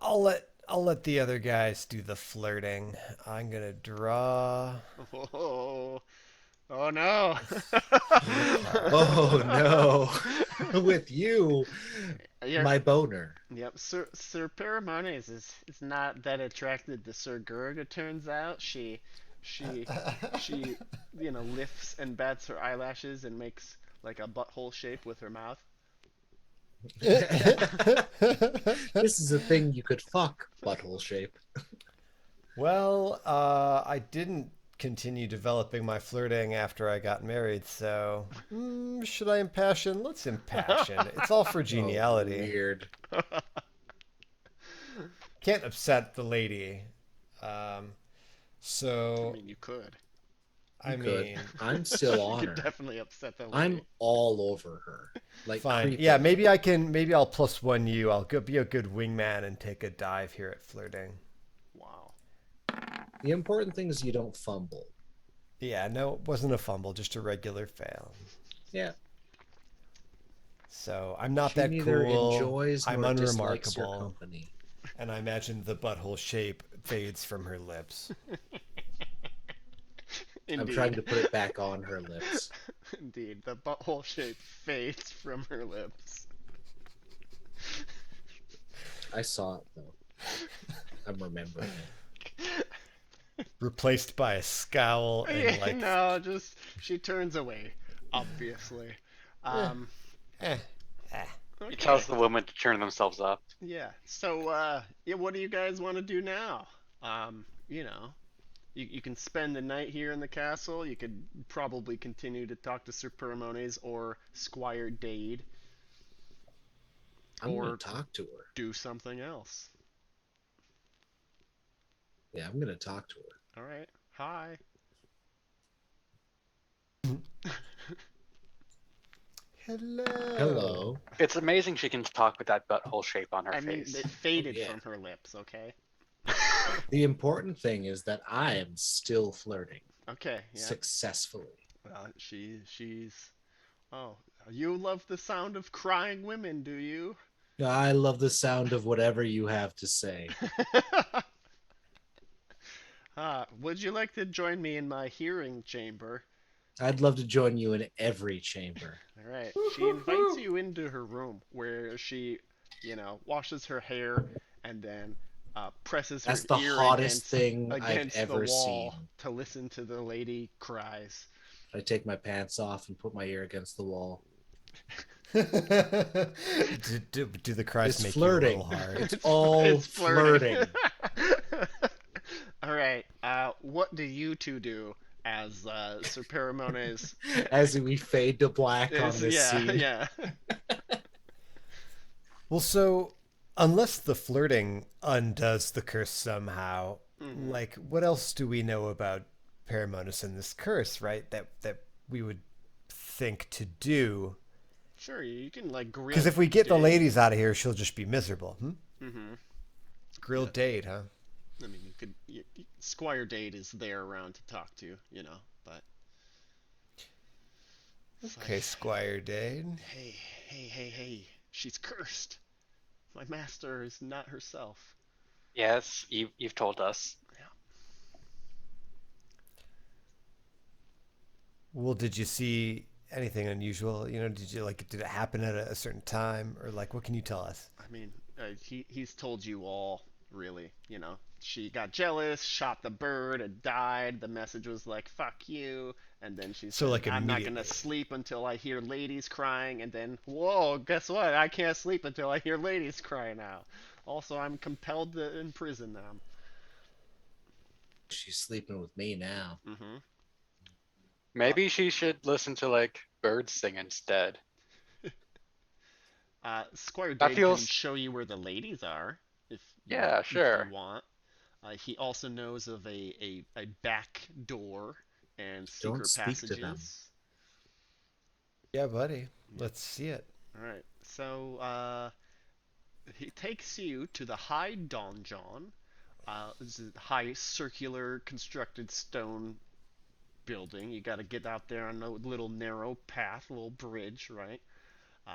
D: I'll let the other guys do the flirting. I'm gonna draw.
B: Oh, oh no.
A: Oh no. With you,
B: You're,
A: my boner.
B: yep, Sir Paramones is not that attracted to Sir Gerg, it turns out. She she lifts and bats her eyelashes and makes like a butthole shape with her mouth.
A: This is a thing you could fuck, butthole shape.
D: Well, I didn't continue developing my flirting after I got married, so should I impassion? Let's impassion. It's all for geniality.
A: Oh, weird.
D: Can't upset the lady.
B: I
D: So,
B: mean, you could.
D: I
A: You could.
D: mean,
A: I'm still
B: You
A: on
B: could
A: her.
B: definitely upset the lady.
A: I'm all over her. Like
D: fine.
A: creeping.
D: Yeah, maybe I can. Maybe I'll +1 you. I'll go be a good wingman and take a dive here at flirting.
B: Wow.
A: The important thing is you don't fumble.
D: Yeah, no, it wasn't a fumble, just a regular fail.
A: Yeah.
D: So I'm not
A: She
D: that
A: neither
D: cool.
A: enjoys
D: I'm
A: nor dislikes your
D: unremarkable,
A: company.
D: and I imagine the butthole shape fades from her lips.
B: Indeed.
A: I'm trying to put it back on her lips.
B: Indeed, the butthole shape fades from her lips.
A: I saw it though. I'm remembering it.
D: Replaced by a scowl and
B: Yeah,
D: like,
B: no, just she turns away, obviously. Um,
D: eh, eh.
C: He
B: okay.
C: tells the woman to turn themselves up.
B: Yeah. So, yeah, what do you guys want to do now? You know, you can spend the night here in the castle. You could probably continue to talk to Sir Perimones or Squire Dade,
A: I'm
B: or
A: gonna talk to her.
B: do something else.
A: Yeah, I'm gonna talk to her.
B: All right. Hi.
D: Hello.
A: Hello.
C: It's amazing she can talk with that butthole shape on her
B: I mean,
C: face.
B: it faded
A: yeah.
B: from her lips. Okay.
A: The important thing is that I am still flirting
B: Okay. Yeah.
A: successfully.
B: Well, she's. Oh, you love the sound of crying women, do you?
A: I love the sound of whatever you have to say.
B: Would you like to join me in my hearing chamber?
A: I'd love to join you in every chamber.
B: All right. She invites you into her room where she, washes her hair and then presses her
A: That's the
B: ear
A: hottest
B: against
A: thing I've
B: against the
A: ever
B: wall
A: seen.
B: to listen to the lady cries.
A: I take my pants off and put my ear against the wall.
D: do the cries
A: It's
D: make
A: flirting.
D: you roll hard?
A: It's all
B: It's
A: flirting.
B: All right. What do you two do as Sir Paramones
A: As we fade to black on this
B: yeah,
A: scene.
B: yeah.
D: Well, so unless the flirting undoes the curse somehow,
B: Mhm.
D: like what else do we know about Paramonas and this curse, right? That we would think to do.
B: Sure, you can like grill.
D: Because if we get the
B: Dade.
D: ladies out of here, she'll just be miserable.
B: Mm-hmm.
D: Grilled date, huh?
B: I mean, Squire Dade is there around to talk to, but. It's
D: Okay,
B: like,
D: Squire Dade.
B: hey, she's cursed. My master is not herself.
C: Yes, you've told us.
D: Well, did you see anything unusual? Did it happen at a certain time? Or like, what can you tell us?
B: I mean, he's told you all, really. She got jealous, shot the bird, it died. The message was like, fuck you. And then she
D: So,
B: said,
D: like,
B: I'm not going to
D: immediately.
B: sleep until I hear ladies crying. And then, whoa, guess what? I can't sleep until I hear ladies crying now. Also, I'm compelled to imprison them.
A: She's sleeping with me now.
B: Mm-hmm.
C: Maybe she should listen to like birds sing instead.
B: Squire
C: That
B: Dade can
C: feels
B: show you where the ladies are if
C: yeah,
B: you
C: sure.
B: want. He also knows of a back door and
A: Don't
B: secret
A: speak to them.
B: passages.
D: Yeah, buddy.
B: Yep.
D: Let's see it.
B: All right. So he takes you to the High Donjon. This is a high circular constructed stone building. You got to get out there on a little narrow path, a little bridge, right?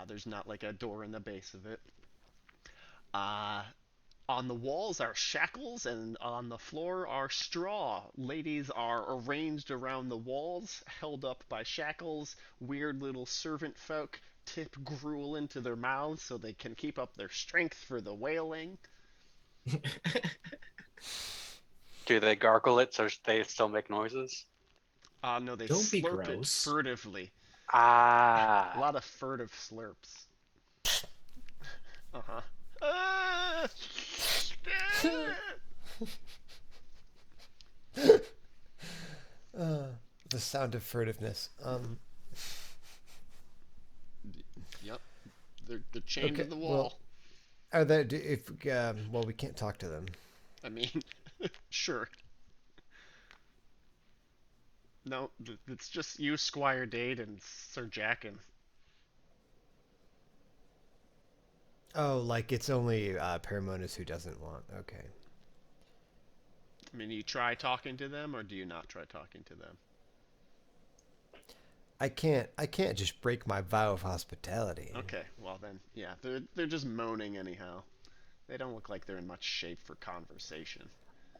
B: There's not like a door in the base of it. Uh, on the walls are shackles, and on the floor are straw. Ladies are arranged around the walls, held up by shackles. Weird little servant folk tip gruel into their mouths so they can keep up their strength for the wailing.
C: Do they gargle it so they still make noises?
B: No, they
A: Don't be
B: slurp it
A: gross.
B: furtively. A
C: Ah.
B: lot of furtive slurps. Uh-huh. Ah!
D: The sound of furtiveness.
B: Yep. They're chained to
D: Okay,
B: the
D: well-
B: wall.
D: Are there? If well, we can't talk to them.
B: I mean, sure. No, it's just you, Squire Dade, and Sir Jackin.
D: Oh, like it's only Paramonas who doesn't want. Okay.
B: I mean, you try talking to them, or do you not try talking to them?
D: I can't just break my vow of hospitality.
B: Okay, well then, yeah, they're just moaning anyhow. They don't look like they're in much shape for conversation.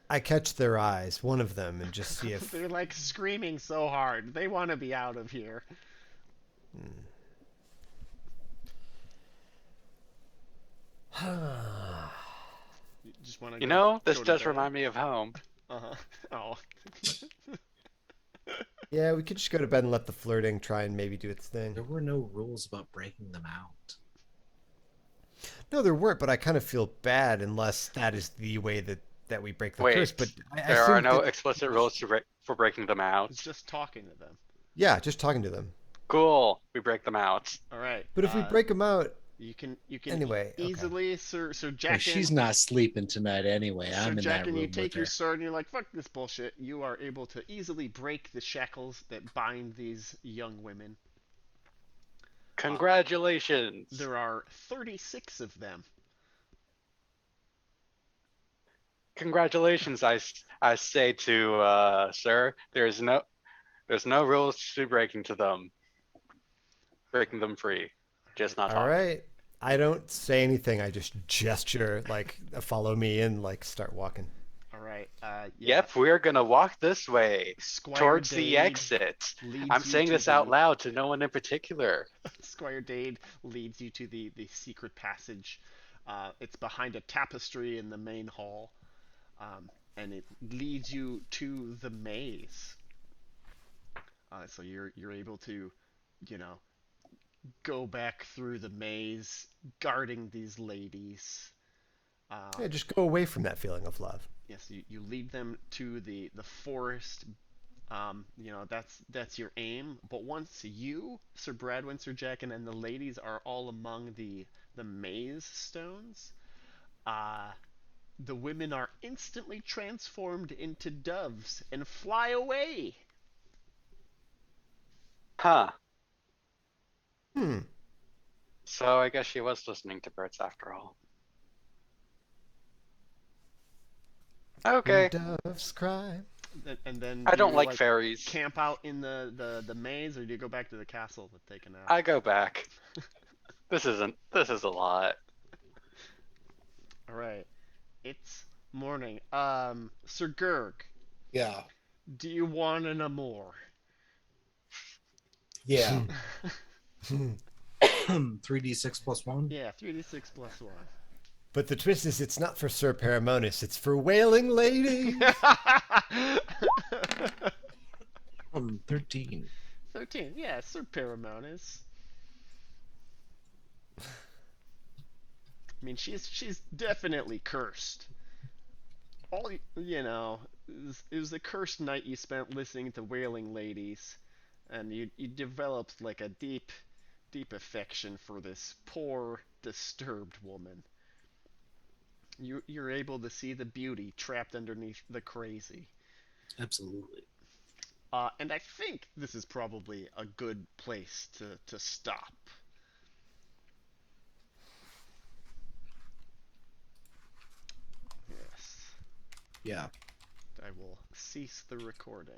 D: I catch their eyes, one of them, and just see if
B: They're like screaming so hard. They want to be out of here. You just want to.
C: You know, this
B: go to
C: does
B: bed?
C: remind me of home.
B: Uh-huh. Oh.
D: Yeah, we could just go to bed and let the flirting try and maybe do its thing.
A: There were no rules about breaking them out.
D: No, there weren't, but I kind of feel bad unless that is the way that we break the
C: Wait,
D: curse. But I
C: there are
D: think
C: no
D: that-
C: explicit rules for breaking them out.
B: It's just talking to them.
D: yeah, just talking to them.
C: Cool. We break them out.
B: All right.
D: But if we break them out,
B: you can
D: Anyway, okay.
B: easily, Sir
A: Hey,
B: Jackin.
A: she's not sleeping tonight anyway.
B: Sir
A: I'm in that
B: Jackin,
A: room
B: you take
A: with
B: your
A: her.
B: sword and you're like, fuck this bullshit. You are able to easily break the shackles that bind these young women.
C: Congratulations.
B: There are 36 of them.
C: Congratulations, I say to sir. There's no rules to breaking them free. Just not
D: all
C: talking.
D: right. I don't say anything. I just gesture, like follow me and like start walking.
B: All right. Yeah.
C: Yep, we're gonna walk this way
B: Squire
C: towards the
B: Dade
C: exit.
B: leads
C: I'm
B: you
C: saying
B: to
C: this out loud to no one in particular.
B: Squire Dade leads you to the secret passage. It's behind a tapestry in the main hall, and it leads you to the maze. So you're able to, you know, go back through the maze, guarding these ladies.
D: Yeah, just go away from that feeling of love.
B: Yes, you lead them to the forest. You know, that's your aim. But once you, Sir Bradwin, Sir Jackin, and the ladies are all among the maze stones, the women are instantly transformed into doves and fly away.
C: Huh.
D: Hmm.
C: So I guess she was listening to birds after all. Okay.
D: When doves cry.
B: And then
C: I
B: do
C: don't
B: you,
C: like fairies.
B: camp out in the maze, or do you go back to the castle to take a nap?
C: I go back. This is a lot.
B: All right, it's morning. Sir Gerg,
A: Yeah.
B: do you want an amour?
A: Yeah. 3d6 plus 1?
B: Yeah, 3d6 plus 1.
D: But the twist is, it's not for Sir Paramonis. It's for wailing lady.
A: 13.
B: 13. Yeah, Sir Paramonis. I mean, she's definitely cursed. All you know, it was a cursed night you spent listening to wailing ladies, and you developed like a deep affection for this poor, disturbed woman. You're able to see the beauty trapped underneath the crazy.
A: Absolutely.
B: And I think this is probably a good place to stop. Yes.
A: Yeah.
B: I will cease the recording.